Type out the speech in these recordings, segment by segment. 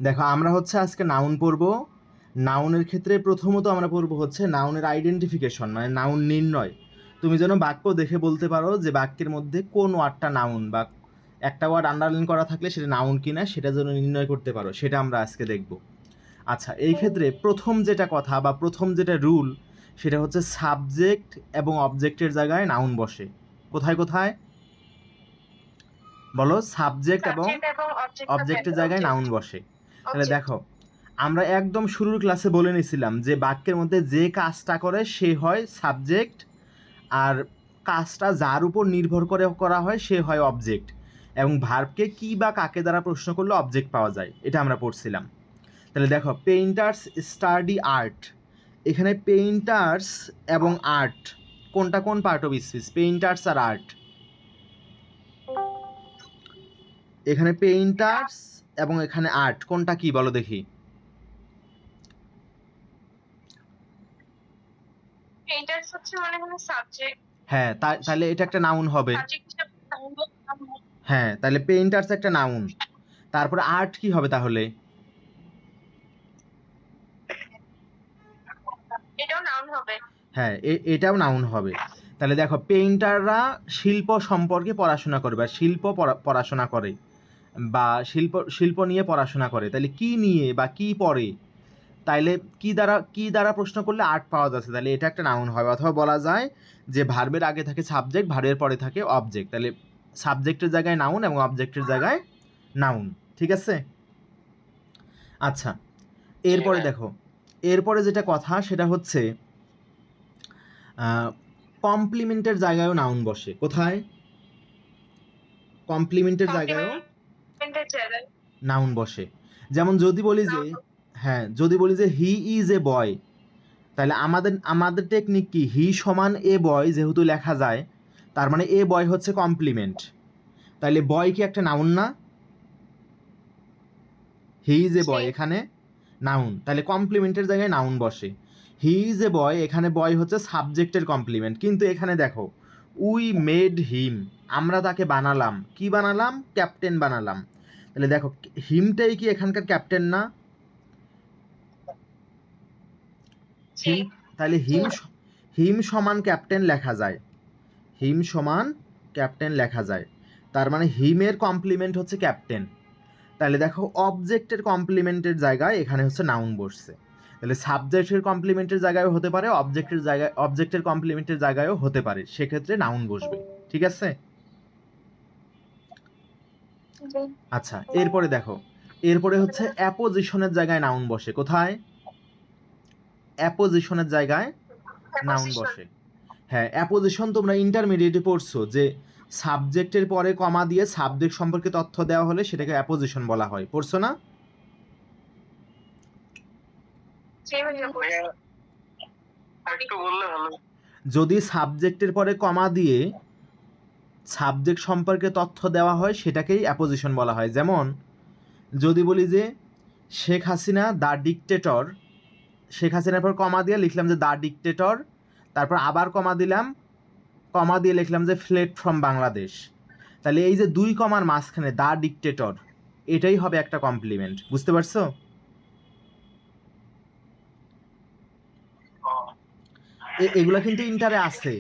দেখো আমরা হচ্ছে আজকে নাউন পড়বো। নাউনের ক্ষেত্রে প্রথমত আমরা পড়বো হচ্ছে নাউনের আইডেন্টিফিকেশন, মানে নাউন নির্ণয়। তুমি যেন বাক্য দেখে বলতে পারো যে বাক্যের মধ্যে কোন ওয়ার্ডটা নাউন, বা একটা ওয়ার্ড আন্ডারলাইন করা থাকলে সেটা নাউন কিনা সেটা যেন নির্ণয় করতে পারো, সেটা আমরা আজকে দেখব। আচ্ছা, এই ক্ষেত্রে প্রথম যেটা কথা বা প্রথম যেটা রুল, সেটা হচ্ছে সাবজেক্ট এবং অবজেক্টের জায়গায় নাউন বসে। কোথায় কোথায় বলো? সাবজেক্ট এবং সাবজেক্ট এবং অবজেক্টের জায়গায় নাউন বসে। তাহলে অবজেক্ট। দেখো, আমরা একদম শুরুর ক্লাসে বলে নিছিলাম যে বাক্যের মধ্যে যে কাজটা করে সে হয় সাবজেক্ট, আর কাজটা যার উপর নির্ভর করে করা হয় সে হয় অবজেক্ট, এবং ভার্বকে কি বা কাকে দ্বারা প্রশ্ন করলে অবজেক্ট পাওয়া যায়, এটা আমরা পড়ছিলাম। তাহলে দেখো, পেইন্টার্স স্টাডি আর্ট। এখানে পেইন্টার্স এবং আর্ট কোনটা কোন পার্ট অফ স্পিচ? পেইন্টার্স আর আর্ট। এখানে পেইন্টার্স এবং এখানে আর্ট কোনটা কি বলো দেখি? পেইন্টার্স হচ্ছে মনে হয় সাবজেক্ট। হ্যাঁ, তাহলে এটা একটা নাউন হবে। সাবজেক্ট হিসেবে হ্যাঁ, তাহলে পেইন্টার্স একটা নাউন। তারপরে আর্ট কি হবে তাহলে? এটাও নাউন হবে। হ্যাঁ, এটাও নাউন হবে। তাহলে দেখো, পেইন্টাররা শিল্প সম্পর্কে পড়াশোনা করে, বা শিল্প পড়াশোনা করে, বা শিল্প নিয়ে পড়াশোনা করে। তাহলে কি নিয়ে বা কি পড়ে? তাইলে কি দ্বারা প্রশ্ন করলে আর্ট পাওয়া যাচ্ছে, তাহলে এটা একটা নাউন হবে। অথবা বলা যায় যে ভার্বের আগে থাকে সাবজেক্ট, ভার্বের পরে থাকে অবজেক্ট, তাহলে সাবজেক্টের জায়গায় নাউন এবং অবজেক্টের জায়গায় নাউন। ঠিক আছে? আচ্ছা, এরপরে দেখো, এরপরে যেটা কথা সেটা হচ্ছে কমপ্লিমেন্টের জায়গায়ও নাউন বসে। কোথায়? কমপ্লিমেন্টের জায়গায়ও কমপ্লিমেন্টের জায়গায় নাউন বসে। যেমন যদি বলি যে, নাউন। হ্যাঁ, যদি বলি যে হি ইজ এ বয়, তাহলে আমাদের টেকনিক কি? হি সমান এ বয় যেহেতু লেখা যায়, তার মানে এ বয় হচ্ছে কমপ্লিমেন্ট। তাহলে বয় কি একটা নাউন না? হি ইজ এ বয় এখানে নাউন, তাহলে কমপ্লিমেন্টের জায়গায় নাউন বসে। হি ইজ এ বয়, এখানে বয় হচ্ছে সাবজেক্টের কমপ্লিমেন্ট। কিন্তু এখানে দেখো, উই মেড হিম, আমরা তাকে বানালাম। কি বানালাম? ক্যাপ্টেন বানালাম। তাহলে দেখো, হিমটাই কি এখানকার ক্যাপ্টেন না? জি হিম, তাহলে হিম সমান ক্যাপ্টেন লেখা যায়। হিম সমান ক্যাপ্টেন লেখা যায়, তার মানে হিমের কমপ্লিমেন্ট হচ্ছে ক্যাপ্টেন। তাহলে দেখো, অবজেক্টের কমপ্লিমেন্টের জায়গায় এখানে হচ্ছে নাউন বসছে। তাহলে সাবজেক্টের কমপ্লিমেন্টের জায়গায়ও হতে পারে, অবজেক্টের কমপ্লিমেন্টের জায়গায়ও হতে পারে, সেক্ষেত্রে নাউন বসবে। ঠিক আছে? জি। আচ্ছা, এরপরে দেখো, এরপরে হচ্ছে অ্যাপোজিশনের জায়গায় নাউন বসে। কোথায়? অ্যাপোজিশনের জায়গায় নাউন প্রিপোজিশন। বসে। হ্যাঁ, অ্যাপোজিশন তোমরা ইন্টারমিডিয়েটে পড়ছো যে সাবজেক্টের পরে কমা দিয়ে সাবজেক্ট সম্পর্কে তথ্য দেওয়া হলে সেটাকে অ্যাপোজিশন বলা হয়। পড়ছো না? জি ভাইয়া বলছি। একটু বললে ভালো। যদি সাবজেক্টের পরে কমা দিয়ে সাবজেক্ট সম্পর্কে তথ্য দেওয়া হয় সেটাকেই অ্যাপোজিশন বলা হয়। যেমন যদি বলি যে শেখ হাসিনা দ্য ডিকটেটর, শেখ হাসিনার পর কমা দিয়ে লিখলাম যে দ্য ডিকটেটর, তারপর আবার কমা দিলাম, কমা দিয়ে লিখলাম যে ফ্লেড ফ্রম বাংলাদেশ। তাহলে এই যে দুই কমার মাঝখানে দ্য ডিকটেটর, এটাই হবে একটা কমপ্লিমেন্ট। বুঝতে পারছো? এগুলা কিন্তু ইন্টারে আছে,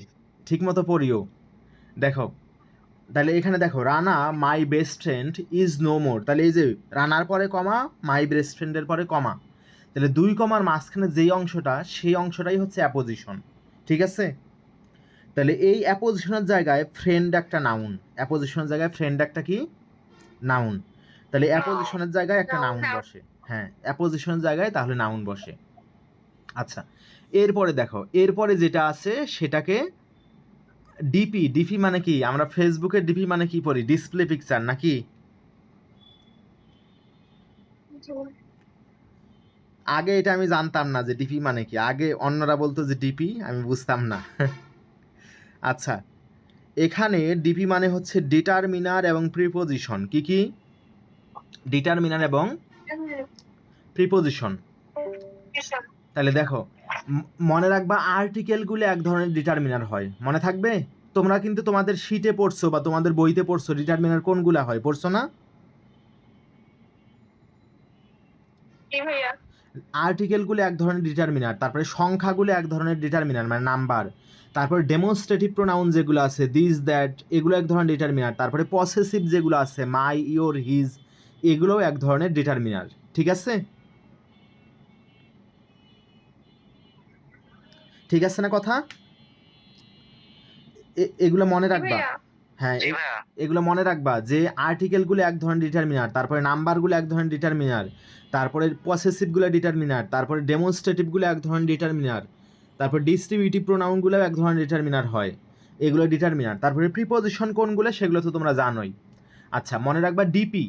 ঠিক মতো পড়িও। দেখো, তাহলে এখানে দেখো, Rana my best friend is no more, তাহলে এই যে রানার পরে কমা, মাই বেস্ট ফ্রেন্ডের পরে কমা, তাহলে দুই কমার মাঝখানে যেই অংশটা, সেই অংশটাই হচ্ছে অ্যাপোজিশন। ঠিক আছে? তাহলে এই অ্যাপোজিশনের জায়গায় ফ্রেন্ড একটা নাউন, অ্যাপোজিশনের জায়গায় ফ্রেন্ড একটা কি? নাউন। তাহলে অ্যাপোজিশনের জায়গায় একটা নাউন বসে। হ্যাঁ, অ্যাপোজিশনের জায়গায় তাহলে নাউন বসে। আচ্ছা, এরপরে দেখো, এরপরে যেটা আছে সেটাকে ডিপি। ডিপি মানে কি? আমরা ফেসবুকের ডিপি মানে কি পড়ি? ডিসপ্লে পিকচার নাকি? জি। আগে এটা আমি জানতাম না যে ডিপি মানে কি, আগে অন্যরা বলতো যে ডিপি, আমি বুঝতাম না। আচ্ছা, এখানে ডিপি মানে হচ্ছে ডিটারমিনার এবং প্রিপোজিশন। কি কি? ডিটারমিনার এবং প্রিপোজিশন। তাহলে দেখো, মনে রাখবা আর্টিকেলগুলো এক ধরনের ডিটারমিনার হয়, মনে থাকবে। তোমরা কিন্তু তোমাদের শীটে পড়ছো বা তোমাদের বইতে পড়ছো ডিটারমিনার কোনগুলা হয়, পড়ছো না? জি ভাইয়া। আর্টিকেলগুলো এক ধরনের ডিটারমিনার, তারপরে সংখ্যাগুলো এক ধরনের ডিটারমিনার মানে নাম্বার, তারপরে ডেমনস্ট্রেটিভ প্রোনাউন যেগুলো আছে দিস দ্যাট এগুলো এক ধরনের ডিটারমিনার, তারপরে পসেসিভ যেগুলো আছে মাই ইয়োর হিজ এগুলোও এক ধরনের ডিটারমিনার। ঠিক আছে, ঠিক আছে না কথা? এগুলো মনে জি রাখবা। ভাইয়া। হ্যাঁ জি ভাইয়া। এগুলো মনে রাখবা যে আর্টিকেলগুলো এক ধরনের ডিটারমিনার, তারপরে নাম্বারগুলো এক ধরনের ডিটারমিনার, তারপরে পসেসিভগুলো ডিটারমিনার, তারপরে ডেমনস্ট্রেটিভগুলো এক ধরনের ডিটারমিনার, তারপর ডিস্ট্রিবিউটিভ প্রোনাউনগুলো এক ধরনের ডিটারমিনার হয়, এগুলো ডিটারমিনার। তারপরে প্রিপোজিশন কোনগুলো সেগুলো তো তোমরা জানোই। আচ্ছা মনে রাখবা ডিপি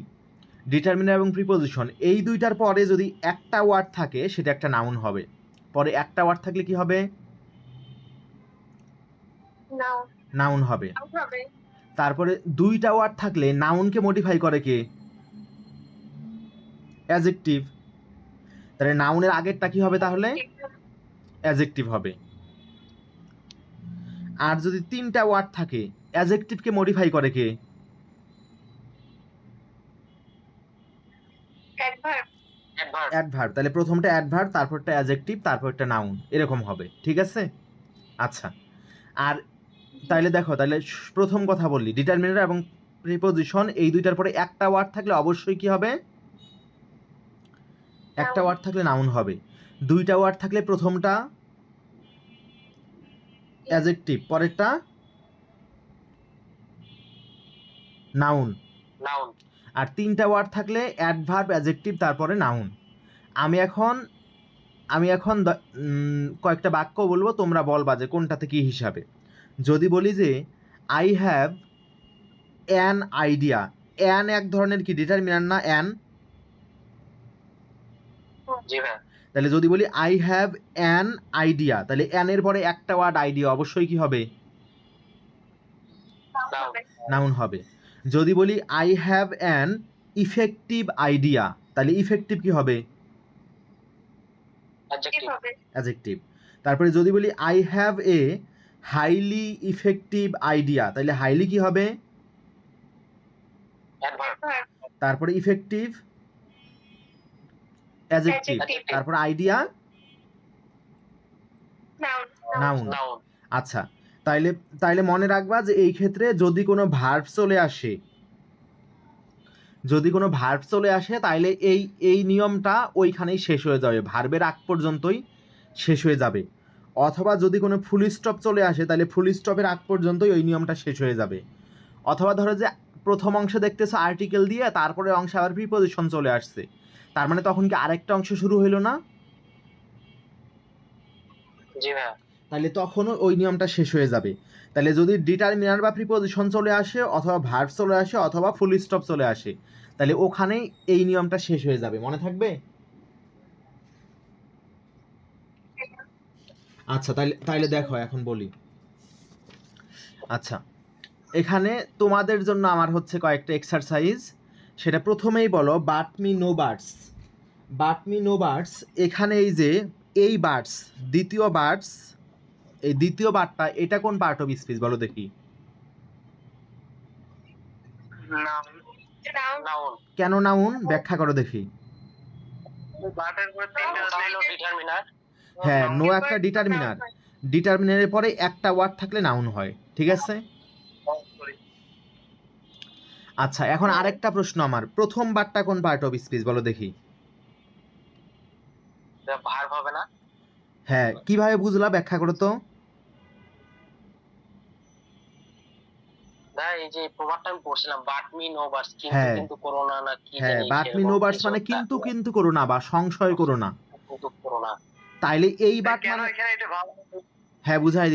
ডিটারমিনার এবং প্রিপোজিশন এই দুইটার পরে যদি একটা ওয়ার্ড থাকে সেটা একটা নাউন হবে। পরে একটা ওয়ার্ড থাকলে কি হবে? নাও। নাউন হবে। আউট হবে। তারপরে দুইটা ওয়ার্ড থাকলে নাউনকে মডিফাই করে কে? অ্যাজেক্টিভ। তাহলে নাউনের আগেরটা কি হবে তাহলে? অ্যাজেক্টিভ হবে। আর যদি তিনটা ওয়ার্ড থাকে অ্যাজেক্টিভকে মডিফাই করে কে? অ্যাডভার্ব। অ্যাডভার্ব। অ্যাডভার্ব। তাহলে প্রথমটা অ্যাডভার্ব, তারপরটা অ্যাজেক্টিভ, তারপরটা নাউন, এরকম হবে। ঠিক আছে? আচ্ছা আর তাইলে দেখো, তাহলে প্রথম কথা বললি ডিটারমিনার এবং প্রিপোজিশন এই দুইটার পরে একটা ওয়ার্ড থাকলে অবশ্যই কি হবে? একটা ওয়ার্ড থাকলে নাউন হবে। দুইটা ওয়ার্ড থাকলে প্রথমটা অ্যাজেক্টিভ, পরেরটা নাউন। নাউন। আর তিনটা ওয়ার্ড থাকলে অ্যাডভার্ব, অ্যাজেক্টিভ, তারপরে নাউন। আমি এখন কয়েকটা বাক্য বলবো, তোমরা বলবা যে কোনটাতে কি হিসাবে। যদি বলি যে I have an idea, an এক ধরনের কি ডিটারমিনার না? অ্যান। জি ভাইয়া। তাহলে যদি বলি আই হ্যাভ অ্যান আইডিয়া, তাহলে অ্যানের পরে একটা ওয়ার্ড আইডিয়া অবশ্যই কি হবে? নাউন হবে। যদি বলি I have an effective idea, তাহলে ইফেক্টিভ কি হবে? অ্যাডজেক্টিভ। তারপরে যদি বলি I have a highly effective idea, তাহলে হাইলি কি হবে? অ্যাডভার্ব। তারপরে ইফেক্টিভ অ্যাডজেক্টিভ, তারপর আইডিয়া নাউন। নাউন। আচ্ছা তাইলে তাইলে মনে রাখবা যে এই ক্ষেত্রে যদি কোনো ভার্ব চলে আসে, যদি কোনো ভার্ব চলে আসে তাইলে এই এই নিয়মটা ওইখানেই শেষ হয়ে যাবে, ভার্বের আগ পর্যন্তই শেষ হয়ে যাবে। অথবা যদি কোনো ফুল স্টপ চলে আসে তাহলে ফুল স্টপের আগ পর্যন্তই ওই নিয়মটা শেষ হয়ে যাবে। অথবা ধরো যে প্রথম অংশে দেখতেছো আর্টিকেল দিয়ে তারপরে অংশে আবার প্রিপোজিশন চলে আসছে, তার মানে তখন কি আরেকটা অংশ শুরু হইলো না? জি ভাইয়া। তাহলে তখনও ওই নিয়মটা শেষ হয়ে যাবে। তাহলে যদি ডিটারমিনার বা প্রিপোজিশন চলে আসে অথবা ভার্ব চলে আসে অথবা ফুল স্টপ চলে আসে, তাহলে ওখানেই এই নিয়মটা শেষ হয়ে যাবে। মনে থাকবে? আচ্ছা তাইলে তাইলে দেখো এখন বলি। আচ্ছা এখানে তোমাদের জন্য আমার হচ্ছে কয়েকটা এক্সারসাইজ, সেটা প্রথমেই বলো but me no birds. But me no birds, এখানে এই যে এই বার্ডস দ্বিতীয় বার্ডস, এই দ্বিতীয় বার্ডটা এটা কোন পার্ট অফ স্পিচ বলো দেখি? নাউন। নাউন। কেন নাউন? ব্যাখ্যা করো দেখি। বাটের পরে তিনটা হলো ডিটারমিনার। হ্যাঁ নো একটা ডিটারমিনার, ডিটারমিনারের পরে একটা ওয়ার্ড থাকলে নাউন হয়। ঠিক আছে? আচ্ছা এখন আরেকটা প্রশ্ন আমার, প্রথম বারটা কোন পার্ট অফ স্পিচ বলো দেখি? ভার্ব হবে না? হ্যাঁ কিভাবে বুঝলা? ব্যাখ্যা করো তো। ভাই এই যে প্রবাদটা আমি পড়ছিলাম বাট মি নো বার্ডস, কিন্তু হ্যাঁ কিন্তু করো না না কি হ্যাঁ, জানি বাট মি নো বার্ডস মানে কিন্তু কিন্তু করো না বা সংশয় করো না। কিন্তু করো না। তাইলে এই বাট কেন মানে, এখানে এটা ভাব? হ্যাঁ বুঝাই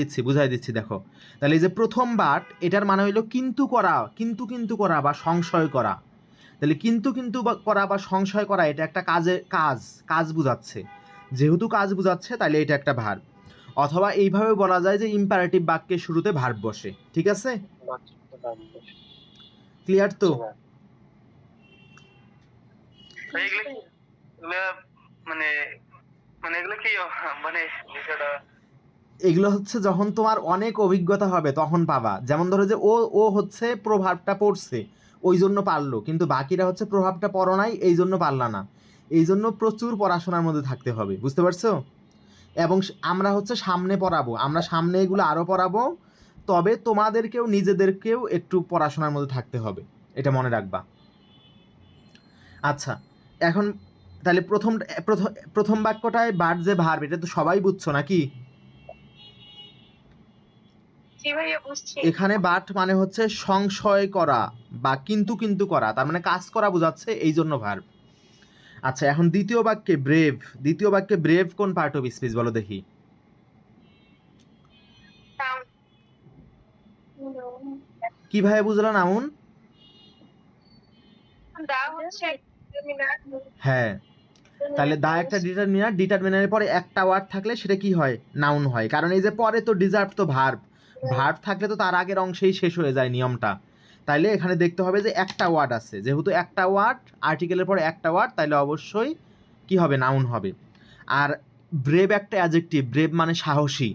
দিচ্ছি দেখো। তাহলে এই যে প্রথম বাট এটার মানে হইলো কিন্তু করা, কিন্তু কিন্তু করা বা সংশয় করা। তাহলে কিন্তু কিন্তু করা বা সংশয় করা এটা একটা কাজ কাজ বুঝাচ্ছে। যেহেতু কাজ বুঝাচ্ছে তাহলে এটা একটা ভার্ব। অথবা এইভাবে বলা যায় যে ইম্পারেটিভ বাক্যের শুরুতে ভার্ব বসে। ঠিক আছে? ক্লিয়ার তো? মানে মানে এগুলো কি মানে বিষয়টা? এগুলো হচ্ছে যখন তোমার অনেক অভিজ্ঞতা হবে তখন পাবা। যেমন ধরো যে ও হচ্ছে প্রভাবটা পড়ছে ওই জন্য পারলো, কিন্তু বাকিরা হচ্ছে প্রভাবটা পড়ো নাই এই জন্য পারলা না। এই জন্য প্রচুর পড়াশোনার মধ্যে থাকতে হবে, বুঝতে পারছো? এবং আমরা হচ্ছে সামনে পড়াবো, আমরা সামনে এগুলো আরও পড়াবো, তবে তোমাদেরকেও নিজেদেরকেও একটু পড়াশোনার মধ্যে থাকতে হবে, এটা মনে রাখবা। আচ্ছা, এখন তাহলে প্রথম বাক্যটায় বাট যে ভার্ব, এটা তো সবাই বুঝছো নাকি? জি ভাইয়া বুঝছি। এখানে বাট মানে হচ্ছে সংশয় করা বা কিন্তু করা, তার মানে কাজ করা বোঝাচ্ছে, এই জন্য ভার্ব। আচ্ছা, এখন দ্বিতীয় বাক্যে ব্রেভ কোন পার্ট অফ স্পিচ বলো দেখি? কিভাবে বুঝলো নাউন? দা হচ্ছে হ্যাঁ, তাহলে দা একটা ডিটারমিনার, ডিটারমিনারের পরে একটা ওয়ার্ড থাকলে সেটা কি হয়? নাউন হয়। কারণ এই যে পরে তো ডিজার্ভ তো ভার্ব থাকলে তো তার আগের অংশেই শেষ হয়ে যায় নিয়মটা। তাইলে এখানে দেখতে হবে যে একটা ওয়ার্ড আছে, যেহেতু একটা ওয়ার্ড, আর্টিকেলের পরে একটা ওয়ার্ড, তাইলে অবশ্যই কি হবে? নাউন হবে। আর ব্রেভ একটা অ্যাডজেক্টিভ, ব্রেভ মানে সাহসী।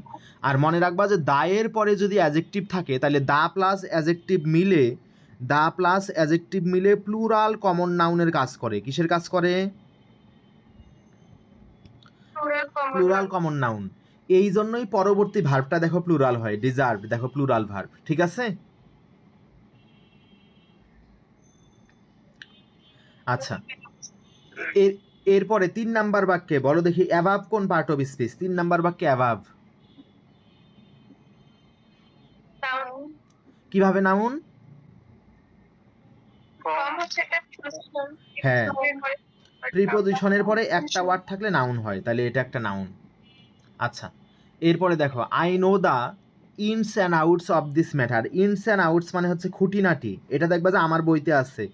আর মনে রাখবা যে দায়ের পরে যদি অ্যাডজেক্টিভ থাকে, তাহলে দা প্লাস অ্যাডজেক্টিভ মিলে প্লুরাল কমন নাউনের কাজ করে। কিসের কাজ করে? Plural common noun. এই জন্যই পরবর্তী ভার্বটা দেখো প্লুরাল হয়, ডিজার্ভ দেখো প্লুরাল ভার্ব, ঠিক আছে? আচ্ছা, এরপরে 3 নাম্বার বাক্যে বলো দেখি অ্যাভাব কোন পার্ট অফ স্পিচ? 3 নাম্বার বাক্যে অ্যাভাব কিভাবে নাউন? হ্যাঁ, প্রিপজিশনের পরে একটা ওয়ার্ড থাকলে নাউন হয়, তাহলে এটা একটা নাউন। আচ্ছা, এরপরে দেখো I know the ins and outs of this matter. Ins and outs মানে হচ্ছে খুঁটিনাটি, এটা দেখবা যে আমার বইতে আছে,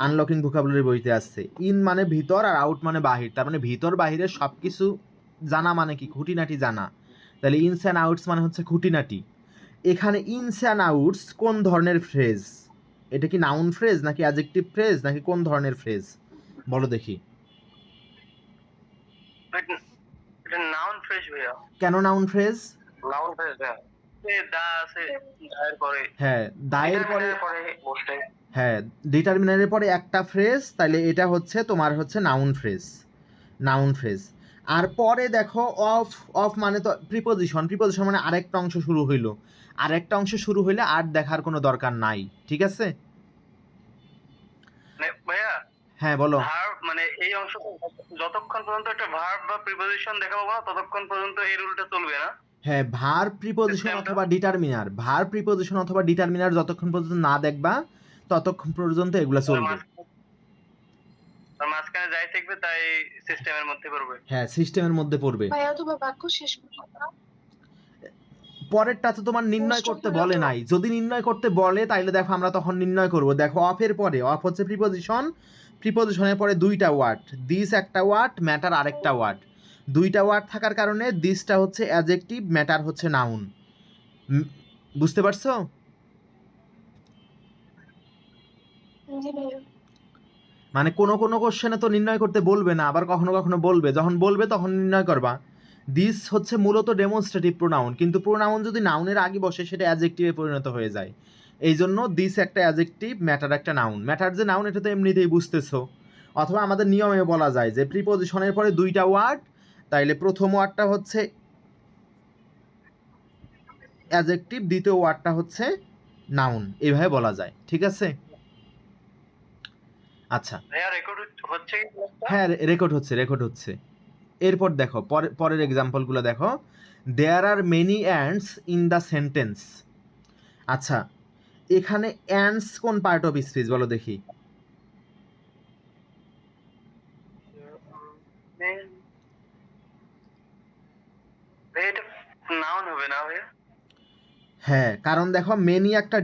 আনলকিং ভোকাবুলারি বইতে আসছে। ইন মানে ভিতর আর আউট মানে বাহির, তার মানে ভিতর বাহিরের সব কিছু জানা মানে কি? খুঁটিনাটি জানা। তাহলে ইনস অ্যান্ড আউটস মানে হচ্ছে খুঁটিনাটি। এখানে ইনস অ্যান্ড আউটস কোন ধরনের ফ্রেজ? এটা কি নাউন ফ্রেজ নাকি অ্যাডজেক্টিভ ফ্রেজ নাকি কোন ধরনের ফ্রেজ বলো দেখি? এটা নাউন ফ্রেজ ভাইয়া। কেন নাউন ফ্রেজ? নাউন ফ্রেজ হ্যাঁ, দা আছে দায়ের পরে, হ্যাঁ, দায়ের পরে বসে, হ্যাঁ, ডিটারমিনারের পরে একটা ফ্রেজ, তাহলে এটা হচ্ছে তোমার হচ্ছে নাউন ফ্রেজ। আর পরে দেখো অফ মানে তো প্রিপজিশন মানে আরেকটা অংশ শুরু হইলো, হইলে আর দেখার কোনো দরকার নাই, ঠিক আছে? ভাইয়া হ্যাঁ বলো। ভার্ব মানে এই অংশ যতক্ষণ পর্যন্ত একটা ভার্ব বা প্রিপজিশন দেখাবো না ততক্ষণ পর্যন্ত এই রুলটা চলবে না। হ্যাঁ, ভার্ব প্রিপজিশন অথবা ডিটারমিনার যতক্ষণ পর্যন্ত না দেখবা ততক্ষণ পর্যন্ত এগুলা চলবে। আর মাঝখানে যাই থাকবে তাই সিস্টেমের মধ্যে পড়বে। হ্যাঁ, সিস্টেমের মধ্যে পড়বে। ভাইয়া তোমার বাক্য শেষ করো না। পরেরটা তো তোমার নির্ণয় করতে বলে নাই, যদি নির্ণয় করতে বলে তাইলে দেখো আমরা তখন নির্ণয় করব। দেখো অফের পরে, অফ হচ্ছে প্রিপজিশনের পরে দুইটা ওয়ার্ড, দিস একটা ওয়ার্ড, ম্যাটার আরেকটা ওয়ার্ড। দুইটা ওয়ার্ড থাকার কারণে দিসটা হচ্ছে অ্যাডজেক্টিভ, ম্যাটার হচ্ছে নাউন। বুঝতে পারছো? মানে কোনো কোশ্চেনে তো নির্ণয় করতে বলবে না, আবার কখনো কখনো বলবে, যখন বলবে তখন নির্ণয় করবা। দিস হচ্ছে মূলত ডেমনস্ট্রেটিভ প্রোনাউন, কিন্তু প্রোনাউন যদি নাউনের আগে বসে সেটা অ্যাডজেক্টিভে পরিণত হয়ে যায়। এই জন্য দিস একটা অ্যাডজেক্টিভ, ম্যাটার একটা নাউন। ম্যাটার যে নাউন এটা তো এমনিতেই বুঝতেছো। অথবা আমাদের নিয়মে বলা যায় যে প্রিপজিশনের পরে দুইটা ওয়ার্ড, তাইলে প্রথম ওয়ার্ডটা হচ্ছে অ্যাডজেক্টিভ, দ্বিতীয় ওয়ার্ডটা হচ্ছে নাউন, এইভাবে বলা যায়, ঠিক আছে? আচ্ছা, হ্যাঁ রেকর্ড হচ্ছে। এরপর দেখো পরের এক্সাম্পলগুলো দেখো। There are many ands in the sentence. আচ্ছা, এখানে অ্যান্ডস কোন পার্ট অফ স্পিচ বলো দেখি? নাউন হবে না ভাইয়া? হ্যাঁ, কারণ দেখো মেনি একটা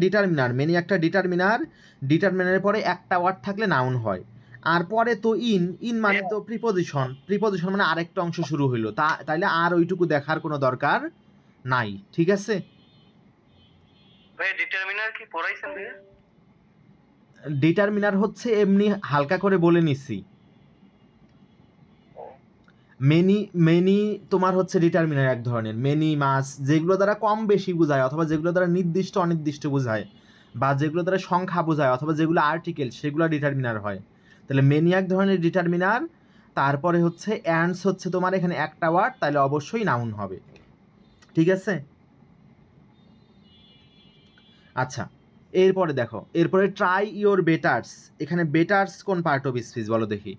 ডিটারমিনারের পরে একটা ওয়ার্ড থাকলে নাউন হয়। আর পরে তো ইন মানে তো প্রিপজিশন মানে আরেকটা অংশ শুরু হইলো, তাইলে আর ওইটুকু দেখার কোনো দরকার নাই, ঠিক আছে? ভাই ডিটারমিনার কি পড়াইছেন ভাইয়া? ডিটারমিনার হচ্ছে এমনি হালকা করে বলে নিছি। মেনি তোমার হচ্ছে ডিটারমিনার এক ধরনের, মেনি মাস, যেগুলো দ্বারা কম বেশি বোঝায় অথবা যেগুলো দ্বারা নির্দিষ্ট অনির্দিষ্ট বোঝায়, বা যেগুলো দ্বারা সংখ্যা বোঝায় অথবা যেগুলো আর্টিকেল, সেগুলো ডিটারমিনার হয়। তাহলে মেনি এক ধরনের ডিটারমিনার, তারপরে হচ্ছে অ্যান্ডস হচ্ছে তোমার এখানে একটা ওয়ার্ড, তাহলে অবশ্যই নাউন হবে। ঠিক আছে? আচ্ছা, এরপরে দেখো, এরপরে ট্রাই ইওর বেটার্স। এখানে বেটার্স কোন পার্ট অফ স্পিচ বলো দেখি?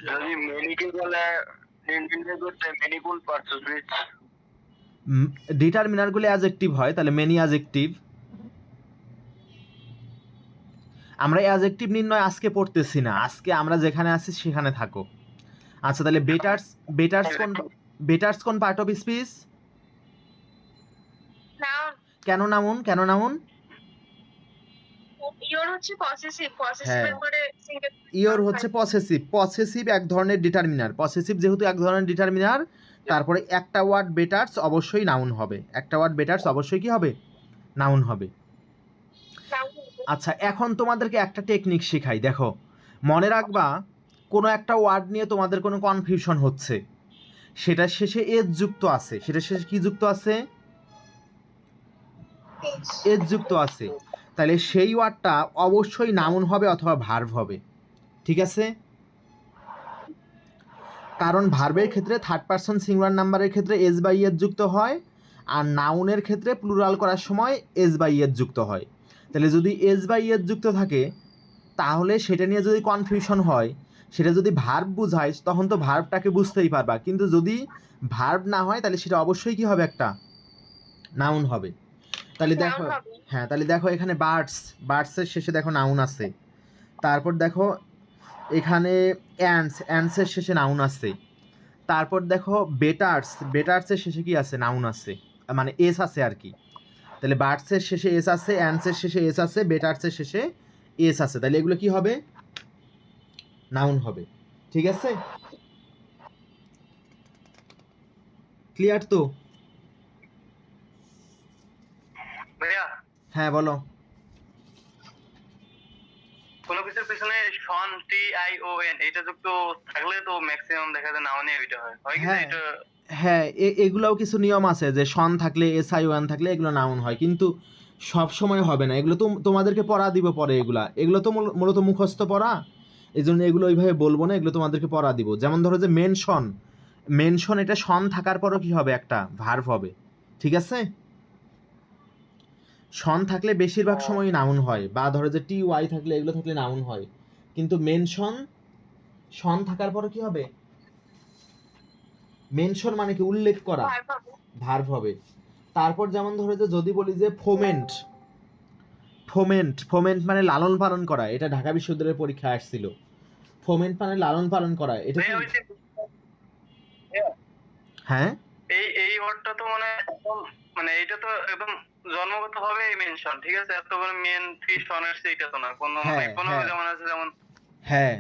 যদি মেনিকে বলে মেনি কোন পার্টস অফ স্পিচ? ডিটারমিনারগুলো অ্যাডজেক্টিভ হয়, তাহলে মেনি অ্যাডজেক্টিভ। আমরা অ্যাডজেক্টিভ নির্ণয় আজকে পড়তেছি না, আজকে আমরা যেখানে আছি সেখানে থাকো। আচ্ছা, তাহলে বেটার্স কোন পার্ট অফ স্পিচ? নাউন। কেন নাউন? কেন নাউন? ইওর হচ্ছে পসেসিভ, হ্যাঁ, পসেসিভের পরে সিঙ্গেল ইওর হচ্ছে পসেসিভ। পসেসিভ এক ধরনের ডিটারমিনার, পসেসিভ যেহেতু এক ধরনের ডিটারমিনার, তারপরে একটা ওয়ার্ড বেটার্স অবশ্যই নাউন হবে। একটা ওয়ার্ড বেটার্স অবশ্যই কি হবে? নাউন হবে। নাউন। আচ্ছা, এখন তোমাদেরকে একটা টেকনিক শেখাই। দেখো, মনে রাখবা, কোনো একটা ওয়ার্ড নিয়ে তোমাদের কোনো কনফিউশন হচ্ছে, সেটার শেষে এজ যুক্ত আছে। সেটার শেষে কি যুক্ত আছে? এজ যুক্ত আছে। তাহলে সেই ওয়ার্ডটা অবশ্যই নাউন হবে অথবা ভার্ব হবে। ঠিক আছে? কারণ ভার্বের ক্ষেত্রে থার্ড পারসন সিঙ্গুলার নাম্বারের ক্ষেত্রে এস বাই এজ যুক্ত হয়, আর নাউনের ক্ষেত্রে প্লুরাল করার সময় এস বাই এজ যুক্ত হয়। তাহলে যদি এস বাই এজ যুক্ত থাকে, তাহলে সেটা নিয়ে যদি কনফিউশন হয়, সেটা যদি ভার্ব বুঝায়, তখন তো ভার্বটাকে বুঝতেই পারবা। কিন্তু যদি ভার্ব না হয়, তাহলে সেটা অবশ্যই কি হবে? একটা নাউন হবে। তাহলে দেখো, নাউন হবে। হ্যাঁ, তাহলে দেখো এখানে বার্ডসের শেষে দেখো নাউন আছে। তারপর দেখো এখানে অ্যান্ডসের শেষে নাউন আছে। তারপর দেখো বেটার্সের শেষে কি আছে? নাউন আছে, মানে এস আছে আর কি। তাহলে বার্ডসের শেষে এস আছে, অ্যান্ডসের শেষে এস আছে, বেটার্সের শেষে এস আছে। তাহলে এগুলো কি হবে? নাউন হবে। ঠিক আছে? ক্লিয়ার তো? ভাইয়া, হ্যাঁ, বলো। কোনো কিছুর পিছনে শন TION এটা যুক্ত থাকলে তো ম্যাক্সিমাম দেখা যায় নাউনে ওইটা হয় কি না? হ্যাঁ, এটা হ্যাঁ, এগুলাও কিছু নিয়ম আছে যে শন থাকলে SION থাকলে এগুলো নাউন হয়, কিন্তু সব সময় হবে না। এগুলো তো তোমাদেরকে পড়া দিব পরে। এগুলো তো মূলত মুখস্থ পড়া, এই জন্য এগুলো ওইভাবে বলবো না, এগুলো তোমাদেরকে পড়া দিব। যেমন ধরো যে মেনশন, এটা শন থাকার পরও কি হবে? একটা ভার্ব হবে। ঠিক আছে? শন থাকলে বেশিরভাগ সময় নাউন হয়, বা ধরো যে TY থাকলে, এগুলো থাকলে নাউন হয়। কিন্তু মেনশন, শন থাকার পরও কি হবে? মেনশন মানে কি? উল্লেখ করা, ভার্ব হবে। ভার্ব হবে। তারপর যেমন ধরো যে যদি বলি যে ফোমেন্ট মানে লালন পালন করা, এটা ঢাকা বিশ্ববিদ্যালয়ের পরীক্ষায় আসছিল। ফোমেন্ট মানে লালন পালন করা, এটা কি? ভাইয়া ওই যে হ্যাঁ, এই ওয়ার্ডটা তো মানে এটা তো একদম জন্মগত ভাবে মেনশন, ঠিক আছে? এত বড় মেন থ্রি শন আসছে এটা তো না, কোনো মানে হ্যাঁ, কোনো হ্যাঁ, যেমন আছে যেমন হ্যাঁ,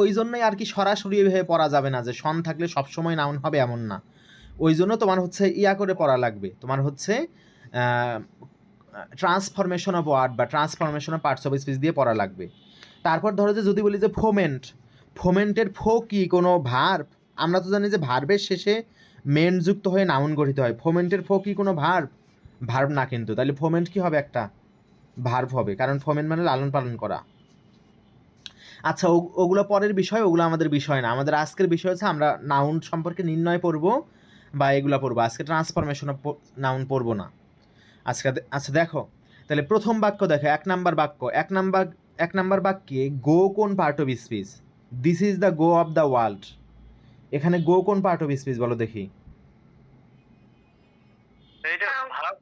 ওই জন্যই আর কি সরাসরি এভাবে পড়া যাবে না যে শন থাকলে সবসময় নাউন হবে, এমন না। ওই জন্য তোমার হচ্ছে ইয়া করে পড়া লাগবে, তোমার হচ্ছে ট্রান্সফরমেশন অফ ওয়ার্ড বা transformation of parts of speech দিয়ে পড়া লাগবে। তারপর ধরো যে যদি বলি যে ফোমেন্টের ফো কি? কোনো ভার্ব? আমরা তো জানি যে ভার্বের শেষে মেন যুক্ত হয়ে নাউন গঠিত হয়। ফোমেন্টের ফো কি কোনো ভার্ব না কিন্তু। তাহলে ফোমেন্ট কি হবে? একটা ভার্ব হবে, কারণ ফোমেন্ট মানে লালন পালন করা। আচ্ছা, ওগুলো পরের বিষয়, ওগুলো আমাদের বিষয় না। আমাদের আজকের বিষয় হচ্ছে আমরা নাউন সম্পর্কে নির্ণয় পড়বো বা এগুলো পড়বো। আজকে ট্রান্সফরমেশন অফ নাউন পড়বো না আজকে। আচ্ছা, দেখো তাহলে প্রথম বাক্য দেখো, এক নাম্বার বাক্যে গো কোন part of speech? This is the go of the world. এখানে গো কোন পার্ট অফ স্পিচ বলো দেখি? এইটা ভার্ব,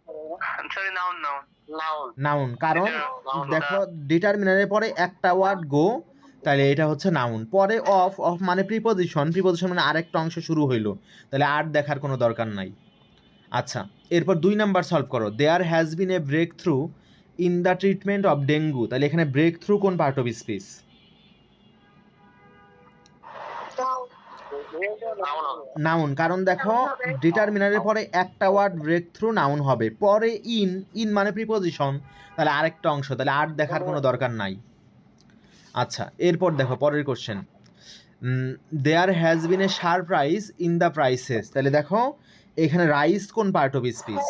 সরি নাউন নাউন। কারণ noun দেখো ডিটারমিনারের পরে একটা ওয়ার্ড গো, তাহলে এটা হচ্ছে নাউন। পরে অফ মানে প্রিপোজিশন মানে আরেকটা অংশ শুরু হইলো, তাহলে আর দেখার কোনো দরকার নাই। আচ্ছা, এরপর 2 নাম্বার সলভ করো। There has been a breakthrough in the treatment of dengue. তাহলে এখানে ব্রেক থ্রু কোন পার্ট অফ স্পিচ? নাউন। কারণ দেখো ডিটারমিনারের পরে একটা ওয়ার্ড ব্রেক থ্রু নাউন হবে, পরে ইন মানে প্রিপোজিশন, তাহলে আরেকটা অংশ, তাহলে আর দেখার কোনো দরকার নাই। আচ্ছা, এরপর দেখো পরের question. There has been a sharp rise in the prices. তাহলে দেখো এখানে রাইজ কোন পার্ট অফ স্পিচ?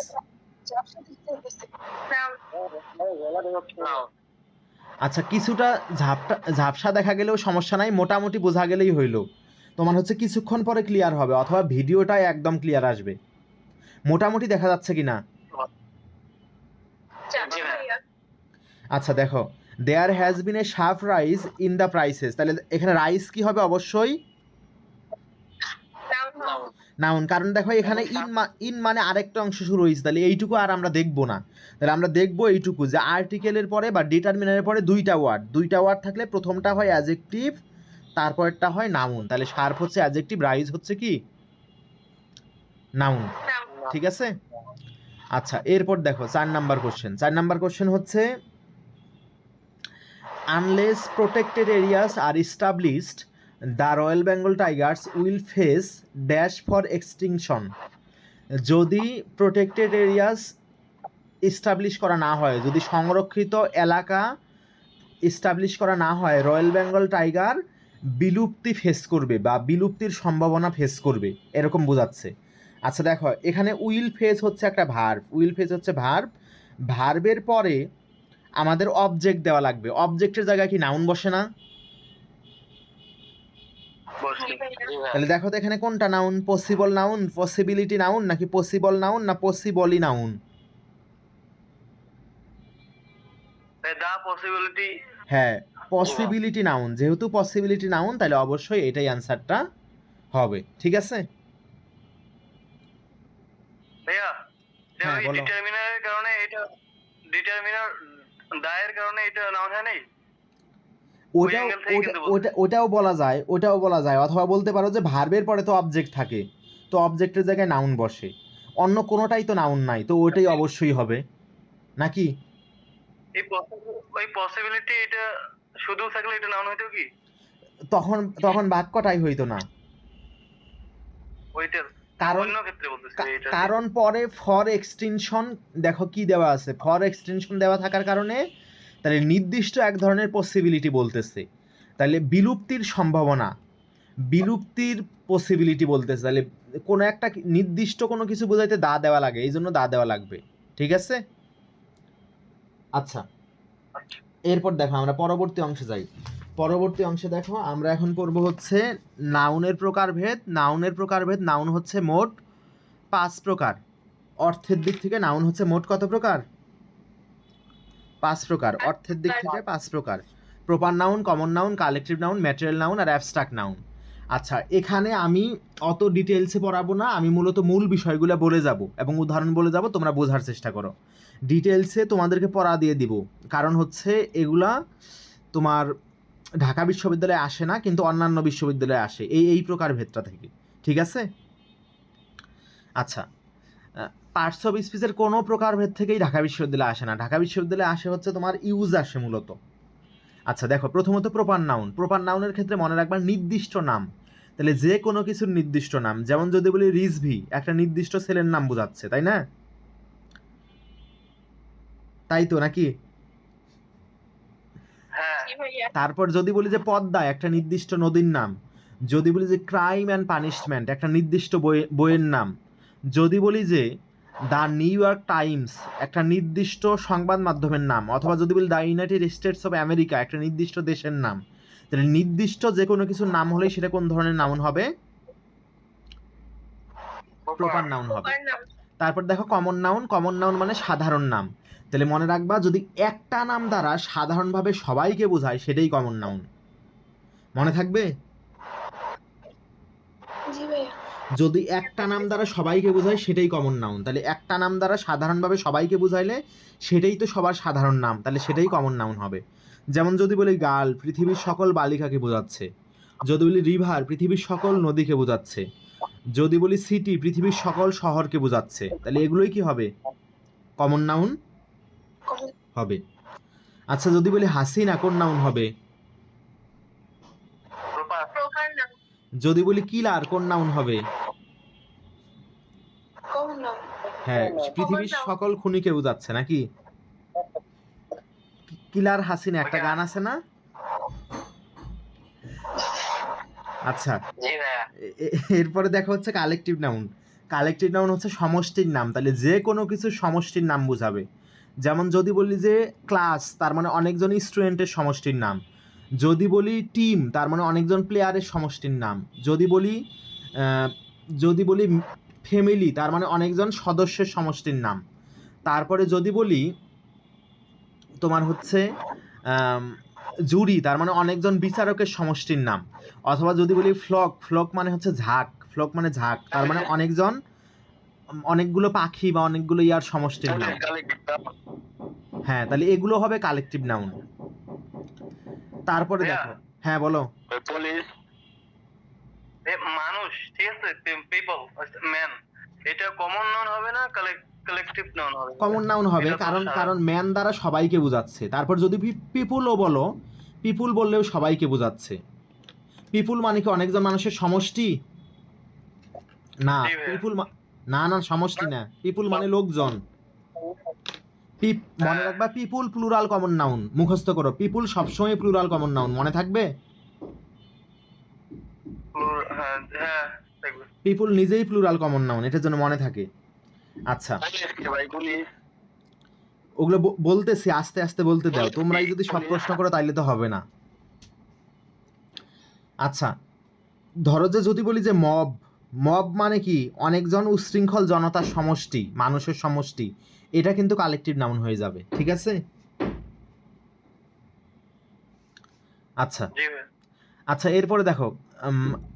আচ্ছা কিছুটা ঝাপসা দেখা গেলেও সমস্যা নাই, মোটামুটি বোঝা গেলেই হইলো। তোমার হচ্ছে কিছুক্ষণ পরে ক্লিয়ার হবে অথবা ভিডিওটাই একদম ক্লিয়ার আসবে। মোটামুটি দেখা যাচ্ছে কিনা? যাচ্ছে জি ভাইয়া। ভাইয়া। আচ্ছা দেখো, there has been a sharp rise in the prices, তাহলে এখানে রাইজ কি হবে? অবশ্যই নাউন। নাউন, কারণ দেখো এখানে ইন মানে আরেকটা অংশ শুরু হয়েছে, তাহলে এইটুকু আর আমরা দেখবো না। তাহলে আমরা দেখবো এইটুকু যে আর্টিকেলের পরে বা ডিটারমিনারের পরে দুইটা ওয়ার্ড থাকলে প্রথমটা হয় অ্যাডজেক্টিভ, তারপরেরটা হয় নাউন। তাহলে শার্প হচ্ছে অ্যাডজেক্টিভ, রাইজ হচ্ছে কি নাউন। নাউন। ঠিক আছে। আচ্ছা এরপর দেখো 4 নাম্বার কোশ্চেন হচ্ছে unless protected areas R established the royal Bengal Tigers will face dash for extinction. যদি প্রোটেক্টেড এরিয়াস এস্টাবলিশ করা না হয়, যদি সংরক্ষিত এলাকা এস্টাবলিশ করা না হয়, রয়্যাল বেঙ্গল টাইগার বিলুপ্তি ফেস করবে বা বিলুপ্তির সম্ভাবনা ফেস করবে, এরকম বোঝাচ্ছে। আচ্ছা দেখো এখানে উইল ফেস হচ্ছে একটা ভার্ব, ভার্বের পরে আমাদের অবজেক্ট দেওয়া লাগবে। অবজেক্টের জায়গায় কি নাউন বসে না? বসে। তাহলে দেখো তো এখানে কোনটা noun? Possible noun, possibility noun, নাকি পসিবল নাউন না পসিবলি নাউন? দা পসিবিলিটি। হ্যাঁ পসিবিলিটি নাউন, যেহেতু পসিবিলিটি নাউন তাহলে অবশ্যই এটাই অ্যান্সারটা হবে। ঠিক আছে ভাইয়া হ্যাঁ বলো। ডিটারমিনারের কারণে এটা ডিটারমিনার দায়ের কারণে এটা নাউন হয় নাই। ওটাও angle থেকে কিন্তু ওটাও বলা যায় অথবা বলতে পারো যে ভার্বের পরে তো অবজেক্ট থাকে, তো অবজেক্টের জায়গায় নাউন বসে, অন্য কোনোটাই তো নাউন নাই, তো ওটাই অবশ্যই হবে নাকি? এই পসিবিলিটি এটা শুধু থাকলে এটা নাউন হইতো কি? তখন বাক্যটাই হইতো না, ওইটা কারণ অন্য ক্ষেত্রে বলতেছি এটা। কারণ পরে ফর এক্সটেনশন দেখো কি দেওয়া আছে, ফর এক্সটেনশন দেওয়া থাকার কারণে তাহলে নির্দিষ্ট এক ধরনের পসিবিলিটি বলতেছে, তাহলে বিলুপ্তির পসিবিলিটি বলতেছে, তাহলে কোনো একটা নির্দিষ্ট কোনো কিছু বোঝাইতে দা দেওয়া লাগে, এই জন্য দা দেওয়া লাগবে। ঠিক আছে। আচ্ছা এরপর দেখো আমরা পরবর্তী অংশে যাই। পরবর্তী অংশে দেখো আমরা এখন পড়বো হচ্ছে নাউনের প্রকারভেদ। নাউন হচ্ছে মোট 5 প্রকার। অর্থের দিক থেকে নাউন হচ্ছে মোট কত প্রকার? 5 প্রকার। অর্থের দিক থেকে 5 প্রকার: proper noun, common noun, collective noun, material noun আর অ্যাবস্ট্রাক্ট নাউন। আচ্ছা এখানে আমি অত ডিটেলসে পড়াবো না, আমি মূলত মূল বিষয়গুলো বলে যাব এবং উদাহরণ বলে যাব, তোমরা বোঝার চেষ্টা করো। ডিটেলসে তোমাদেরকে পড়া দিয়ে দিব, কারণ হচ্ছে এগুলা তোমার ঢাকা বিশ্ববিদ্যালয়ে আসে না, কিন্তু অন্যান্য বিশ্ববিদ্যালয়ে আসে এই প্রকারভেদটা থেকে। ঠিক আছে। আচ্ছা পার্টস অফ স্পিচের কোনো প্রকারভেদ থেকেই ঢাকা বিশ্ববিদ্যালয়ে আসে না, ঢাকা বিশ্ববিদ্যালয়ে আসে হচ্ছে তোমার ইউজ আসে মূলত। আচ্ছা দেখো প্রথমত প্রপার নাউনের ক্ষেত্রে মনে রাখবা নির্দিষ্ট নাম, তাহলে যে কোনো কিছুর নির্দিষ্ট নাম, যেমন যদি বলি রিজভি একটা নির্দিষ্ট ছেলের নাম বোঝাচ্ছে, তাই না? তাই তো নাকি? তারপর যদি বলি যে পদ্মা একটা নির্দিষ্ট নদীর নাম, যদি বলি যে ক্রাইম অ্যান্ড পানিশমেন্ট একটা নির্দিষ্ট বইয়ের নাম, যদি বলি যে দ্য নিউ ইয়র্ক টাইমস একটা নির্দিষ্ট সংবাদ মাধ্যমের নাম, অথবা যদি বলি the United states of America একটা নির্দিষ্ট দেশের নাম, তাহলে নির্দিষ্ট যে কোনো কিছুর নাম হলেই সেটা কোন ধরনের নাউন হবে? প্রপার নাউন হবে। তারপর দেখো কমন নাউন মানে সাধারণ নাম, তাহলে মনে রাখবা যদি একটা নাম দ্বারা সাধারণভাবে সবাইকে বোঝায় সেটাই কমন নাউন। মনে থাকবে? যদি একটা নাম দ্বারা সবাইকে বোঝায় সেটাই কমন নাউন, তাহলে একটা নাম দ্বারা সাধারণভাবে সবাইকে বোঝাইলে সেটাই তো সবার সাধারণ নাম, তাহলে সেটাই কমন নাউন হবে। যেমন যদি বলি গার্ল পৃথিবীর সকল বালিকাকে বোঝাচ্ছে, যদি বলি রিভার পৃথিবীর সকল নদীকে বোঝাচ্ছে, যদি বলি সিটি পৃথিবীর সকল শহরকে বোঝাচ্ছে, তাহলে এগুলোই কি হবে? কমন নাউন হবে। আচ্ছা যদি বলি হাসিনা কোন নাউন হবে? যদি বলি কিলার কোন নাউন হবে? হ্যাঁ পৃথিবীর সকল খুনিকে বোঝাচ্ছে নাকি? কিলার হাসিনা একটা গান আছে না? আচ্ছা এরপরে দেখা হচ্ছে কালেকটিভ নাউন হচ্ছে সমষ্টির নাম, তাহলে যে কোনো কিছু সমষ্টির নাম বোঝাবে, যেমন যদি বলি যে ক্লাস, তার মানে অনেকজন স্টুডেন্টের সমষ্টির নাম। যদি বলি টিম, তার মানে অনেকজন প্লেয়ারের সমষ্টির নাম। যদি বলি ফ্যামিলি, তার মানে অনেকজন সদস্যের সমষ্টির নাম। তারপরে যদি বলি তোমার হচ্ছে জুরি, তার মানে অনেকজন বিচারকের সমষ্টির নাম। অথবা যদি বলি ফ্লক মানে হচ্ছে ঝাঁক, তার মানে অনেকগুলো পাখি বা অনেকগুলো ইয়ার সমষ্টির নাম। হ্যাঁ, তাহলে এগুলো হবে কালেকটিভ নাউন। তারপরে ভাইয়া, দেখো, হ্যাঁ বলো। পুলিশ, মানুষ, ঠিক আছে, পিপল, ম্যান, এটা কমন নাউন হবে না কালেকটিভ নাউন হবে? কমন নাউন হবে, এটা তো কারণ সারা- ম্যান দ্বারা সবাইকে বোঝাচ্ছে। তারপর যদি পিপুলও বলো, পিপুল বললেও সবাইকে বোঝাচ্ছে। পিপুল মানে কি অনেকজন মানুষের সমষ্টি? না, জি ভাইয়া। পিপুল না সমষ্টি না, পিপুল মানে লোকজন। মনে হ্যাঁ, রাখবা, পিপুল প্লুরাল কমন নাউন, মুখস্থ করো। পিপুল সবসময় প্লুরাল কমন নাউন, মনে থাকবে। হ্যাঁ হ্যাঁ, দেখবে। পিপুল নিজেই প্লুরাল কমন নাউন, এটার জন্য মনে থাকে। আচ্ছা, ভাই পুলিশ, ওগুলো বলতেছি, আস্তে আস্তে বলতে দাও। তোমরাই যদি সব প্রশ্ন করো তাইলে তো হবে না। আচ্ছা, ধরো যে যদি বলি যে মব মানে কি অনেকজন উচ্ছৃঙ্খল জনতার সমষ্টি, মানুষের সমষ্টি। এটা কিন্তু কালেকটিভ নাউন হয়ে যাবে, ঠিক আছে। আচ্ছা জি ভাই। আচ্ছা, এরপরে দেখো,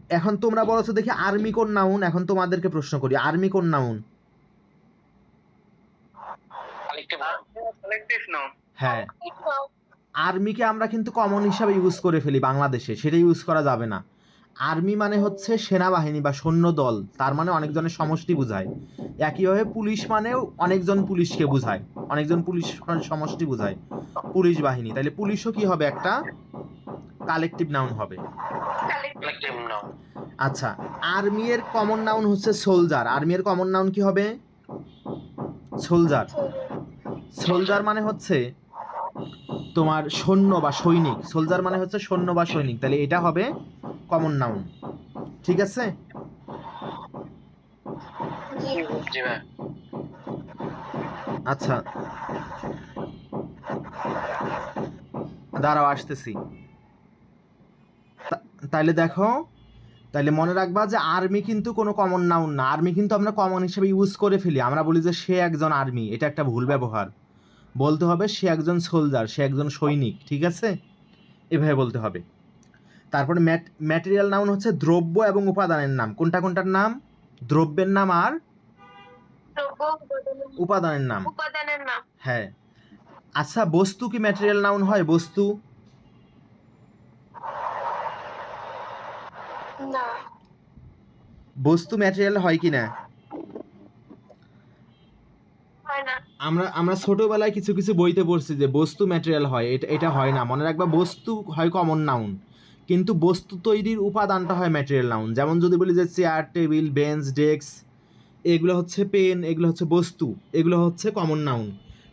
এখন তোমরা বলছো দেখি আর্মি কোন নাউন। এখন তোমাদেরকে প্রশ্ন করি, আর্মি কোন নাউন? Collective noun. হ্যাঁ, আর্মিকে আমরা কিন্তু কমন হিসাবে ইউজ করে ফেলি বাংলাদেশে, সেটা ইউজ করা যাবে না। আর্মি মানে হচ্ছে সেনাবাহিনী বা সৈন্য দল, তার মানে অনেকজনের সমষ্টি বোঝায়। একইভাবে পুলিশ মানেও অনেকজন পুলিশকে বোঝায়, অনেকজন পুলিশ সমষ্টি বোঝায়, পুলিশ বাহিনী। তাহলে পুলিশও কি হবে? একটা কালেকটিভ নাউন হবে। Collective noun. আচ্ছা, আর্মি এর কমন নাউন হচ্ছে সোলজার। আর্মি এর কমন নাউন কি হবে? সোলজার। সোলজার মানে হচ্ছে তোমার সৈন্য বা সৈনিক। সোলজার মানে হচ্ছে সৈন্য বা সৈনিক, তাহলে এটা হবে কমন নাউন, ঠিক আছে। জি ভাই। আচ্ছা, দাঁড়াও আসতেছি। তাইলে দেখো, তাইলে মনে রাখবা যে আর্মি কিন্তু কোনো কমন নাউন না। আর্মি কিন্তু আমরা কমন হিসেবে ইউজ করে ফেলি, আমরা বলি যে সে একজন আর্মি, এটা একটা ভুল ব্যবহার। বলতে হবে সে একজন সোলজার, সে একজন সৈনিক, ঠিক আছে, এভাবে বলতে হবে। তারপরে ম্যাটেরিয়াল নাউন হচ্ছে দ্রব্য এবং উপাদানের নাম। কোনটার নাম? দ্রব্যের নাম আর উপাদানের নাম। উপাদানের নাম। হ্যাঁ। আচ্ছা, বস্তু কি ম্যাটেরিয়াল নাউন হয়? বস্তু না, বস্তু ম্যাটেরিয়াল হয় কি না? হয় না। আমরা ছোটবেলায় কিছু কিছু বইতে পড়ছি যে বস্তু ম্যাটেরিয়াল হয়, এটা হয় না। মনে রাখবা, বস্তু হয় কমন নাউন, কিন্তু বস্তু তৈরির উপাদানটা হয় ম্যাটেরিয়াল নাউন। যেমন যদি বলি যে চেয়ার, টেবিল, বেঞ্চ, ডেস্ক, এগুলো হচ্ছে পেন, এগুলো হচ্ছে বস্তু, এগুলো হচ্ছে কমন নাউন।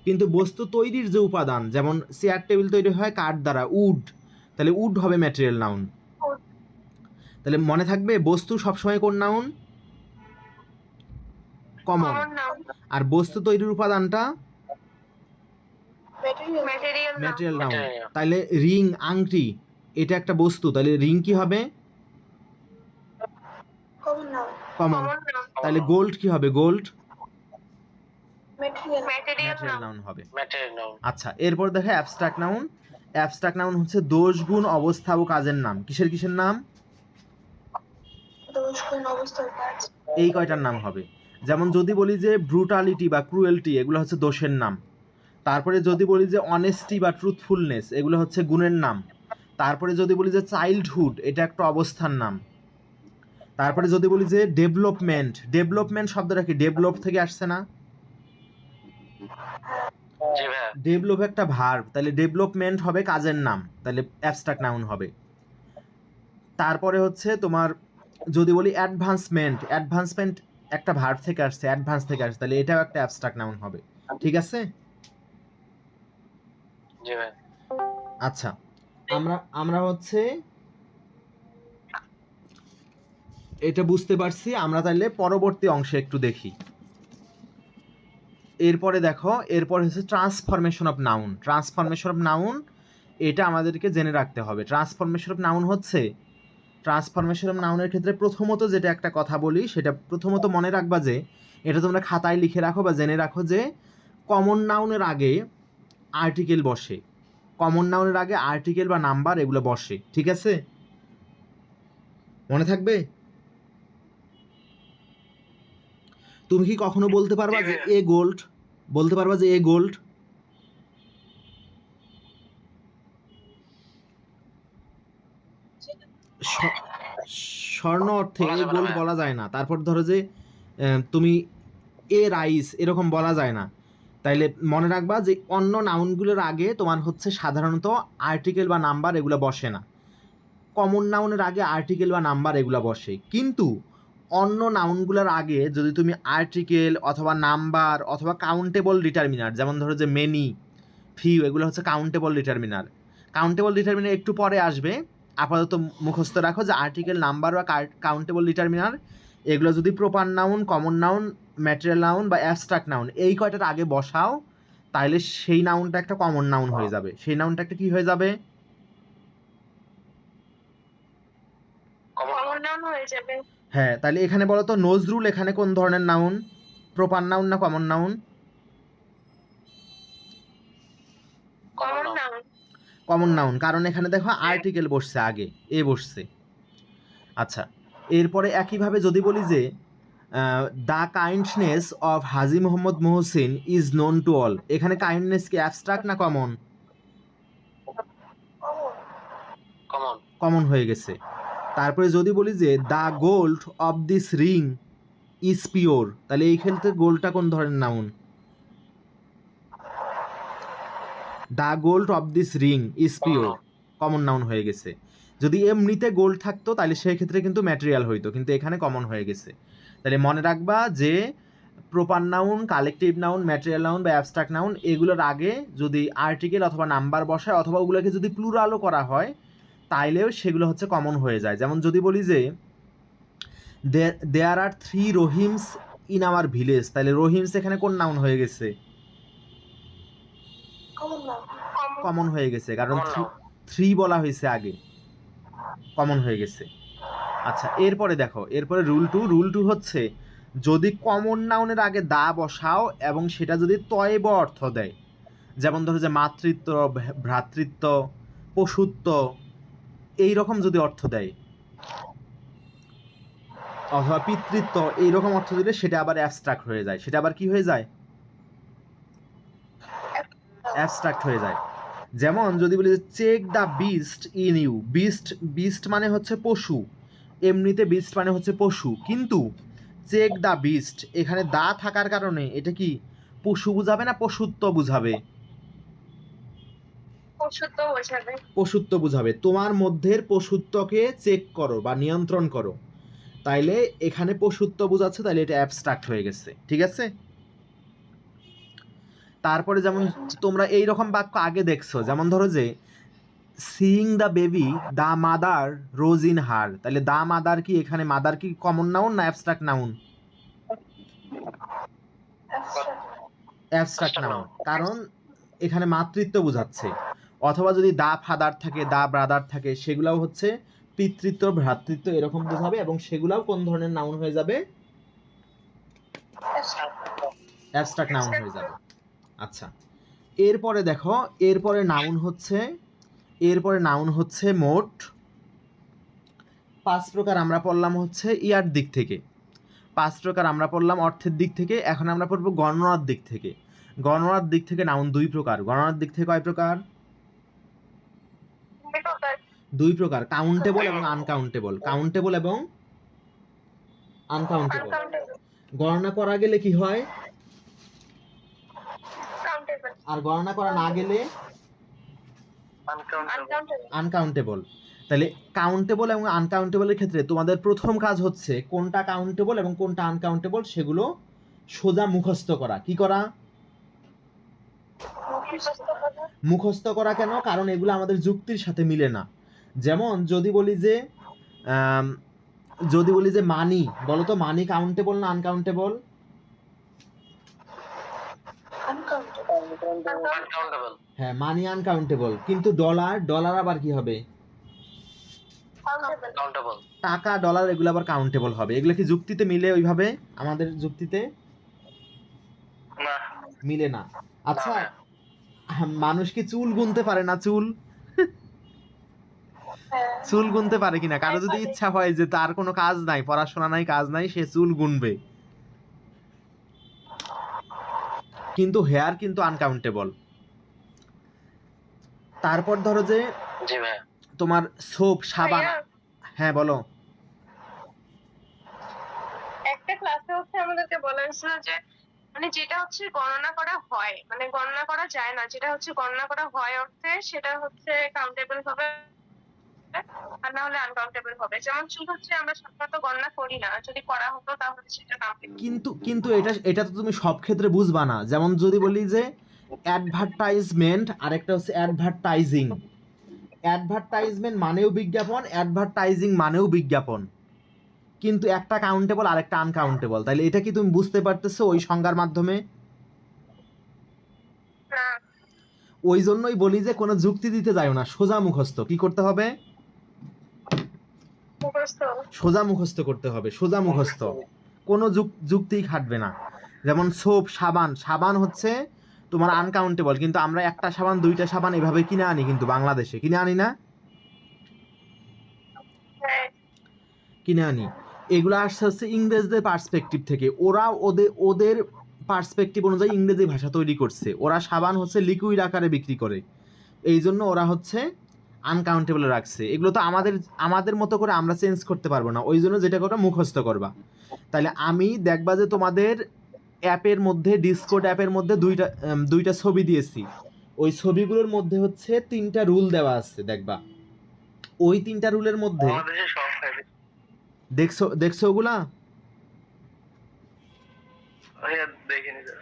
কিন্তু বস্তু তৈরির যে উপাদান, যেমন চেয়ার টেবিল তৈরি হয় কাঠ দ্বারা, উড, তাহলে উড হবে ম্যাটেরিয়াল নাউন। তাহলে মনে থাকবে, বস্তু সবসময় কোন নাউন? কমন। Common noun. আর বস্তু তৈরির উপাদানটা ম্যাটেরিয়াল নাউন। Material noun. তাহলে রিং, আংটি, এটা একটা বস্তু, তাহলে রিং কি হবে? Common noun. Common. Common noun. তাহলে গোল্ড কি হবে? Gold material material noun. Noun হবে। Material noun. আচ্ছা, এরপর দেখো অ্যাবস্ট্রাক্ট নাউন। অ্যাবস্ট্রাক্ট নাউন হচ্ছে দোষ, গুণ, অবস্থা ও কাজের নাম। কিসের নাম? দোষ, গুণ, অবস্থার কাজ। এই কয়টার নাম হবে। যেমন যদি বলি যে ব্রুটালিটি বা ক্রুয়েলটি, এগুলো হচ্ছে দোষের নাম। তারপরে যদি বলি যে অনেস্টি বা ট্রুথফুলনেস, এগুলো হচ্ছে গুণের নাম। তারপরে যদি বলি যে চাইল্ডহুড, এটা একটা অবস্থার নাম। তারপরে যদি বলি যে ডেভেলপমেন্ট শব্দটা কি? ডেভেলপ থেকে আসছে না? জি ভাই। ডেভেলপ একটা ভার্ব, তাহলে ডেভেলপমেন্ট হবে কাজের নাম, তাহলে অ্যাবস্ট্রাক্ট নাউন হবে। তারপরে হচ্ছে তোমার যদি বলি অ্যাডভান্সমেন্ট একটা ভার্ব থেকে আসছে, অ্যাডভান্স থেকে আসছে, তাহলে এটাও একটা অ্যাবস্ট্রাক্ট নাউন হবে, ঠিক আছে। জি ভাই। আচ্ছা, আমরা হচ্ছে এটা বুঝতে পারছি। আমরা তাহলে পরবর্তী অংশে একটু দেখি। এরপরে দেখো, এরপর হচ্ছে transformation of noun. Transformation of noun এটা আমাদেরকে জেনে রাখতে হবে। ট্রান্সফরমেশন অফ নাউন হচ্ছে, ট্রান্সফরমেশন অফ নাউনের ক্ষেত্রে প্রথমত যেটা একটা কথা বলি, সেটা প্রথমত মনে রাখবা যে, এটা তোমরা খাতায় লিখে রাখো বা জেনে রাখো যে, কমন নাউনের আগে আর্টিকেল বসে। কমন নাউনের আগে আর্টিকেল বা নাম্বার এগুলো বসে, ঠিক আছে? মনে থাকবে? তুমি কি কখনো বলতে পারবা জি যে ভাইয়া। A gold? বলতে পারবা যে এ গোল্ড? স্বর্ণ অর্থে বলা এ যাবে না গোল্ড ভাইয়া। বলা যায় না। তারপর ধরো যে তুমি এ রাইস এরকম বলা যায় না। তাইলে মনে রাখবা যে অন্য নাউনগুলোর আগে তোমার হচ্ছে সাধারণত আর্টিকেল বা নাম্বার এগুলো বসে না। কমন নাউনের আগে আর্টিকেল বা নাম্বার এগুলো বসে, কিন্তু অন্য নাউনগুলোর আগে যদি তুমি আর্টিকেল অথবা নাম্বার অথবা কাউন্টেবল ডিটারমিনার, যেমন ধরো যে মেনি, ফিউ, এগুলো হচ্ছে কাউন্টেবল ডিটারমিনার। কাউন্টেবল ডিটারমিনার একটু পরে আসবে, আপাতত মুখস্থ রাখো যে আর্টিকেল, নাম্বার বা কাউন্টেবল ডিটারমিনার এগুলো যদি proper noun, common noun, material noun বা অ্যাবস্ট্রাক্ট নাউন এই কয়টার আগে বসাও, তাহলে সেই নাউনটা একটা কমন নাউন হয়ে যাবে। সেই নাউনটা একটা কি হয়ে যাবে? কমন নাউন হয়ে যাবে। হ্যাঁ, তাহলে এখানে বলো তো নজরুল এখানে কোন ধরনের নাউন? প্রপার নাউন না common noun? Common noun. Common noun, কারণ এখানে দেখো আর্টিকেল বসছে আগে, এ বসছে। আচ্ছা, এরপরে একইভাবে যদি বলি যে the kindness of Haji Mohammad Mohsin is known to all, এখানে কাইন্ডনেস কি অ্যাবস্ট্রাক্ট না কমন? কমন। কমন হয়ে গেছে। তারপরে যদি বলি যে the gold of this ring is pure, তাহলে এই ক্ষেত্রে গোল্ডটা কোন ধরনের noun? The gold of this ring is pure, common noun হয়ে গেছে। যদি এমনিতে গোল্ড থাকতো তাহলে সেই ক্ষেত্রে কিন্তু ম্যাটেরিয়াল হইতো, কিন্তু এখানে কমন হয়ে গেছে। তাহলে মনে রাখবা যে proper noun, collective noun, material noun বা অ্যাবস্ট্রাক্ট নাউন এগুলোর আগে যদি আর্টিকেল অথবা নাম্বার বসায় অথবা ওগুলোকে যদি প্লুরালও করা হয়, তাইলেও সেগুলো হচ্ছে কমন হয়ে যায়। যেমন যদি বলি যে there R 3 Rahim's in our village, তাহলে রহিমস এখানে কোন নাউন হয়ে গেছে? Common noun. কমন হয়ে গেছে, কারণ 3 বলা হয়েছে আগে, কমন হয়ে গেছে। আচ্ছা, এরপরে দেখো, এরপরে রুল টু হচ্ছে, যদি কমন নাউনের আগে দা বসাও এবং সেটা যদি তয়েব অর্থ দেয়, যেমন ধরো যে মাতৃত্ব, ভ্রাতৃত্ব, পশুত্ব, এইরকম যদি অর্থ দেয় অথবা পিতৃত্ব এইরকম অর্থ দিলে সেটা আবার অ্যাবস্ট্রাক্ট হয়ে যায়। সেটা আবার কি হয়ে যায়? অ্যাবস্ট্রাক্ট হয়ে যায়। যেমন যদি বলি check the beast in you, beast, beast মানে হচ্ছে পশু, এমনিতে বিস্ট মানে হচ্ছে পশু, কিন্তু চেক দ্য বিস্ট এখানে দা থাকার কারণে এটা কি পশু বুঝাবে না পশুত্ব বুঝাবে? পশুত্ব বোঝাবে। পশুত্ব বুঝাবে। তোমার মধ্যের পশুত্বকে চেক করো বা নিয়ন্ত্রণ করো, তাইলে এখানে পশুত্ব বুঝাচ্ছে, তাইলে এটা অ্যাবস্ট্রাক্ট হয়ে গেছে, ঠিক আছে? তারপরে যেমন তোমরা এই রকম বাক্য আগে দেখছো, যেমন ধরো যে seeing the baby the mother rose in her, তাহলে দ্য মাদার কি এখানে, মাদার কি কমন নাউন না অ্যাবস্ট্রাক্ট নাউন? অ্যাবস্ট্রাক্ট নাউন, কারণ এখানে মাতৃত্ব বোঝাচ্ছে। অথবা যদি দা ফাদার থাকে, দা ব্রাদার থাকে, সেগুলাও হচ্ছে পিতৃত্ব, ভ্রাতৃত্ব এরকম বোঝাবে, এবং সেগুলাও কোন ধরনের নাউন হয়ে যাবে? অ্যাবস্ট্রাক্ট নাউন হয়ে যাবে। আচ্ছা, এরপরে দেখো, এরপরে নাউন হচ্ছে মোট 5 প্রকার আমরা পড়লাম হচ্ছে ইয়ার দিক থেকে, 5 প্রকার আমরা পড়লাম অর্থের দিক থেকে। এখন আমরা পড়বো গণনার দিক থেকে। গণনার দিক থেকে নাউন 2 প্রকার। গণনার দিক থেকে কয় প্রকার? 2 প্রকার, কাউন্টেবল এবং আনকাউন্টেবল। কাউন্টেবল এবং আনকাউন্টেবল। গণনা করা গেলে কি হয়? আর গণনা করা না গেলে আনকাউন্টেবল। তাহলে কাউন্টেবল এবং আনকাউন্টেবলের ক্ষেত্রে তোমাদের প্রথম কাজ হচ্ছে কোনটা কাউন্টেবল এবং কোনটা আনকাউন্টেবল সেগুলো সোজা মুখস্থ করা। কি করা? মুখস্থ করা। কেন? কারণ এগুলো আমাদের যুক্তির সাথে মিলে না। যেমন যদি বলি যে মানি, বলো তো মানি কাউন্টেবল না আনকাউন্টেবল? আনকাউন্টেবল। হ্যাঁ, মানি আনকাউন্টেবল, কিন্তু ডলার, ডলার আবার কি হবে? কাউন্টেবল। টাকা, ডলার এগুলো আবার কাউন্টেবল হবে। এগুলো কি যুক্তিতে মিলে ওইভাবে? আমাদের যুক্তিতে না। মিলে না। আচ্ছা, না। মানুষ কি চুল গুনতে পারে না? চুল হ্যাঁ চুল গুনতে পারে কিনা? কারো যদি ইচ্ছা হয় যে তার কোনো কাজ নাই, পড়াশোনা নাই, কাজ নাই, সে চুল গুনবে, কিন্তু হেয়ার কিন্তু আনকাউন্টেবল। তারপর ধরো যে জি ভাই। তোমার সোপ, সাবান। ভাইয়া, হ্যাঁ বলো। একটা ক্লাসে হচ্ছে আমাদেরকে বলা হয়েছিল যে মানে যেটা হচ্ছে গণনা করা হয়, মানে গণনা করা যায় না, যেটা হচ্ছে গণনা করা হয় অর্থে সেটা হচ্ছে কাউন্টেবল হবে, আর না হলে আনকাউন্টেবল হবে। যেমন চুল হচ্ছে আমরা সাধারণত গণনা করি না, যদি করা হতো তাহলে সেটা কাউন্টেবল। কিন্তু কিন্তু এটা এটা তো তুমি সব ক্ষেত্রে বুঝবা না। যেমন যদি বলি যে অ্যাডভার্টাইজমেন্ট, আরেকটা হচ্ছে অ্যাডভার্টাইজিং। অ্যাডভার্টাইজমেন্ট মানেও বিজ্ঞাপন, অ্যাডভার্টাইজিং মানেও বিজ্ঞাপন, কিন্তু একটা কাউন্টেবল আর একটা আনকাউন্টেবল। তাহলে এটা কি তুমি বুঝতে পারতেছো ওই সংজ্ঞার মাধ্যমে? না, ওই জন্যই বলি যে কোনো যুক্তি দিতে যাও না, সোজা মুখস্থ। কি করতে হবে? মুখস্থ। সোজা মুখস্থ করতে হবে, সোজা মুখস্থ। কোনো যুক্তিই খাটবে না। যেমন সোপ, সাবান। সাবান হচ্ছে তোমার আনকাউন্টেবল, কিন্তু আমরা একটা সাবান, দুইটা সাবান এভাবে কিনে আনি, কিন্তু বাংলাদেশে কিনে আনি না? হ্যাঁ কিনে আনি। এগুলো আসছে হচ্ছে ইংরেজদের পার্সপেক্টিভ থেকে। ওরা ওদের ওদের পার্সপেক্টিভ অনুযায়ী ইংরেজি ভাষা তৈরি করছে। ওরা সাবান হচ্ছে লিকুইড আকারে বিক্রি করে, এই জন্য ওরা হচ্ছে আনকাউন্টেবল রাখছে। এগুলো তো আমাদের আমাদের মতো করে আমরা চেঞ্জ করতে পারবো না, ওই জন্য যেটা করবা মুখস্থ করবা। তাহলে আমি দেখবা যে তোমাদের অ্যাপের মধ্যে, ডিসকোড অ্যাপের মধ্যে দুইটা ছবি দিয়েছি। ওই ছবিগুলোর মধ্যে হচ্ছে 3টা রুল দেওয়া আছে, দেখবা। ওই 3টা রুলের মধ্যে বাংলাদেশে সব খাইবে। দেখছো দেখছো ওগুলা? ভাইয়া দেখিনি তো।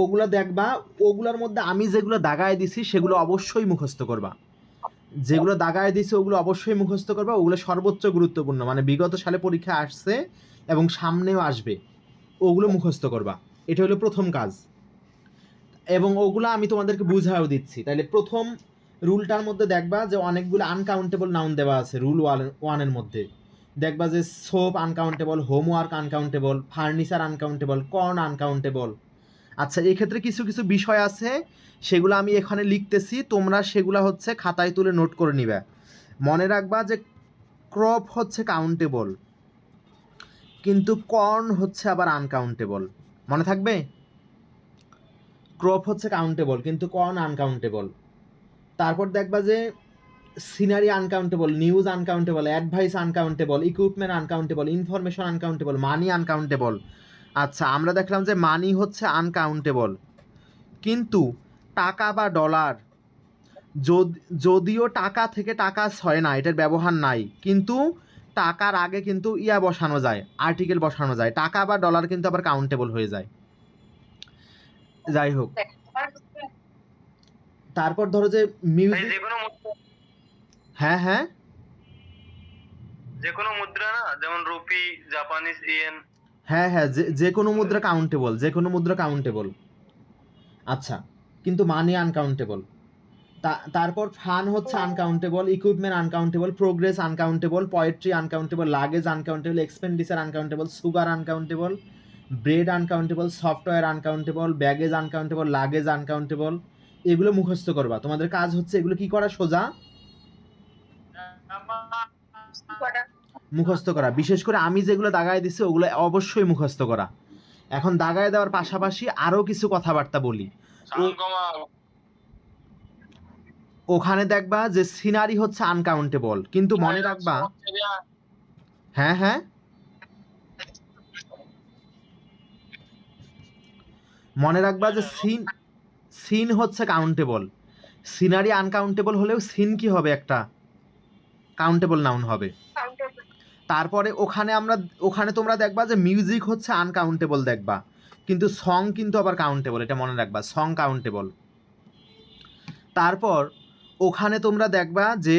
ওগুলা দেখবা। ওগুলার মধ্যে আমি যেগুলো দাগায় দিছি সেগুলো অবশ্যই মুখস্থ করবা। যেগুলো দাগায় দিছি ওগুলো অবশ্যই মুখস্থ করবা। ওগুলো সর্বোচ্চ গুরুত্বপূর্ণ, মানে বিগত সালে পরীক্ষা আসছে এবং সামনেও আসবে, ওগুলো মুখস্থ করবা। এটা হলো প্রথম কাজ, এবং ওগুলো আমি তোমাদেরকে বুঝাও দিচ্ছি। তাহলে প্রথম রুলটার মধ্যে দেখবা যে অনেকগুলো আনকাউন্টেবল নাউন দেওয়া আছে। রুল ওয়ানের মধ্যে দেখবা যে soap uncountable, homework uncountable, furniture uncountable, corn uncountable. আচ্ছা, এক্ষেত্রে কিছু কিছু বিষয় আছে, সেগুলো আমি এখানে লিখতেছি, তোমরা সেগুলো হচ্ছে খাতায় তুলে নোট করে নিবে। মনে রাখবা যে ক্রপ হচ্ছে কাউন্টেবল, কিন্তু কর্ন হচ্ছে আবার আনকাউন্টেবল। মনে থাকবে? ক্রপ হচ্ছে কাউন্টেবল কিন্তু কর্ন আনকাউন্টেবল। তারপর দেখবা যে scenery uncountable, news uncountable, advice uncountable, equipment uncountable, information uncountable, money uncountable. আচ্ছা, আমরা দেখলাম যে মানি হচ্ছে আনকাউন্টেবল, কিন্তু টাকা বা ডলার, যদিও টাকা থেকে টাকা হয় না, এটার ব্যবহার নাই, কিন্তু টাকার আগে কিন্তু ইয়া বসানো যায়, আর্টিকেল বসানো যায়। টাকা বা ডলার কিন্তু আবার কাউন্টেবল হয়ে যায়। যাই হোক, তারপর ধরো যে ভাই মিউজিক। হ্যাঁ হ্যাঁ, যে কোনো মুদ্রা না, যেমন রুপি, জাপানিজ ইয়েন। হ্যাঁ হ্যাঁ, যে কোনো মুদ্রা কাউন্টেবল, যে কোনো মুদ্রা কাউন্টেবল। আচ্ছা, কিন্তু মানি আনকাউন্টেবল। তারপর ফান হচ্ছে uncountable, equipment uncountable, progress uncountable, poetry uncountable, luggage uncountable, expenditure uncountable, sugar uncountable, bread uncountable, software uncountable, baggage uncountable, luggage uncountable. এগুলো মুখস্থ করবা। তোমাদের কাজ হচ্ছে এগুলো কি করা? সোজা মুখস্থ করা। বিশেষ করে আমি যেগুলো দাগায় দিছি ওগুলো অবশ্যই মুখস্থ করা। এখন দাগায় দেওয়ার পাশাপাশি আরো কিছু কথাবার্তা বলি। ওখানে দেখবা যে সিনারি হচ্ছে আনকাউন্টেবল, কিন্তু মনে রাখবা। হ্যাঁ হ্যাঁ, মনে রাখবা যে সিন হচ্ছে কাউন্টেবল। সিনারি আনকাউন্টেবল হলেও সিন কি হবে? একটা কাউন্টেবল নাউন হবে। তারপরে ওখানে তোমরা দেখবা যে মিউজিক হচ্ছে আনকাউন্টেবল দেখবা, কিন্তু সং কিন্তু আবার কাউন্টেবল, এটা মনে রাখবা, সং কাউন্টেবল। তারপর ওখানে তোমরা দেখবা যে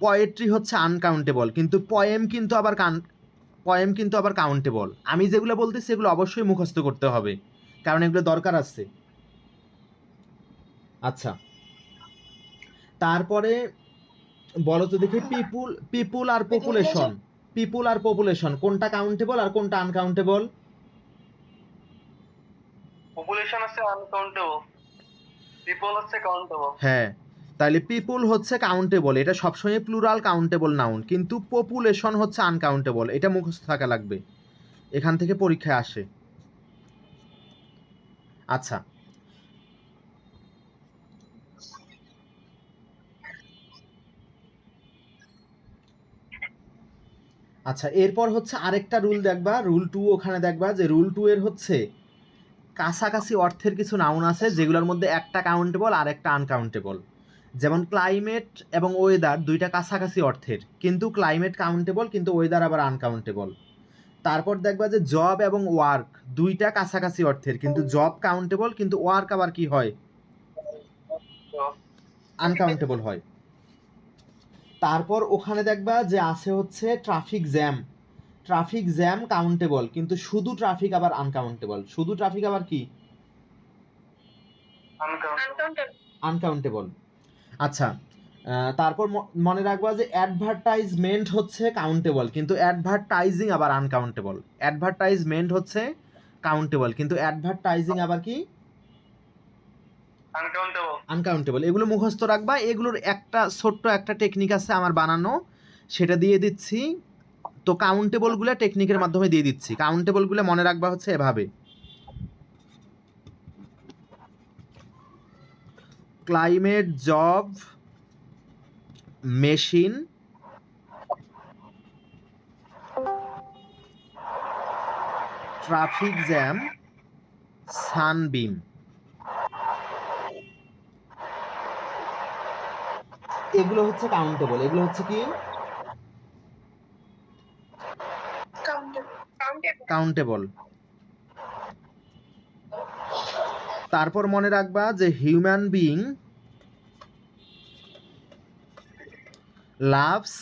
পোয়েট্রি হচ্ছে আনকাউন্টেবল, কিন্তু পয়েম কিন্তু আবার কাউন্টেবল। আমি যেগুলো বলতেছি সেগুলো অবশ্যই মুখস্থ করতে হবে, কারণ এগুলো দরকার আছে। আচ্ছা, তারপরে বলো তো দেখি, পিপুল আর পপুলেশন কোনটা কাউন্টেবল আর কোনটা আনকাউন্টেবল? পপুলেশন হচ্ছে আনকাউন্টেবল, পিপল হচ্ছে কাউন্টেবল। হ্যাঁ, তাহলে পিপুল হচ্ছে কাউন্টেবল, এটা সবসময় প্লুরাল কাউন্টেবল নাউন, কিন্তু পপুলেশন হচ্ছে আনকাউন্টেবল, এটা মুখস্থ থাকা লাগবে, এখান থেকে পরীক্ষায় আসে। আচ্ছা, আচ্ছা এরপর হচ্ছে আরেকটা রুল দেখবা, রুল 2, ওখানে দেখবা যে রুল 2 এর হচ্ছে কাছাকাছি অর্থের কিছু নাউন আছে যেগুলোর মধ্যে একটা কাউন্টেবল আর একটা আনকাউন্টেবল। যেমন ক্লাইমেট এবং ওয়েদার দুইটা কাছাকাছি অর্থের, কিন্তু ক্লাইমেট কাউন্টেবল কিন্তু ওয়েদার আবার আনকাউন্টেবল। তারপর দেখবা যে জব এবং ওয়ার্ক দুইটা কাছাকাছি অর্থের, কিন্তু জব কাউন্টেবল কিন্তু ওয়ার্ক আবার কি হয়, আনকাউন্টেবল হয়। তারপর ওখানে দেখবা যে আছে হচ্ছে ট্রাফিক জ্যাম কাউন্টেবল, কিন্তু শুধু ট্রাফিক আবার আনকাউন্টেবল, শুধু ট্রাফিক আবার কি, আনকাউন্টেবল। আচ্ছা, তারপর মনে রাখবা যে অ্যাডভার্টাইজমেন্ট হচ্ছে কাউন্টেবল, কিন্তু অ্যাডভার্টাইজিং আবার আনকাউন্টেবল। অ্যাডভার্টাইজমেন্ট হচ্ছে কাউন্টেবল, কিন্তু অ্যাডভার্টাইজিং আবার কি, আনকাউন্টেবল। এগুলো মুখস্থ রাখবা, এগুলোর একটা ছোট্ট একটা টেকনিক আছে আমার বানানো, সেটা দিয়ে দিচ্ছি। তো কাউন্টেবলগুলো টেকনিকের মাধ্যমে দিয়ে দিচ্ছি। কাউন্টেবলগুলো মনে রাখবা হচ্ছে এভাবে: climate, job, machine, traffic jam, sunbeam. এগুলো হচ্ছে কাউন্টেবল, এগুলো হচ্ছে কি, কাউন্টেবল। তারপর মনে রাখবা যে হিউম্যান বিইং লাভস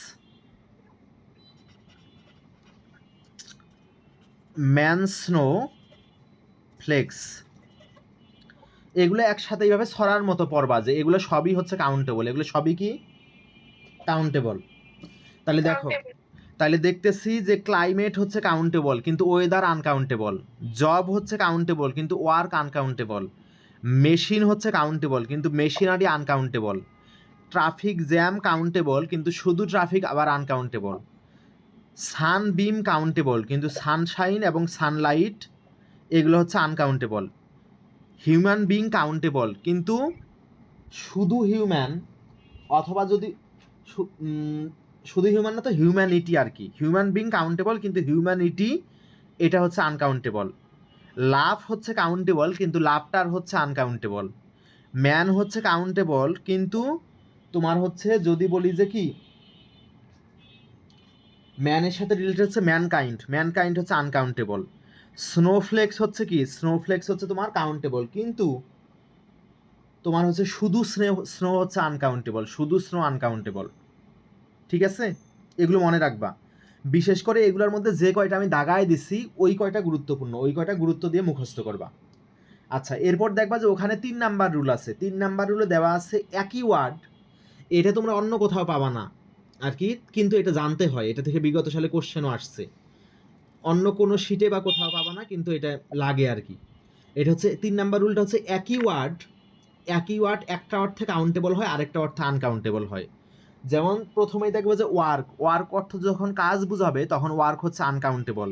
ম্যানস্নো ফ্লেক্স। এগুলো একসাথে এইভাবে ছড়ার মতো পড়বা যে এগুলো সবই হচ্ছে কাউন্টেবল, এগুলো সবই কি, কাউন্টেবল। তাহলে দেখো, তাহলে দেখতেছি যে ক্লাইমেট হচ্ছে কাউন্টেবল কিন্তু ওয়েদার আনকাউন্টেবল, জব হচ্ছে কাউন্টেবল কিন্তু ওয়ার্ক আনকাউন্টেবল, মেশিন হচ্ছে কাউন্টেবল কিন্তু machinery uncountable, traffic jam countable কিন্তু শুধু ট্রাফিক আবার আনকাউন্টেবল, সানবিম কাউন্টেবল কিন্তু সানশাইন এবং সানলাইট এগুলো হচ্ছে আনকাউন্টেবল, হিউম্যান বিং কাউন্টেবল কিন্তু শুধু হিউম্যান, অথবা যদি শুধু হিউম্যান না তো হিউম্যানিটি আর কি, হিউম্যান বিং কাউন্টেবল কিন্তু হিউম্যানিটি এটা হচ্ছে আনকাউন্টেবল, লাভ হচ্ছে কাউন্টেবল কিন্তু লাভটার হচ্ছে আনকাউন্টেবল, ম্যান হচ্ছে কাউন্টেবল কিন্তু তোমার হচ্ছে যদি বলি যে কি ম্যানের সাথে রিলেটেড হচ্ছে ম্যানকাইন্ড হচ্ছে আনকাউন্টেবল, স্নোফ্লেক্স হচ্ছে কি, স্নোফ্লেক্স হচ্ছে তোমার কাউন্টেবল কিন্তু তোমার হচ্ছে শুধু স্নো হচ্ছে আনকাউন্টেবল, শুধু স্নো আনকাউন্টেবল। ঠিক আছে, এগুলো মনে রাখবা, বিশেষ করে এগুলোর মধ্যে যে কয়টা আমি দাগায় দিছি ওই কয়টা গুরুত্বপূর্ণ, ওই কয়টা গুরুত্ব দিয়ে মুখস্থ করবা। আচ্ছা, এরপর দেখবা যে ওখানে 3 নাম্বার রুল আছে, 3 নাম্বার রুলে দেওয়া আছে একই ওয়ার্ড, এটা তোমরা অন্য কোথাও পাবা না আর কি, কিন্তু এটা জানতে হয়, এটা থেকে বিগত সালে কোশ্চেনও আসছে, অন্য কোনো শিটে বা কোথাও পাবা না, কিন্তু এটা লাগে আর কি। এটা হচ্ছে 3 নাম্বার রুলটা হচ্ছে একই ওয়ার্ড একটা অর্থে কাউন্টেবল হয় আরেকটা অর্থে আনকাউন্টেবল হয়। যেমন প্রথমেই দেখবে যে ওয়ার্ক অর্থ যখন কাজ বুঝাবে তখন ওয়ার্ক হচ্ছে আনকাউন্টেবল,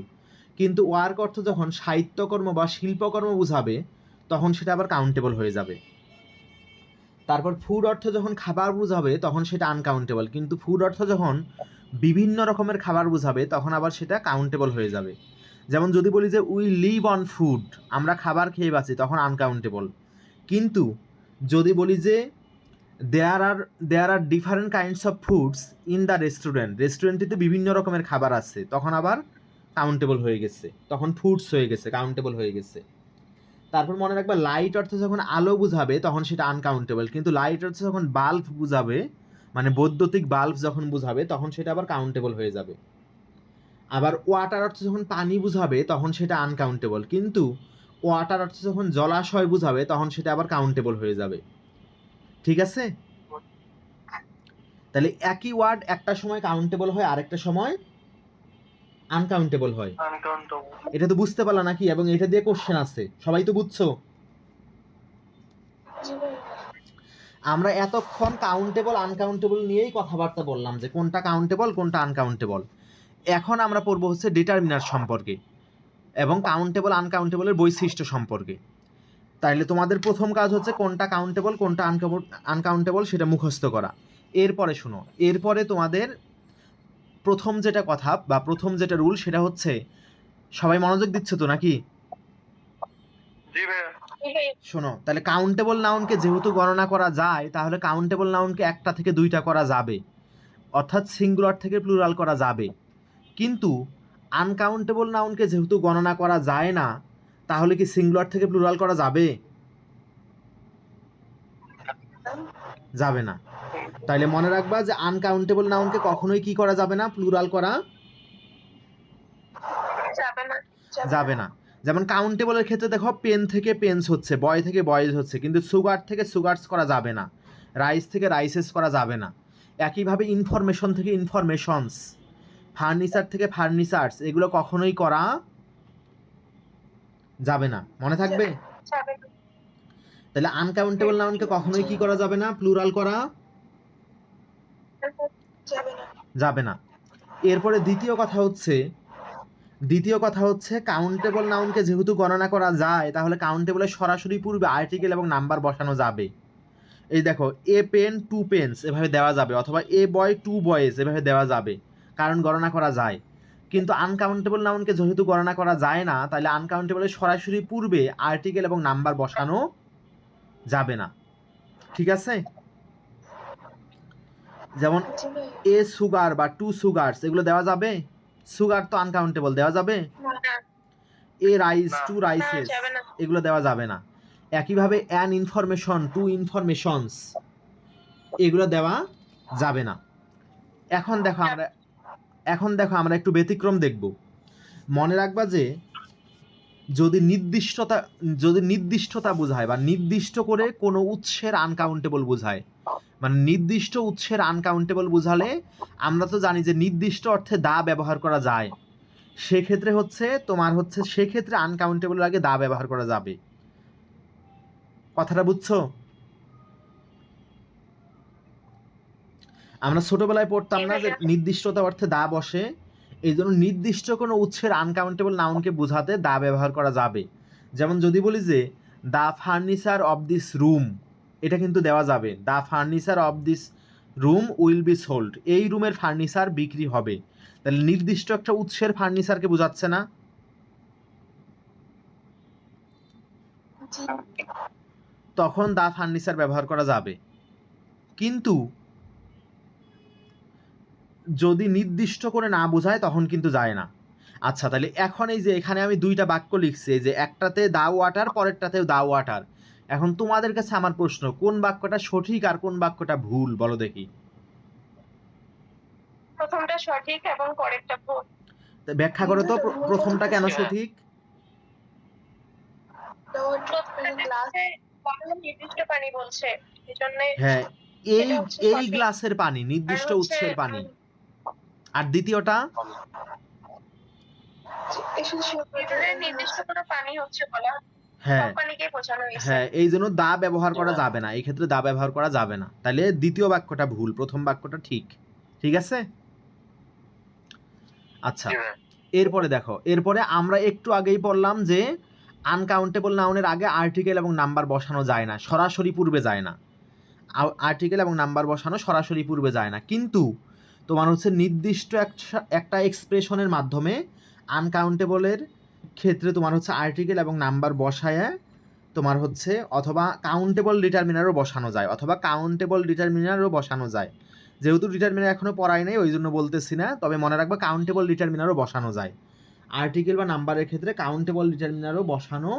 কিন্তু ওয়ার্ক অর্থ যখন সাহিত্যকর্ম বা শিল্পকর্ম বুঝাবে তখন সেটা আবার কাউন্টেবল হয়ে যাবে। তারপর ফুড অর্থ যখন খাবার বুঝাবে তখন সেটা আনকাউন্টেবল, কিন্তু ফুড অর্থ যখন বিভিন্ন রকমের খাবার বুঝাবে তখন আবার সেটা কাউন্টেবল হয়ে যাবে। যেমন যদি বলি যে উই লিভ অন ফুড, আমরা খাবার খেয়ে বাঁচি, তখন আনকাউন্টেবল। কিন্তু যদি বলি যে there are different kinds of foods in the রেস্টুরেন্টটিতে বিভিন্ন রকমের খাবার আছে, তখন আবার কাউন্টেবল হয়ে গেছে, তখন ফুডস হয়ে গেছে, কাউন্টেবল হয়ে গেছে। তারপর মনে রাখবা লাইট অর্থ যখন আলো বুঝাবে তখন সেটা আনকাউন্টেবল, কিন্তু লাইট অর্থ যখন বাল্ব বুঝাবে, মানে বৈদ্যুতিক বাল্ব যখন বুঝাবে তখন সেটা আবার কাউন্টেবল হয়ে যাবে। আবার ওয়াটার অর্থ যখন পানি বুঝাবে তখন সেটা আনকাউন্টেবল, কিন্তু ওয়াটার অর্থ যখন জলাশয় বুঝাবে তখন সেটা আবার কাউন্টেবল হয়ে যাবে। ঠিক আছে? তাহলে একই ওয়ার্ড একটা সময় কাউন্টেবল হয়, আরেকটা সময় আনকাউন্টেবল হয়। আনকাউন্টেবল। এটা তো বুঝতে পারলা নাকি? এবং এটা দিয়ে কোশ্চেন আছে, সবাই তো বুঝছো? আমরা এতক্ষণ কাউন্টেবল আনকাউন্টেবল নিয়েই কথাবার্তা বললাম যে কোনটা কাউন্টেবল কোনটা আনকাউন্টেবল। এখন আমরা পড়বো হচ্ছে ডিটারমিনার সম্পর্কে এবং কাউন্টেবল আনকাউন্টেবলের বৈশিষ্ট্য সম্পর্কে। তাইলে তোমাদের প্রথম কাজ হচ্ছে কোনটা কাউন্টেবল কোনটা আনকাউন্টেবল সেটা মুখস্থ করা। এরপরে শোনো, এরপরে তোমাদের প্রথম যেটা কথা বা প্রথম যেটা রুল সেটা হচ্ছে, সবাই মনোযোগ দিচ্ছ তো নাকি? জি ভাইয়া। শোনো, তাহলে কাউন্টেবল নাউনকে যেহেতু গণনা করা যায়, তাহলে কাউন্টেবল নাউনকে একটা থেকে দুইটা করা যাবে, অর্থাৎ সিঙ্গুলার থেকে প্লুরাল করা যাবে। কিন্তু আনকাউন্টেবল নাউনকে যেহেতু গণনা করা যায় না, তাহলে কি সিঙ্গুলার থেকে প্লুরাল করা যাবে? যাবে না। তাইলে মনে রাখবা যে আনকাউন্টেবল নাউনকে কখনোই কি করা যাবে না? প্লুরাল করা যাবে না। যেমন কাউন্টেবলের ক্ষেত্রে দেখো, পেন থেকে পেন্স হচ্ছে, বয় থেকে বয়েজ হচ্ছে, কিন্তু সুগার থেকে সুগার্স করা যাবে না, রাইস থেকে রাইসেস করা যাবে না। একইভাবে ইনফরমেশন থেকে ইনফরমেশনস, ফার্নিচার থেকে ফার্নিচার্স, এগুলো কখনোই করা যাবে না। মনে থাকবে? তাহলে আনকাউন্টেবল নাউনকে কখনোই কি করা যাবে না? প্লুরাল করা যাবে না। এরপরে দ্বিতীয় কথা হচ্ছে কাউন্টেবল নাউনকে যেহেতু গণনা করা যায়, তাহলে কাউন্টেবলের সরাসরি পূর্বে আর্টিকেল এবং নাম্বার বসানো যাবে। এই দেখো, এ পেন টু পেন্স এভাবে দেওয়া যাবে, অথবা এ বয় টু বয়েজ এভাবে দেওয়া যাবে, কারণ গণনা করা যায়। কিন্তু আনকাউন্টেবল নাউনকে যেহেতু গণনা করা যায় না, তাহলে আনকাউন্টেবলের সরাসরি পূর্বে আর্টিকেল এবং নাম্বার বসানো যাবে না। ঠিক আছে? যেমন এ সুগার বা টু সুগার্স এগুলো দেওয়া যাবে? সুগার তো আনকাউন্টেবল, দেওয়া যাবে? এ রাইস টু রাইসেস এগুলো দেওয়া যাবে না। একইভাবে অ্যান ইনফরমেশন টু ইনফরমেশনস এগুলো দেওয়া যাবে না। এখন দেখো আমরা একটু ব্যতিক্রম দেখব। মনে রাখবা যে যদি নির্দিষ্টতা বোঝায় বা নির্দিষ্ট করে কোনো উৎসের আনকাউন্টেবল বোঝায়, মানে নির্দিষ্ট উৎসের আনকাউন্টেবল বোঝালে আমরা তো জানি যে নির্দিষ্ট অর্থে দা ব্যবহার করা যায়, সেক্ষেত্রে সেক্ষেত্রে আনকাউন্টেবল আগে দা ব্যবহার করা যাবে। কথাটা বুঝছো? আমরা ছোটবেলায় পড়তাম না যে নির্দিষ্টতা অর্থে দা বসে, এই জন্য নির্দিষ্ট কোনো উৎসের আনকাউন্টেবল নাউনকে বোঝাতে দা ব্যবহার করা যাবে। যেমন যদি বলি যে the furniture of this room, এটা কিন্তু দেওয়া যাবে, the furniture of this room will be sold, এই রুমের ফার্নিচার বিক্রি হবে। তাহলে নির্দিষ্ট একটা উৎসের ফার্নিচারকে বোঝাচ্ছে না? তখন দা ফার্নিচার ব্যবহার করা যাবে। কিন্তু যদি নির্দিষ্ট করে না বোঝায় তখন কিন্তু যায় না। আচ্ছা, তাহলে এখন এই যে এখানে আমি দুইটা বাক্য লিখছি, যে একটাতে দা ওয়াটার, পরেরটাতেও দা ওয়াটার। এখন তোমাদের কাছে আমার প্রশ্ন, কোন বাক্যটা সঠিক আর কোন বাক্যটা ভুল বলো দেখি? প্রথমটা সঠিক এবং পরেরটা ভুল। ব্যাখ্যা করো তো, প্রথমটা কেন সঠিক? নির্দিষ্ট পানি বলছে, এজন্য হ্যাঁ, এই গ্লাসের পানি নির্দিষ্ট উৎসের পানি। আর দ্বিতীয়টা নির্দিষ্ট কোনো পানি হচ্ছে বলা, হ্যাঁ কোম্পানিকে বোঝানো হয়েছে। হ্যাঁ, এই জন্য দা ব্যবহার করা যাবে না, এই ক্ষেত্রে দা ব্যবহার করা যাবে না। তাহলে দ্বিতীয় বাক্যটা ভুল, প্রথম বাক্যটা ঠিক। ঠিক আছে? আচ্ছা, এরপরে দেখো, এরপরে আমরা একটু আগেই পড়লাম যে আনকাউন্টেবল নাউনের আগে আর্টিকেল এবং নাম্বার বসানো যায় না, সরাসরি পূর্বে যায় না। আর্টিকেল এবং নাম্বার বসানো সরাসরি পূর্বে যায় না, কিন্তু তোমার হচ্ছে নির্দিষ্ট একটা এক্সপ্রেশনের মাধ্যমে আনকাউন্টেবলের ক্ষেত্রে তোমার হচ্ছে আর্টিকেল এবং নাম্বার বসায় তোমার হচ্ছে অথবা কাউন্টেবল ডিটারমিনারও বসানো যায়, যেহেতু ডিটারমিনার এখনো পড়াই নাই ওই জন্য বলতেছি না, তবে মনে রাখবা কাউন্টেবল ডিটারমিনারও বসানো যায়। আর্টিকেল বা নাম্বারের ক্ষেত্রে কাউন্টেবল ডিটারমিনারও বসানো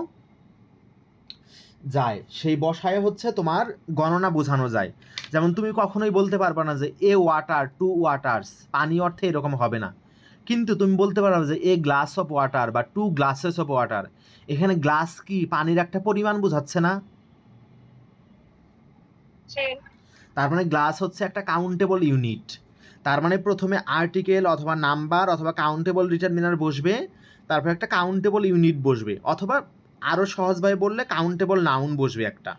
যায়, সেই বসায় হচ্ছে তোমার গণনা বোঝানো যায়। যেমন তুমি কখনোই বলতে পারবে না যে এ ওয়াটার টু ওয়াটার্স, পানি অর্থে এরকম হবে না, কিন্তু তুমি বলতে পারবে যে এ গ্লাস অফ ওয়াটার বা টু গ্লাসেস অফ ওয়াটার। এখানে গ্লাস কি পানির একটা পরিমাণ বোঝাচ্ছে না? জি। তার মানে গ্লাস হচ্ছে একটা কাউন্টেবল ইউনিট। তার মানে প্রথমে আর্টিকেল অথবা নাম্বার অথবা কাউন্টেবল ডিটারমিনার বসবে, তারপর একটা কাউন্টেবল ইউনিট বসবে, অথবা আরও সহজভাবে বললে কাউন্টেবল নাউন বসবে একটা।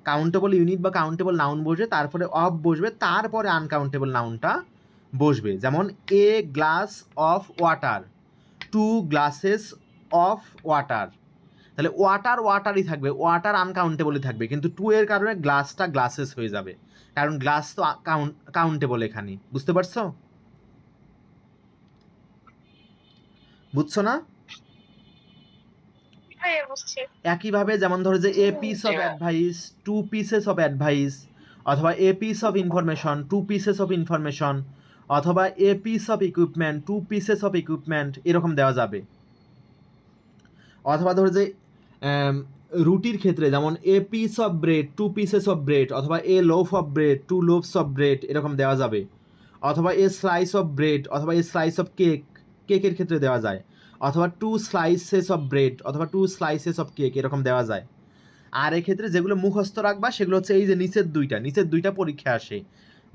কাউন্টেবল ইউনিট বা কাউন্টেবল নাউন বসবে, তারপরে অফ বসবে, তারপরে আনকাউন্টেবল নাউনটা বসবে। যেমন a glass of water, 2 glasses of water. তাহলে ওয়াটার ওয়াটারই থাকবে, ওয়াটার আনকাউন্টেবলই থাকবে, কিন্তু 2 এর কারণে গ্লাসটা গ্লাসেস হয়ে যাবে, কারণ গ্লাস তো কাউন্টেবল এখানে। বুঝতে পারছো? বুঝছো না? হ্যাঁ বুঝছি। একইভাবে যেমন ধরো যে a piece of advice, 2 pieces of advice, অথবা a piece of information, 2 pieces of information, অথবা a piece of equipment, 2 pieces of equipment, এরকম দেওয়া যাবে। অথবা ধরো যে রুটির ক্ষেত্রে যেমন a piece of bread, 2 pieces of bread, অথবা a loaf of bread, 2 loaves of bread, এরকম দেওয়া যাবে। অথবা এ স্লাইস অফ ব্রেড, অথবা এ স্লাইস অফ কেক, কেকের ক্ষেত্রে দেওয়া যায়। অথবা 2 স্লাইসেস অফ ব্রেড, অথবা 2 স্লাইসেস অফ কেক, এরকম দেওয়া যায়। আর এক্ষেত্রে যেগুলো মুখস্থ রাখবা সেগুলো হচ্ছে এই যে নিচের দুইটা পরীক্ষা আসে,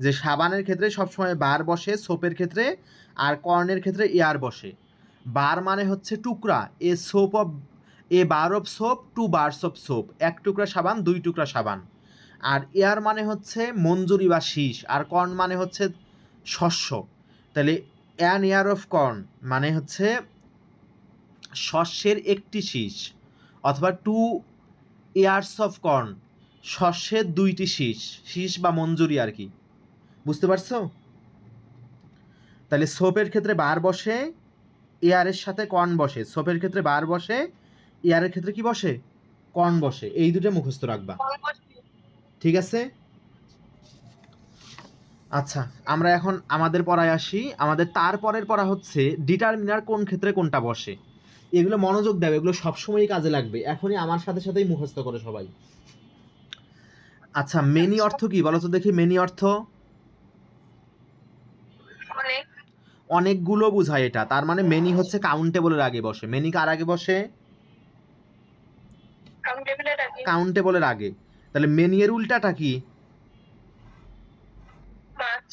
যে সাবানের ক্ষেত্রে সবসময় বার বসে, সোপের ক্ষেত্রে আর কর্নের ক্ষেত্রে এয়ার বসে। বার মানে হচ্ছে টুকরা, a bar of soap, 2 bars of soap, 1 টুকরা সাবান, 2 টুকরা সাবান। আর এয়ার মানে হচ্ছে মঞ্জুরি বা শীষ, আর কর্ন মানে হচ্ছে শস্য। তাহলে অ্যান এয়ার অফ কর্ন মানে হচ্ছে শস্যের একটি শীষ, অথবা 2 ইয়ার্স অফ কর্ন শস্যের 2টি শীষ, শীষ বা মঞ্জুরি আর কি। বুঝতে পারছো? তাহলে সোপের ক্ষেত্রে বার বসে, এয়ারের সাথে কর্ন বসে। সোপের ক্ষেত্রে বার বসে, এয়ারের ক্ষেত্রে কি বসে? কর্ন বসে। এই দুটো মুখস্থ রাখবা, ঠিক আছে? আচ্ছা, আমরা এখন আমাদের পড়ায় আসি। আমাদের তারপরের পড়া হচ্ছে ডিটারমিনার কোন ক্ষেত্রে কোনটা বসে। এগুলো মনোযোগ দেবে, এগুলো সবসময়ই কাজে লাগবে। এখনই আমার সাথে সাথেই মুখস্থ করে সবাই। আচ্ছা, মেনি অর্থ কি বলো তো দেখি? মেনি অর্থ অনেক। অনেকগুলো বোঝায় এটা। তার মানে মেনি হচ্ছে কাউন্টেবলের আগে বসে। মেনি কার আগে বসে? কাউন্টেবলের আগে। কাউন্টেবলের আগে। তাহলে মেনি এর উল্টাটা কি? মাছ।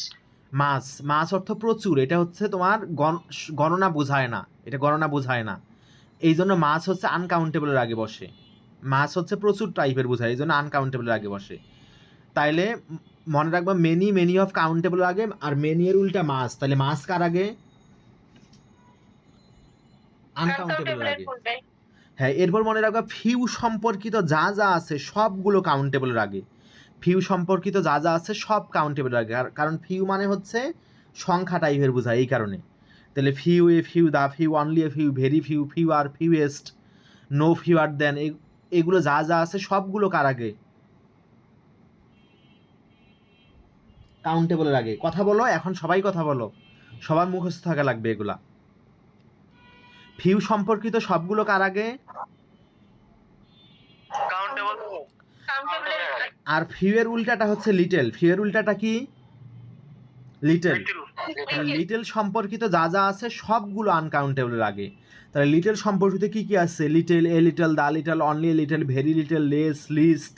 মাস। মাস অর্থ প্রচুর। এটা হচ্ছে তোমার গণনা বোঝায় না, এটা গণনা বোঝায় না। এই জন্য মাস হচ্ছে আনকাউন্টেবলের আগে বসে। মাস হচ্ছে প্রচুর টাইপের বোঝায়, এই জন্য আনকাউন্টেবলের আগে বসে। তাইলে মনে রাখবা মেনি, মেনি অফ কাউন্টেবলের আগে, আর মেনি এর উল্টা মাস। তাহলে মাস কার আগে? আনকাউন্টেবলের আগে। হ্যাঁ, এরপর মনে রাখবা ফিউ সম্পর্কিত যা যা আছে সবগুলো কাউন্টেবলের আগে। ফিউ সম্পর্কিত যা যা আছে সব কাউন্টেবলের আগে, কারণ ফিউ মানে হচ্ছে সংখ্যা টাইপের বোঝায়, এই কারণে। তাহলে few, a few, the few, only a few, very few, fewer, fewest, no fewer than, এগুলো যা যা আছে সবগুলো কার আগে? কাউন্টেবলের আগে। কথা বলো এখন, সবাই কথা বলো, সবার মুখস্থ থাকা লাগবে এগুলা। ফিউ সম্পর্কিত সবগুলো কার আগে? কাউন্টেবল। আর ফিউ এর উল্টাটা হচ্ছে লিটল। ফিউ এর উল্টাটা কি? লিটল। লিটল সম্পর্কিত যা যা আছে সবগুলো আনকাউন্টেবলের আগে। তাহলে লিটল সম্পর্কিত কি কি আছে? Little, a little, the little, only a little, very little, less, least,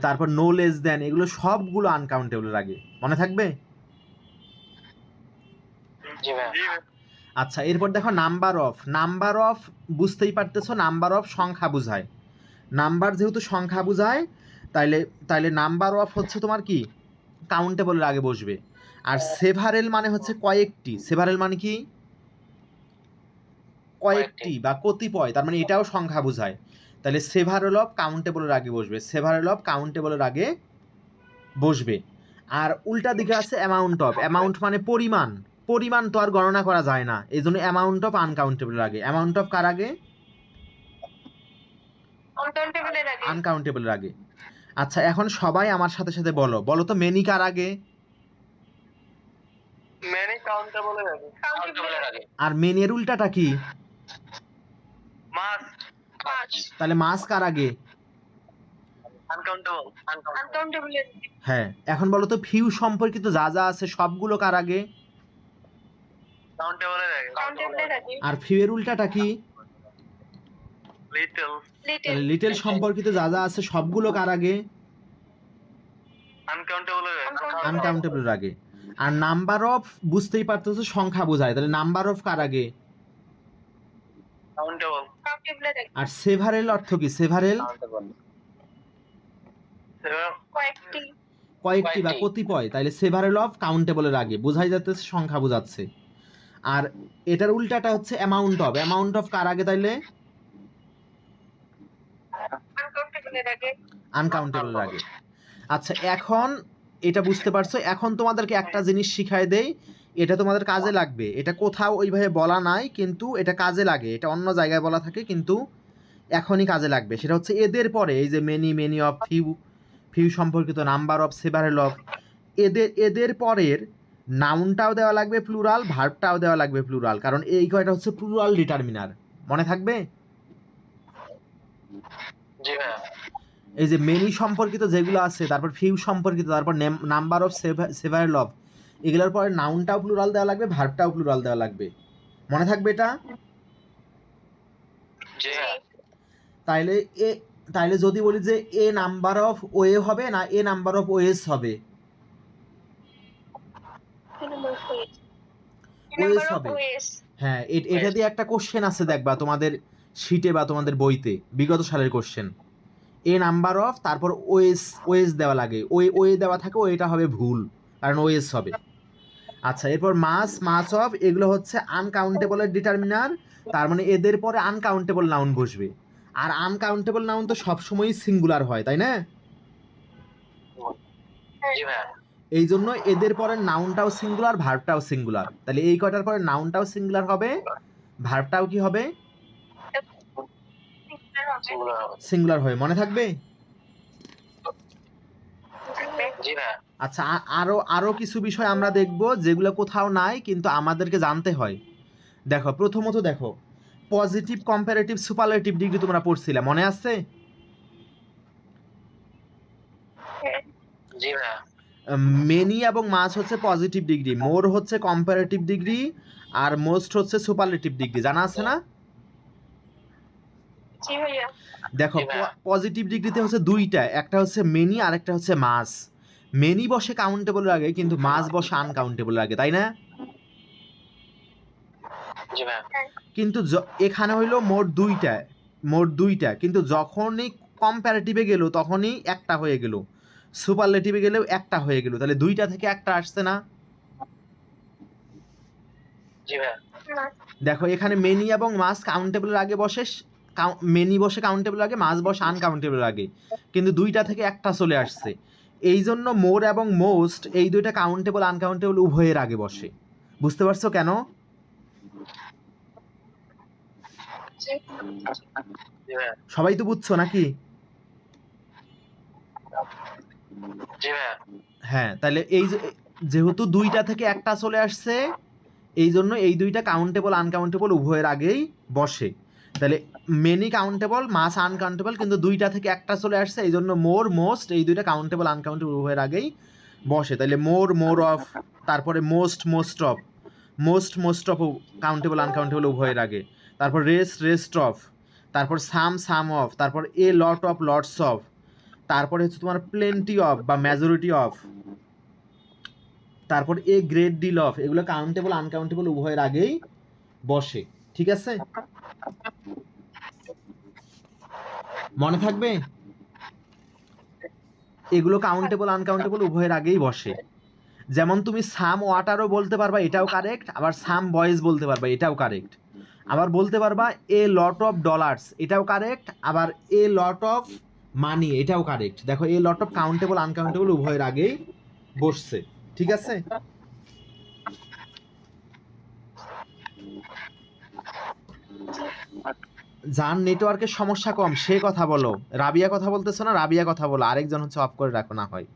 তারপর নো লেস দেন, এগুলো সবগুলো আনকাউন্টেবলের আগে। মনে থাকবে? আচ্ছা, এরপর দেখো নাম্বার অফ। নাম্বার অফ বুঝতেই পারতেছো, নাম্বার অফ সংখ্যা বোঝায়। নাম্বার যেহেতু সংখ্যা বোঝায়, তাইলে নাম্বার অফ হচ্ছে তোমার কি? কাউন্টেবলের আগে বসবে। আর সেভারেল মানে হচ্ছে কয়েকটি। সেভারেল মানে কি? কয়েকটি বা কতিপয়, তার মানে এটাও সংখ্যা বোঝায়। তাহলে সেভারেল অফ কাউন্টেবলের আগে বসবে। সেভারেল অফ কাউন্টেবলের আগে বসবে। আর উল্টা দিকে আছে অ্যামাউন্ট অফ। অ্যামাউন্ট মানে পরিমাণ। পরিমাণ তো আর গণনা করা যায় না, এই জন্য অ্যামাউন্ট অফ আনকাউন্টেবলের আগে। অ্যামাউন্ট অফ কার আগে? আনকাউন্টেবলের আগে। আচ্ছা, এখন সবাই আমার সাথে সাথে বলো, বলো তো মেনি কার আগে? মেনি কাউন্টেবলের আগে। আর মেনি এর উল্টাটা কি? মাস। তাহলে মাস কার আগে? আনকাউন্টেবল। হ্যাঁ, এখন বলো তো ফিউ সম্পর্কিত যা যা আছে সবগুলো কার আগে? কাউন্টেবলের আগে। আর ফিউ এর উল্টাটা কি? লিটল। তাহলে লিটল সম্পর্কিত যা যা আছে সবগুলো কার আগে? আনকাউন্টেবল আনকাউন্টেবলের আগে। আর নাম্বার অফ বুঝতেই পারতেছো সংখ্যা বোঝায়, তাহলে নাম্বার অফ কার আগে? কাউন্টেবল। কাউন্টেবলের আগে। আর সেভারেল অর্থ কি? সেভারেল কয়েকটি। কয়েকটি বা কতিপয়, তাইলে সেভারেল অফ কাউন্টেবলের আগে, বোঝাই যাচ্ছে সংখ্যা বোঝাচ্ছে। আর এটার উল্টাটা হচ্ছে অ্যামাউন্ট অফ। অ্যামাউন্ট অফ কার আগে তাইলে? আনকাউন্টেবলের আগে। আনকাউন্টেবলের আগে। আচ্ছা, এখন এটা বুঝতে পারছো? এখন তোমাদেরকে একটা জিনিস শিখাই দেই, এটা তোমাদের কাজে লাগবে। এটা কোথাও ওইভাবে বলা নাই, কিন্তু এটা কাজে লাগে। এটা অন্য জায়গায় বলা থাকে, কিন্তু এখনই কাজে লাগবে। সেটা হচ্ছে এদের পরে এই যে many, many of, few, few সম্পর্কিত, নাম্বার অফ, সেভারেল অফ, এদের পরের নাউনটাও দেওয়া লাগবে প্লুরাল, ভার্বটাও দেওয়া লাগবে প্লুরাল, কারণ এই কয়টা হচ্ছে প্লুরাল ডিটারমিনার। মনে থাকবে? জি ভাইয়া। এই যে মেনি সম্পর্কিত যেগুলো আছে, তারপর ফিউ সম্পর্কিত, তারপর নাম্বার অফ, সেভারেল অফ, এগুলোর পরে নাউনটাও প্লুরাল দেওয়া লাগবে, ভার্বটাও প্লুরাল দেওয়া লাগবে। মনে থাকবে এটা? জি ভাইয়া। তাইলে তাইলে যদি বলি যে এ নাম্বার অফ ওয়ে হবে না এ নাম্বার অফ ওয়েস হবে? ওয়েস হবে। হ্যাঁ, এটা দিয়ে একটা কোশ্চেন আছে দেখবা তোমাদের শিটে বা তোমাদের বইতে, বিগত সালের কোশ্চেন। এ নাম্বার অফ, তারপর ওয়েস দেওয়া লাগে, ওয়ে দেওয়া থাকে, ওইটা হবে ভুল, কারণ ওয়েস হবে। আচ্ছা, এরপর মাস অফ, এগুলো হচ্ছে আনকাউন্টেবলের ডিটারমিনার, তার মানে এদের পরে আনকাউন্টেবল নাউন বসবে। আর আনকাউন্টেবল নাউন তো সবসময়ই সিঙ্গুলার হয়, তাই না? জি ভাইয়া। এই জন্য এদের পরে নাউনটাও সিঙ্গুলার, ভার্বটাও সিঙ্গুলার। তাহলে এই কয়টার পরে নাউনটাও সিঙ্গুলার হবে, ভার্বটাও কি হবে? সিঙ্গুলার হবে। মনে থাকবে? জি ভাইয়া। আচ্ছা, আরো কিছু বিষয় আমরা দেখব যেগুলো কোথাও নাই, কিন্তু আমাদেরকে জানতে হয়। দেখো, প্রথমত দেখো, পজিটিভ, কম্পারেটিভ, সুপারলেটিভ ডিগ্রি তোমরা পড়ছিলে, মনে আছে? জি ভাইয়া। মেনি এবং মাস হচ্ছে পজিটিভ ডিগ্রি, মোর হচ্ছে কম্পারেটিভ ডিগ্রি, আর মোস্ট হচ্ছে সুপারলেটিভ ডিগ্রি, জানা আছে না? জি ভাইয়া। দেখো, জি ভাইয়া। পজিটিভ ডিগ্রিতে হচ্ছে দুইটা, একটা হচ্ছে মেনি আর একটা হচ্ছে মাস। মেনি বসে কাউন্টেবলের আগে, কিন্তু মাস বসে আনকাউন্টেবলের আগে, তাই না? জি ভাইয়া। কিন্তু এখানে হইলো মোট দুইটা, কিন্তু যখনই কম্পারেটিভে গেল তখনই একটা হয়ে গেল, সুপারলেটিভে গেলেও একটা হয়ে গেল, তাহলে দুইটা থেকে একটা আসছে না? জি ভাইয়া। দেখো, এখানে মেনি এবং মাস কাউন্টেবলের আগে বসে, মেনি বসে কাউন্টেবলের আগে, মাস বসে আনকাউন্টেবলের আগে, কিন্তু দুইটা থেকে একটা চলে আসছে। এই জন্য মোর এবং মোস্ট এই দুইটা কাউন্টেবল আনকাউন্টেবল উভয়ের আগে বসে। বুঝতে পারছো কেন? জি ভাইয়া। সবাই তো বুঝছো নাকি? জি ভাইয়া। হ্যাঁ, তাহলে এই যেহেতু দুইটা থেকে একটা চলে আসছে, এই জন্য এই দুইটা কাউন্টেবল আনকাউন্টেবল উভয়ের আগেই বসে। তাহলে মেনি কাউন্টেবল, মাস আনকাউন্টেবল, কিন্তু দুইটা থেকে একটা চলে আসছে, এই জন্য মোর, মোস্ট এই দুইটা কাউন্টেবল আনকাউন্টেবল উভয়ের আগেই বসে। তাহলে মোর অফ, তারপরে most of, most of countable uncountable উভয়ের আগে, তারপর রেস্ট অফ, তারপর সাম অফ, তারপর এ লট অফ, লটস অফ, তারপরে হচ্ছে তোমার প্লেন্টি অফ বা মেজরিটি অফ, তারপর এ গ্রেট ডিল অফ, এগুলো কাউন্টেবল আনকাউন্টেবল উভয়ের আগেই বসে। ঠিক আছে? মনে থাকবে? এগুলো কাউন্টেবল আনকাউন্টেবল উভয়ের আগেই বসে। যেমন তুমি সাম ওয়াটারও বলতে পারবা, এটাও কারেক্ট, আবার সাম বয়েজ বলতে পারবা, এটাও কারেক্ট। আবার বলতে পারবা এ লট অফ ডলার্স, এটাও কারেক্ট, আবার এ লট অফ মানি, এটাও কারেক্ট। দেখো, এ লট অফ কাউন্টেবল আনকাউন্টেবল উভয়ের আগেই বসছে। ঠিক আছে? যার নেটওয়ার্কের সমস্যা কম সে কথা বলো। রাবিয়া কথা বলতেছো না? রাবিয়া কথা বলো, আরেকজন হচ্ছে অফ করে রাখো, না হয়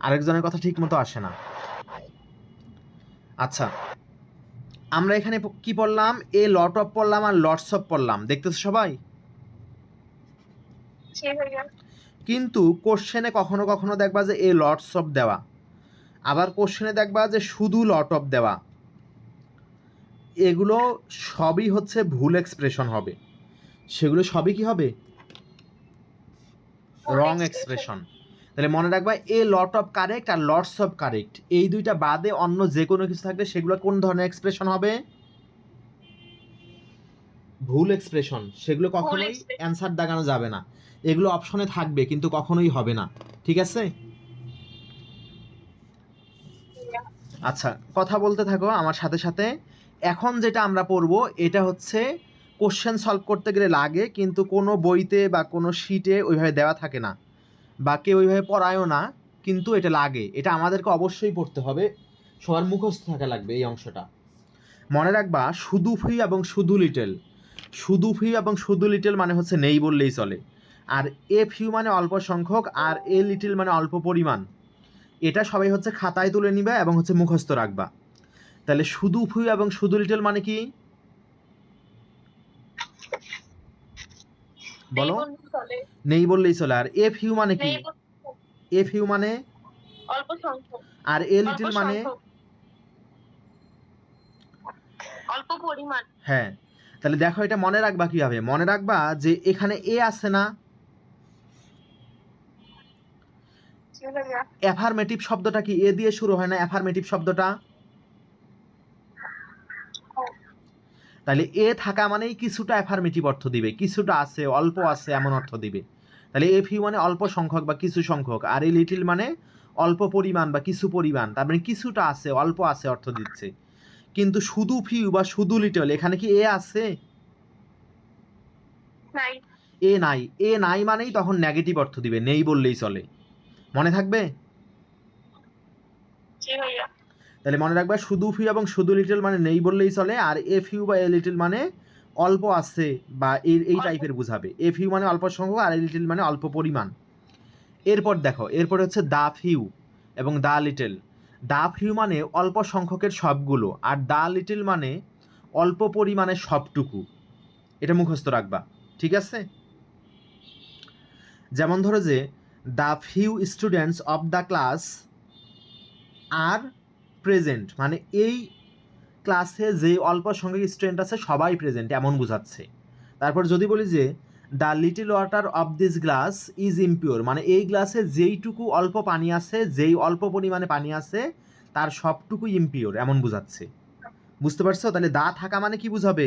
আরেকজনের কথা ঠিক মতো আসে না। আচ্ছা, আমরা এখানে কি পড়লাম? এ লট অফ পড়লাম আর লটস অফ পড়লাম, দেখতেছো সবাই? কিন্তু কোশ্চেনে কখনো কখনো দেখবা যে এ লটস অফ দেওয়া, আবার কোশ্চেনে দেখবা যে শুধু লট অফ দেওয়া। এগুলো সবই হচ্ছে ভুল এক্সপ্রেশন হবে, সেগুলো সবই কি হবে? Wrong expression. তাহলে মনে রাখবা এ লট অফ কারেক্ট আর লটস অফ কারেক্ট, এই দুইটা বাদে অন্য যে কোনো কিছু থাকলে সেগুলো কোন ধরনের এক্সপ্রেশন হবে? ভুল এক্সপ্রেশন। সেগুলো কখনোই expression। অ্যান্সার দাগানো যাবে না, এগুলো অপশনে থাকবে কিন্তু কখনোই হবে না, ঠিক আছে? আচ্ছা, কথা বলতে থাকো আমার সাথে সাথে। এখন যেটা আমরা পড়বো এটা হচ্ছে কোশ্চেন সলভ করতে গেলে লাগে, কিন্তু কোনো বইতে বা কোনো শিটে ওইভাবে দেওয়া থাকে না বা কেউ ওইভাবে পড়ায়ও না, কিন্তু এটা লাগে, এটা আমাদেরকে অবশ্যই পড়তে হবে, সবার মুখস্থ থাকা লাগবে এই অংশটা। মনে রাখবা শুধু ফি এবং শুধু লিটল, শুধু ফি এবং শুধু লিটল মানে হচ্ছে নেই বললেই চলে, আর এ ফিউ মানে অল্প সংখ্যক, আর এ লিটল মানে অল্প পরিমাণ। এটা সবাই হচ্ছে খাতায় তুলে নিবা এবং হচ্ছে মুখস্থ রাখবা। তাহলে শুধু ফিউ এবং শুধু লিটল মানে কি বলো? নেই বললেই চলে। আর এ ফিউ মানে কি? এ ফিউ মানে অল্প সংখ্যক। আর এ লিটল মানে অল্প পরিমাণ। হ্যাঁ। তাহলে দেখো এটা মনে রাখবা কিভাবে? মনে রাখবা যে এখানে এ আছে না, অ্যাফার্মেটিভ শব্দটা কি এ দিয়ে শুরু হয় না? অ্যাফার্মেটিভ শব্দটা, তাহলে এ থাকা মানেই কিছুটা অ্যাফার্মেটিভ অর্থ দিবে, কিছুটা আছে, অল্প আছে এমন অর্থ দিবে। তাহলে এ ফিউ মানে অল্প সংখ্যক বা কিছু সংখ্যক, আর এ লিটল মানে অল্প পরিমাণ বা কিছু পরিমাণ, তার মানে কিছুটা আছে, অল্প আছে অর্থ দিচ্ছে। কিন্তু শুধু ফিউ বা শুধু লিটল এখানে কি এ আছে? নাই। এ নাই। এ নাই মানেই তখন নেগেটিভ অর্থ দিবে, নেই বললেই চলে। মনে থাকবে? জি ভাইয়া। তাহলে মনে রাখবা শুধু ফিউ এবং শুধু লিটল মানে নেই বললেই চলে, আর এ ফিউ বা এ লিটল মানে অল্প আছে বা এই টাইপের বুঝাবে। এ ফিউ মানে অল্প সংখ্যক, আর এ লিটল মানে অল্প পরিমাণ। এরপর দেখো, এরপর হচ্ছে দা ফিউ এবং দা লিটল। দা ফিউ মানে অল্প সংখ্যকের সবগুলো, আর দা লিটল মানে অল্প পরিমাণের সবটুকু। এটা মুখস্থ রাখবা, ঠিক আছে? যেমন ধরো যে the few students of the class are present, মানে এই ক্লাসে যে অল্প সংখ্যক স্টুডেন্ট আছে সবাই প্রেজেন্ট এমন বোঝাচ্ছে। তারপর যদি বলি যে the little water of this glass is impure, মানে এই গ্লাসে যেইটুকু অল্প পানি আছে, যেই অল্প পরিমাণে পানি আছে তার সবটুকু ইমপিওর এমন বোঝাচ্ছে। বুঝতে পারছো? তাহলে দা থাকা মানে কি বুঝাবে?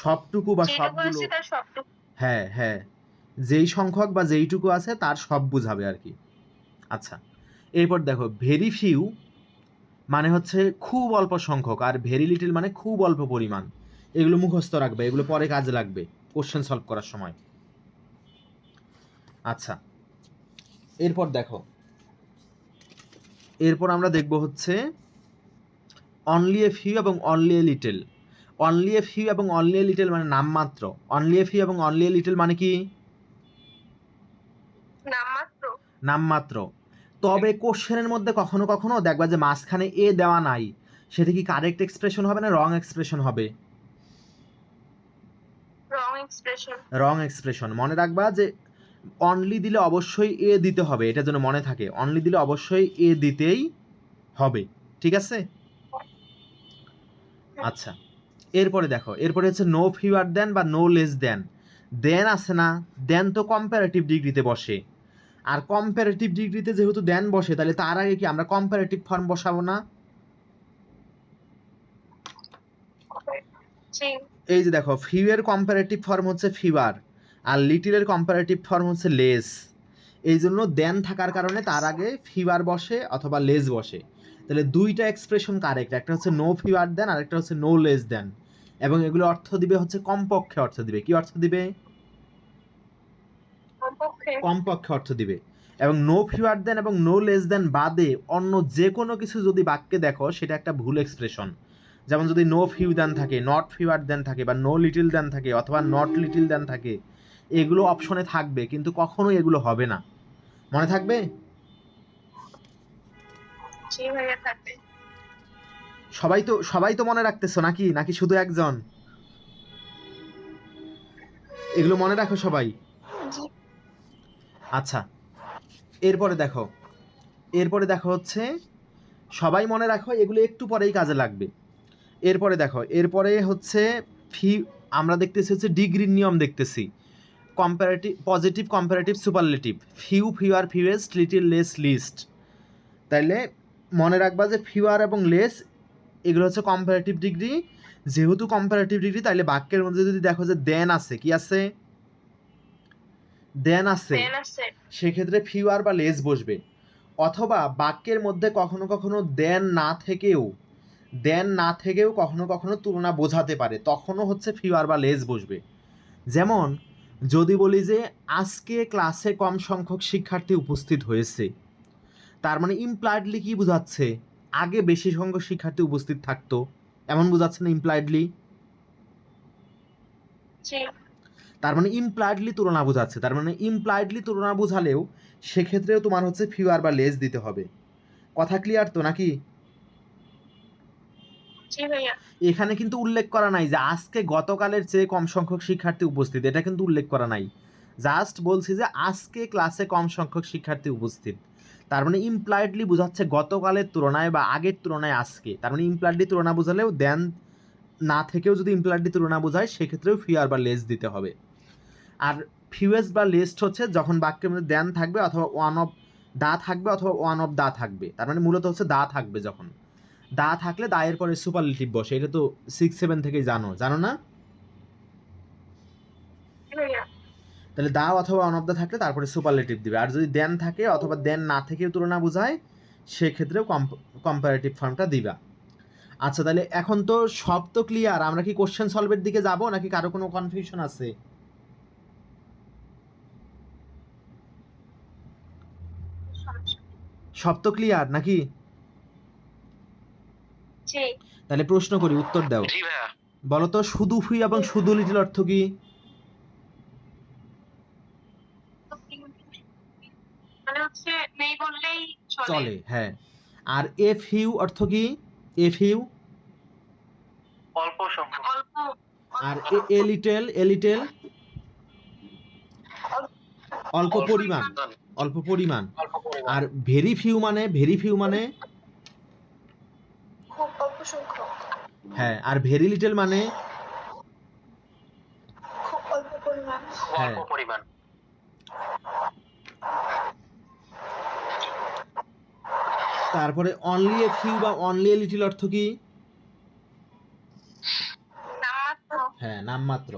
সবটুকু বা সবগুলো। হ্যাঁ হ্যাঁ, যেই সংখ্যক বা যেইটুকু আছে তার সব বুঝাবে আর কি। আচ্ছা, এরপর দেখো ভেরি ফিউ মানে হচ্ছে খুব অল্প সংখ্যক, আর ভেরি লিটল মানে খুব অল্প পরিমাণ। এগুলো মুখস্থ রাখবে, এগুলো পরে কাজে লাগবে কোশ্চেন সলভ করার সময়। আচ্ছা, এরপর দেখো, এরপর আমরা দেখব হচ্ছে অনলি এ ফিউ এবং only a little. Only a few এবং অনলি এ লিটল মানে নামমাত্র। অনলি এ ফিউ এবং অনলি এ লিটল মানে কি? নামমাত্র। নামমাত্র। তবে কোশ্চেনের মধ্যে কখনো কখনো দেখবা যে মাঝখানে এ দেওয়া নাই, সেটা কি কারেক্ট এক্সপ্রেশন হবে না রং এক্সপ্রেশন হবে? Wrong expression. রং এক্সপ্রেশন। মনে রাখবা যে অনলি দিলে অবশ্যই এ দিতে হবে, এটা যেন মনে থাকে, অনলি দিলে অবশ্যই এ দিতেই হবে, ঠিক আছে? আচ্ছা, এরপরে দেখো, এরপরে হচ্ছে নো ফিউয়ার দেন বা নো লেস দেন। দেন আছে না, দেন তো কম্পারেটিভ ডিগ্রিতে বসে, আর কম্পারেটিভ ডিগ্রিতে যেহেতু দেন বসে তাহলে তার আগে কি আমরা কম্পারেটিভ ফর্ম বসাবো না? এই যে দেখো, ফিউ এর কম্পারেটিভ ফর্ম হচ্ছে ফিওয়ার, আর লিটিলের কম্পারেটিভ ফর্ম হচ্ছে লেস। এই জন্য দেন থাকার কারণে তার আগে ফিওয়ার বসে অথবা লেস বসে। তাহলে দুইটা এক্সপ্রেশন কারেক্ট, একটা হচ্ছে নো ফিওয়ার দেন আর একটা হচ্ছে নো লেস দেন, এবং এগুলো অর্থ দিবে হচ্ছে কমপক্ষে অর্থ দিবে। কি অর্থ দিবে? কমপক্ষে অর্থ দিবে। এবং নো ফিওয়ার দেন এবং নো লেস দেন বাদে অন্য যে কোনো কিছু যদি বাক্যে দেখো সেটা একটা ভুল এক্সপ্রেশন। যেমন যদি নো ফিউ দেন থাকে, নট ফিওয়ার দেন থাকে, বা নো লিটিল দেন থাকে অথবা নট লিটিল দেন থাকে, এগুলো অপশনে থাকবে কিন্তু কখনোই এগুলো হবে না। মনে থাকবে? সবাই তো মনে রাখতেছো নাকি নাকি শুধু একজন? এগুলো মনে রাখো সবাই? আচ্ছা, এরপরে দেখো, এরপরে দেখো হচ্ছে সবাই মনে রাখো, এগুলো একটু পরেই কাজে লাগবে। এরপরে দেখো, এরপরে হচ্ছে আমরা দেখতেছি হচ্ছে ডিগ্রির নিয়ম দেখতেছি। Comparative positive comparative superlative, few fewer fewest little less least. তাইলে মনে রাখবা যে ফিউয়ার এবং লেস এগুলো হচ্ছে কম্পারেটিভ ডিগ্রি। যেহেতু কম্পারেটিভ ডিগ্রি তাইলে বাক্যের মধ্যে যদি দেখো যে দেন আছে, কি আছে, দেন আছে, দেন আছে সেক্ষেত্রে ফিউয়ার বা লেস বসবে। অথবা বাক্যের মধ্যে কখনো কখনো দেন না থেকেও কখনো কখনো তুলনা বোঝাতে পারে, তখনও হচ্ছে ফিউয়ার বা লেস বসবে। যেমন যদি বলি যে আজকে ক্লাসে কম সংখ্যক শিক্ষার্থী উপস্থিত হয়েছে, তার মানে ইমপ্লয়েডলি কি বোঝাচ্ছে, আগে বেশি সংখ্যক শিক্ষার্থী উপস্থিত থাকতো, এমন বোঝাচ্ছে না ইমপ্লয়েডলি? জি তার মানে ইমপ্লয়েডলি তুলনা বোঝাচ্ছে। তার মানে ইমপ্লয়েডলি তুলনা বোঝালেও সেক্ষেত্রেও তোমার হচ্ছে ফিউয়ার বা লেস দিতে হবে। কথা ক্লিয়ার তো নাকি? জি ভাইয়া এখানে কিন্তু উল্লেখ করা নাই যে আজকে গতকালের চেয়ে কম সংখ্যক শিক্ষার্থী উপস্থিত, এটা কিন্তু উল্লেখ করা নাই। জাস্ট বলছি যে আজকে ক্লাসে কম সংখ্যক শিক্ষার্থী উপস্থিত, তার মানে ইমপ্লয়েডলি বোঝাচ্ছে গতকালের তুলনায় বা আগের তুলনায় আজকে। তার মানে ইমপ্লয়েডলি তুলনা বোঝালেও দেন না থেকেও যদি ইমপ্লয়েডলি তুলনা বোঝায় সেক্ষেত্রেও ফিউয়ার বা লেস দিতে হবে। আর ফিউয়েস্ট বা লেস্ট হচ্ছে যখন বাক্যের মধ্যে দেন থাকবে অথবা ওয়ান অফ দা থাকবে অথবা ওয়ান অফ দা থাকবে। তার মানে মূলত হচ্ছে দা থাকবে, যখন দা থাকলে দায়ের পরে সুপারলেটিভ বসে। এটা তো 6-7 থেকেই জানো না? জি ভাইয়া তাহলে দা অথবা ওয়ান অফ দা থাকলে তারপরে সুপারলেটিভ দিবে। আর যদি দেন থাকে অথবা দেন না থেকেও তুলনা বোঝায় সেক্ষেত্রেও কম্পারেটিভ ফর্মটা দিবা। আচ্ছা, তাহলে এখন তো সব তো ক্লিয়ার। আমরা কি কোশ্চেন সলভের দিকে যাব নাকি কারো কোনো কনফিউশন আছে? সব তো ক্লিয়ার নাকি? জি তাহলে প্রশ্ন করি, উত্তর দাও। জি ভাইয়া। বলো তো শুধু ফি এবং শুধু লিটিল অর্থ কি? মানে হচ্ছে নেই বললেই চলে, হ্যাঁ। আর এ ফিউ অর্থ কি? A few. অল্প সংখ্যক। অল্প আর এ লিটেল, অল্প পরিমাণ, অল্প পরিমাণ। অল্প পরিমাণ। আর ভেরি ফিউ মানে খুব অল্প সংখ্যক হ্যাঁ। আর ভেরি লিটল মানে খুব অল্প পরিমাণ হ্যাঁ। অল্প পরিমাণ। তারপরে অনলি এ ফিউ বা অনলি এ লিটল অর্থ কি? নামমাত্র হ্যাঁ, নামমাত্র।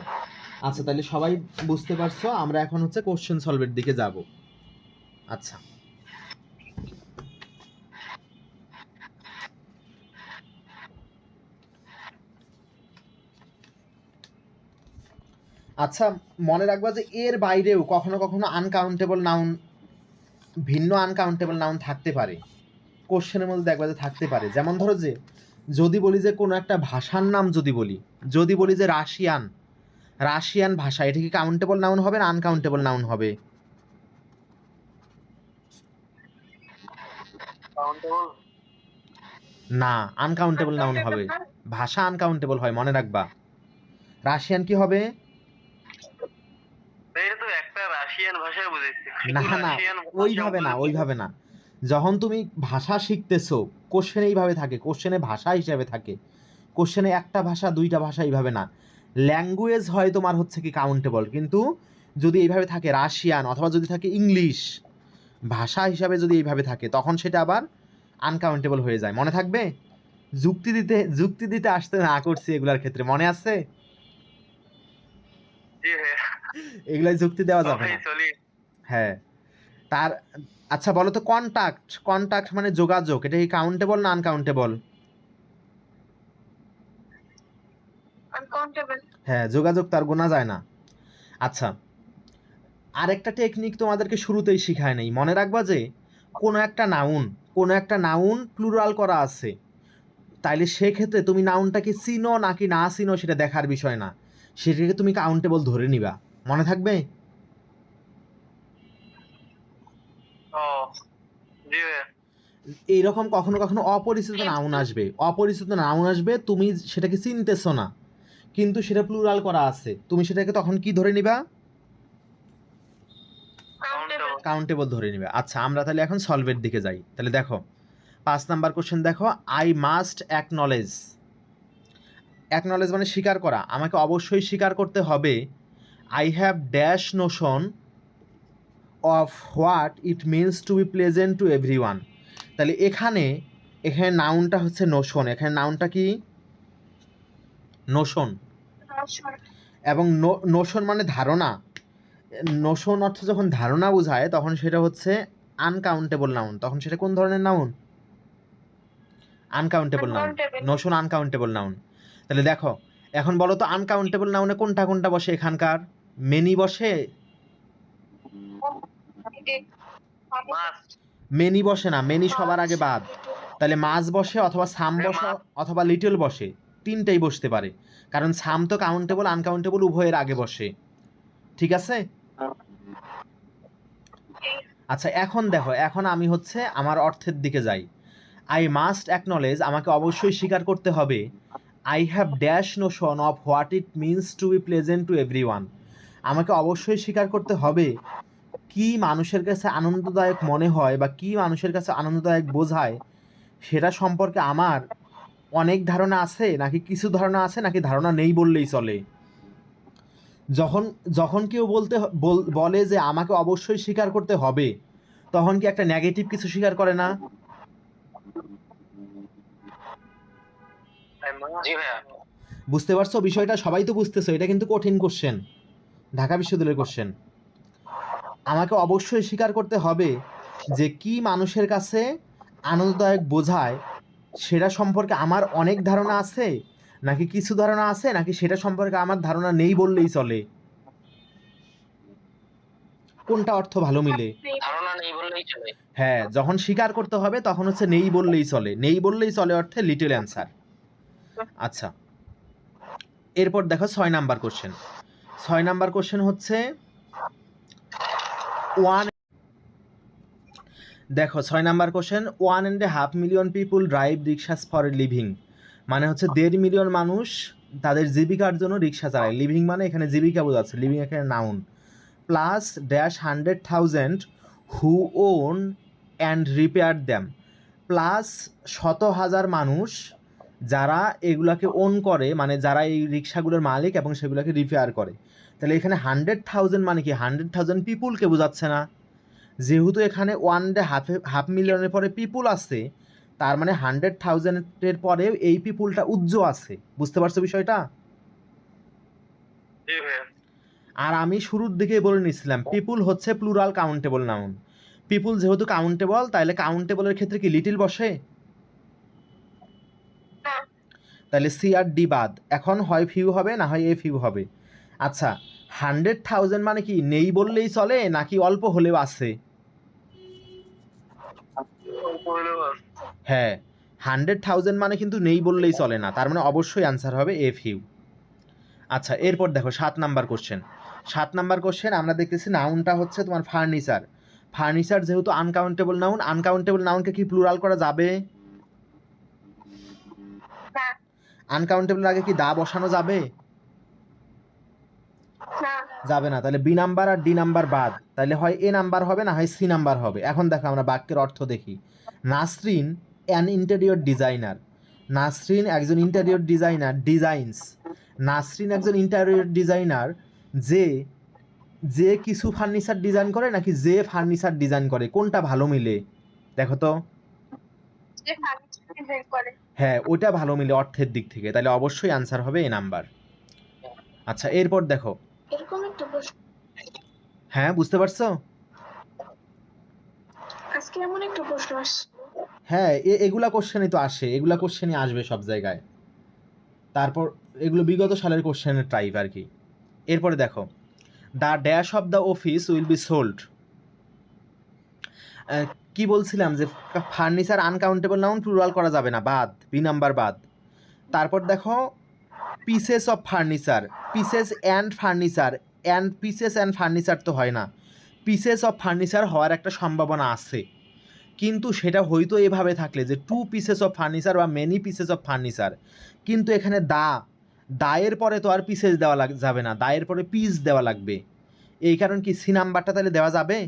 আচ্ছা, তাহলে সবাই বুঝতে পারছো। আমরা এখন হচ্ছে কোশ্চেন সলভের দিকে যাব। আচ্ছা, আচ্ছা মনে রাখবা যে এর বাইরেও কখনো কখনো আনকাউন্টেবল নাউন, ভিন্ন আনকাউন্টেবল নাউন থাকতে পারে। কোশ্চেনের মধ্যে দেখবা যে থাকতে পারে। যেমন ধরো যে যদি বলি যে কোনো একটা ভাষার নাম যদি বলি যে রাশিয়ান ভাষা, এটা কি কাউন্টেবল নাউন হবে না আনকাউন্টেবল নাউন হবে? কাউন্টেবল। না, আনকাউন্টেবল নাউন হবে। ভাষা আনকাউন্টেবল হয়, মনে রাখবা। রাশিয়ান কি হবে? এটা তো একটা রাশিয়ান ভাষায় বুঝাইছে। না না, ওইভাবে না। যখন তুমি ভাষা শিখতেছো, কোশ্চেনে এইভাবে থাকে, কোশ্চেনে ভাষা হিসেবে থাকে। কোশ্চেনে একটা ভাষা দুইটা ভাষা এইভাবে না। ল্যাঙ্গুয়েজ হয় তোমার হচ্ছে কি কাউন্টেবল, কিন্তু যদি এইভাবে থাকে রাশিয়ান অথবা যদি থাকে ইংলিশ, ভাষা হিসাবে যদি এইভাবে থাকে তখন সেটা আবার আনকাউন্টেবল হয়ে যায়। মনে থাকবে? যুক্তি দিতে আসতে না করছি এগুলার ক্ষেত্রে, মনে আছে? জি ভাইয়া। এগুলাই যুক্তি দেওয়া যাবে ওকে না। চলি। হ্যাঁ। তার আচ্ছা বলো তো কন্টাক্ট মানে যোগাযোগ, এটা কি কাউন্টেবল না আনকাউন্টেবল? আনকাউন্টেবল হ্যাঁ, যোগাযোগ তার গোনা যায় না। আচ্ছা, আরেকটা টেকনিক তোমাদেরকে শুরুতেই শিখায় নাই। মনে রাখবা যে কোনো একটা নাউন প্লুরাল করা আছে, তাইলে সেক্ষেত্রে তুমি নাউনটাকে চিনো নাকি না চিনো সেটা দেখার বিষয় না, সেটাকে তুমি কাউন্টেবল ধরে নিবা। মনে থাকবে? ও জি ভাইয়া। এইরকম কখনো কখনো অপরিচিত নাউন আসবে, তুমি সেটাকে চিনতেছো না কিন্তু সেটা প্লুরাল করা আছে, তুমি সেটাকে তখন কি ধরে নিবা? কাউন্টেবল কাউন্টেবল ধরে নিবে। আচ্ছা, আমরা তাহলে এখন সলভের দিকে যাই। তাহলে দেখো 5 নাম্বার কোশ্চেন দেখো, আই মাস্ট অ্যাকনলেজ মানে স্বীকার করা, আমাকে অবশ্যই স্বীকার করতে হবে। I have dash notion of what it means to be pleasant to everyone. তাহলে এখানে এখানে নাউনটা হচ্ছে নোশন, এখানে নাউনটা কি নোশন, এবং নোশন মানে ধারণা। নোশন অর্থ যখন ধারণা বোঝায় তখন সেটা হচ্ছে আনকাউন্টেবল নাউন, তখন সেটা কোন ধরনের noun? Uncountable noun. Notion uncountable noun. তাহলে দেখো এখন বলো তো আনকাউন্টেবল নাউনে কোনটা কোনটা বসে এখানকার? মেনি বসে? মেনি বসে না, মেনি সবার আগে বাদ। তাহলে মাস বসে অথবা সাম বসে অথবা লিটল বসে, তিনটেই বসতে পারে, কারণ সাম তো কাউন্টেবল আনকাউন্টেবল উভয়ের আগে বসে। ঠিক আছে? আচ্ছা এখন দেখো, এখন আমি হচ্ছে আমার অর্থের দিকে যাই। আই মাস্ট অ্যাকনলেজ, আমাকে অবশ্যই স্বীকার করতে হবে, I have dash notion of what it means to be pleasant to everyone. আমাকে অবশ্যই স্বীকার করতে হবে কি মানুষের কাছে আনন্দদায়ক মনে হয় বা কি মানুষের কাছে আনন্দদায়ক বোঝায় সেটা সম্পর্কে আমার অনেক ধারণা আছে নাকি কিছু ধারণা আছে নাকি ধারণা নেই বললেই চলে। যখন যখন কেউ বলে যে আমাকে অবশ্যই স্বীকার করতে হবে, তখন কি একটা নেগেটিভ কিছু স্বীকার করে না? জি ভাইয়া। বুঝতে পারছো বিষয়টা? সবাই তো বুঝতেছো, এটা কিন্তু কঠিন কোশ্চেন, ঢাকা বিশ্ববিদ্যালয়ের কোশ্চেন। আমাকে অবশ্যই স্বীকার করতে হবে যে কি মানুষের কাছে আনন্দদায়ক বোঝায় সেটা সম্পর্কে আমার অনেক ধারণা আছে নাকি কিছু ধারণা আছে নাকি সেটা সম্পর্কে আমার ধারণা নেই বললেই চলে। কোনটা অর্থ ভালো মিলে? ধারণা নেই বললেই চলে। হ্যাঁ, যখন স্বীকার করতে হবে তখন হচ্ছে নেই বললেই চলে, নেই বললেই চলে অর্থে লিটল অ্যান্সার। আচ্ছা এরপর দেখো 6 নাম্বার কোশ্চেন। 6 নাম্বার কোশ্চেন হচ্ছে ওয়ান, দেখো 6 number question, 1.5 million people drive rickshaws for living, মানে হচ্ছে 1.5 মিলিয়ন মানুষ তাদের জীবিকার জন্য রিক্সা চালায়। লিভিং মানে এখানে জীবিকা বোঝাচ্ছে, লিভিং এখানে noun. Plus dash 100,000 who won and repair them, plus 100,000 মানুষ যারা এগুলাকে ওন করে, মানে যারা এই রিক্সাগুলোর মালিক এবং সেগুলোকে রিপেয়ার করে। তাহলে এখানে 100,000 মানে কি 100,000 পিপুলকে বোঝাচ্ছে না? যেহেতু এখানে 1.5 মিলিয়নের পরে পিপুল আছে, তার মানে 100,000-এর পরে এই পিপুলটা উজ্জ্ব আছে। বুঝতে পারছো বিষয়টা? জি ভাইয়া। আর আমি শুরুর দিকেই বলে নিছিলাম পিপুল হচ্ছে প্লুরাল কাউন্টেবল নাউন। পিপুল যেহেতু কাউন্টেবল, তাহলে কাউন্টেবলের ক্ষেত্রে কি লিটিল বসে? তাহলে সি আর ডি বাদ, এখন হয় ফিউ হবে না হয় এ ফিউ হবে। আচ্ছা 100,000 মানে কি নেই বললেই চলে নাকি অল্প হলেও আছে? হ্যাঁ, 100,000 মানে কিন্তু নেই বললেই চলে না, তার মানে অবশ্যই অ্যান্সার হবে এ ফিউ। আচ্ছা এরপর দেখো 7 নাম্বার কোশ্চেন। 7 নাম্বার কোশ্চেন আমরা দেখতেছি নাউনটা হচ্ছে তোমার ফার্নিচার। ফার্নিচার যেহেতু আনকাউন্টেবল নাউন, আনকাউন্টেবল নাউনকে কি প্লুরাল করা যাবে? আনকাউন্টেবল আগে কি দা বসানো যাবে? যাবে না। তাহলে বি নাম্বার আর ডি নাম্বার বাদ, তাহলে হয় এ নাম্বার হবে না হয় সি নাম্বার হবে। এখন দেখো আমরা বাক্যের অর্থ দেখি। Nasrin an interior designer, Nasrin একজন ইন্টেরিয়র ডিজাইনার ডিজাইনস, নাসরিন একজন ইন্টেরিয়র ডিজাইনার যে যে কিছু ফার্নিচার ডিজাইন করে নাকি যে ফার্নিচার ডিজাইন করে, কোনটা ভালো মিলে দেখো তো? হ্যাঁ ওটা ভালো মিলে অর্থের দিক থেকে, তাহলে অবশ্যই আনসার হবে এ নাম্বার। আচ্ছা এরপর দেখো, এরকম একটা প্রশ্ন, হ্যাঁ বুঝতে পারছো? আজকে এমন একটা প্রশ্ন আসছে। হ্যাঁ এগুলা কোশ্চেনই তো আসে, এগুলা কোশ্চেনই আসবে সব জায়গায়। তারপর এগুলো বিগত সালের কোশ্চেনের টাইপ আর কি। এরপরে দেখো, the dash of the office will be sold. কি বলছিলাম যে ফার্নিচার আনকাউন্টেবল নাউন প্লুরাল করা যাবে না, বাদ, বি নাম্বার বাদ। তারপর দেখো pieces of furniture, pieces and furniture, pieces and furniture তো হয় না, পিসেস অফ ফার্নিচার হওয়ার একটা সম্ভাবনা আছে, কিন্তু সেটা হয়তো এভাবে থাকলে যে 2 পিসেস অফ ফার্নিচার বা মেনি পিসেস অফ ফার্নিচার। কিন্তু এখানে দায়ের পরে তো আর পিসেস দেওয়া যাবে না, দায়ের পরে পিস দেওয়া লাগবে। এই কারণ কি সি নাম্বারটা তাহলে দেওয়া যাবে?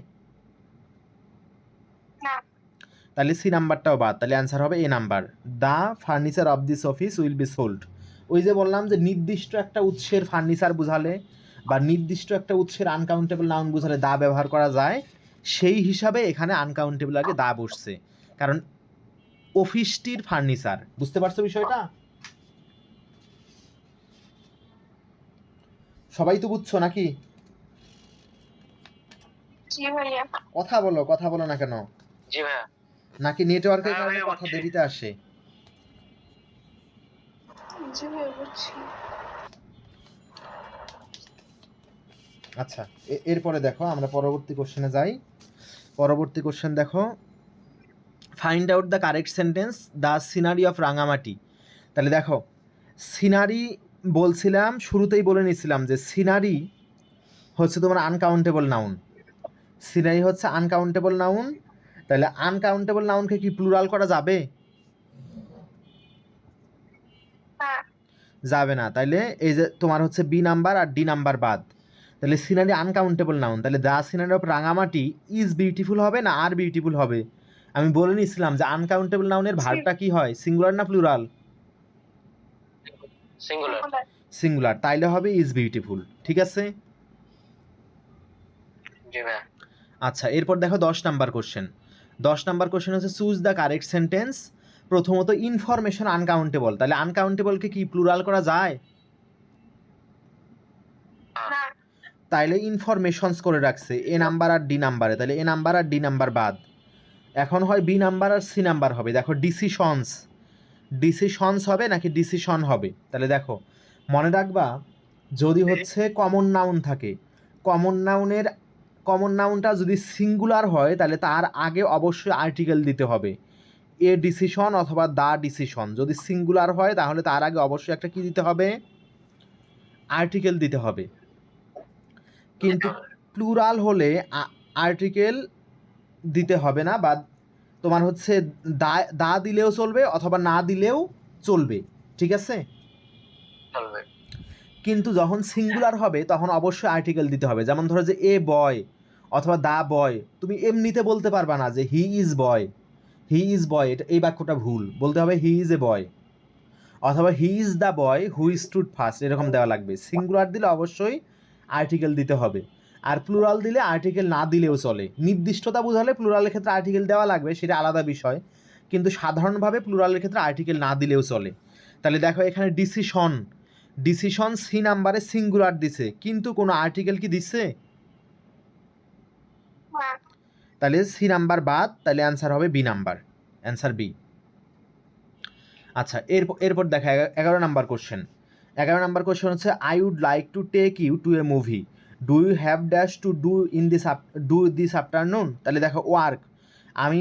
তাহলে সি নাম্বারটাও বাদ, তাহলে অ্যান্সার হবে a number, the furniture of this office will be sold. ওই যে বললাম যে নির্দিষ্ট একটা উৎসের ফার্নিচার বুঝালে বা নির্দিষ্ট একটা উৎসের আনকাউন্টেবল নাউন বোঝালে দা ব্যবহার করা যায়, সেই হিসাবে এখানে আনকাউন্টেবল আগে দা বসছে, কারণ অফিসটির ফার্নিচার। বুঝতে পারছো বিষয়টা? সবাই তো বুঝছো নাকি? জি ভাইয়া। কথা বলো না কেন? জি ভাইয়া। নাকি নেটওয়ার্কের হ্যাঁ কারণে ভাইয়া, কথা বুঝছি। দেরিতে আসে? জি ভাইয়া বুঝছি। আচ্ছা, এরপরে দেখো আমরা পরবর্তী কোশ্চেনে যাই। পরবর্তী কোশ্চেন দেখো, find out the correct sentence the scenery of Rangamati. তাহলে দেখো, সিনারি বলছিলাম, শুরুতেই বলে নিছিলাম যে সিনারি হচ্ছে তোমার আনকাউন্টেবল নাউন। সিনারি হচ্ছে আনকাউন্টেবল নাউন। তাহলে আনকাউন্টেবল নাউনকে কি প্লুরাল করা যাবে? হ্যাঁ। যাবে না। তাইলে এই যে তোমার হচ্ছে বি নাম্বার আর ডি নাম্বার বাদ। তাহলে সিনারি আনকাউন্টেবল নাউন, তাহলে the scenery of Rangamati is beautiful হবে না আর বিউটিফুল হবে? আমি বলে নিছিলাম যে আনকাউন্টেবল নাউনের ভার্বটা কি হয়, সিঙ্গুলার না প্লুরাল? সিঙ্গুলার। সিঙ্গুলার, তাইলে হবে ইজ বিউটিফুল। ঠিক আছে? জি ভাইয়া। আচ্ছা, এরপর দেখো 10 নাম্বার কোশ্চেন। 10 নাম্বার কোশ্চেন হচ্ছে চুজ দ্য কারেক্ট সেন্টেন্স। প্রথমত ইনফরমেশন আনকাউন্টেবল, তাহলে আনকাউন্টেবলকে কি প্লুরাল করা যায়? না। তাইলে ইনফরমেশনস করে রাখছে এ নাম্বার আর ডি নাম্বারে, তাহলে এ নাম্বার আর ডি নাম্বার বাদ। এখন হয় বি নাম্বার আর সি নাম্বার হবে। দেখো ডিসিশনস, ডিসিশনস হবে নাকি ডিসিশন হবে? তাহলে দেখো, মনে রাখবা, যদি হচ্ছে কমন নাউন থাকে, কমন নাউনটা যদি সিঙ্গুলার হয় তাহলে তার আগে অবশ্যই আর্টিকেল দিতে হবে। এ ডিসিশন অথবা দা ডিসিশন যদি সিঙ্গুলার হয় তাহলে তার আগে অবশ্যই একটা কি দিতে হবে, আর্টিকেল দিতে হবে। কিন্তু প্লুরাল হলে আর্টিকেল দিতে হবে না, বা তোমার হচ্ছে দা দা দিলেও চলবে অথবা না দিলেও চলবে। ঠিক আছে? চলবে। কিন্তু যখন সিঙ্গুলার হবে তখন অবশ্যই আর্টিকেল দিতে হবে। যেমন ধরো যে এ বয় অথবা দা বয়, তুমি এমনিতে বলতে পারবা না যে he is boy, he is boy, এটা এই বাক্যটা ভুল, বলতে হবে হি ইজ এ বয়, অথবা he is the boy who stood first, এরকম দেওয়া লাগবে। সিঙ্গুলার দিলে অবশ্যই আর্টিকেল দিতে হবে, আর প্লুরাল দিলে আর্টিকেল না দিলেও চলে। নির্দিষ্টতা বোঝালে প্লুরালের ক্ষেত্রে আর্টিকেল দেওয়া লাগবে, সেটা আলাদা বিষয়, কিন্তু সাধারণভাবে প্লুরালের ক্ষেত্রে আর্টিকেল না দিলেও চলে। তাহলে দেখো এখানে ডিসিশন, ডিসিশন সি নাম্বারে সিঙ্গুলার দিছে কিন্তু কোনো আর্টিকেল কি দিচ্ছে? হ্যাঁ। তাহলে সি নাম্বার বাদ, তাহলে অ্যান্সার হবে বি নাম্বার, অ্যান্সার বি। আচ্ছা, এরপর দেখা 11 নাম্বার কোশ্চেন। 11 নাম্বার কোশ্চেন হচ্ছে I would like to take you to a movie, do you have dash to do in this afternoon. তাহলে দেখো ওয়ার্ক, আমি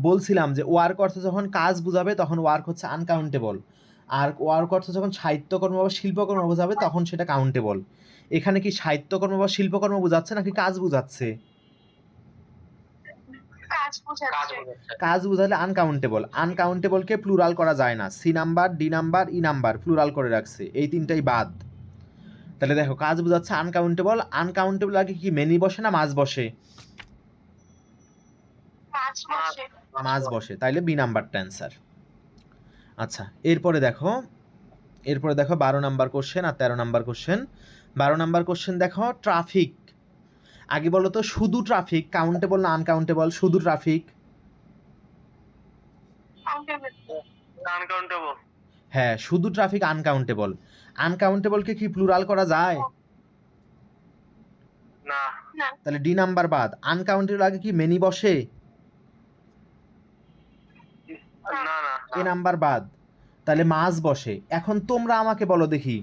বলছিলাম যে ওয়ার্ক অর্থ যখন কাজ বোঝাবে তখন ওয়ার্ক হচ্ছে আনকাউন্টেবল, আর ওয়ার্ক অর্থ যখন সাহিত্যকর্ম বা শিল্পকর্ম বোঝাবে তখন সেটা কাউন্টেবল। এখানে কি সাহিত্যকর্ম বা শিল্পকর্ম বোঝাচ্ছে নাকি কাজ বোঝাচ্ছে? কাজ বোঝাচ্ছে। কাজ বোঝালে আনকাউন্টেবল, আনকাউন্টেবলকে প্লুরাল করা যায় না। C number, D number, E number plural করে রাখছে, এই তিনটাই বাদ। তাহলে দেখো কাজ বোঝাচ্ছে আনকাউন্টেবল, আনকাউন্টেবল আগে কি মেনি বসে না মাছ বসে? কাজ বসে। মাছ বসে, তাইলে বি নাম্বারটা অ্যান্সার। আচ্ছা, এরপরে দেখো 12 নাম্বার কোশ্চেন আর 13 নাম্বার কোশ্চেন। 12 নাম্বার কোশ্চেন দেখো, ট্রাফিক। আগে বলো তো, শুধু ট্রাফিক কাউন্টেবল না আনকাউন্টেবল? শুধু ট্রাফিক। আনকাউন্টেবল। হ্যাঁ, শুধু ট্রাফিক আনকাউন্টেবল। আনকাউন্টেবলকে কি প্লুরাল করা যায়? না। না। তাহলে ডি নাম্বার বাদ। আনকাউন্টেবল আগে কি মেনি বসে? না না। এ নাম্বার বাদ, তাহলে মাছ বসে। এখন তোমরা আমাকে বলো দেখি,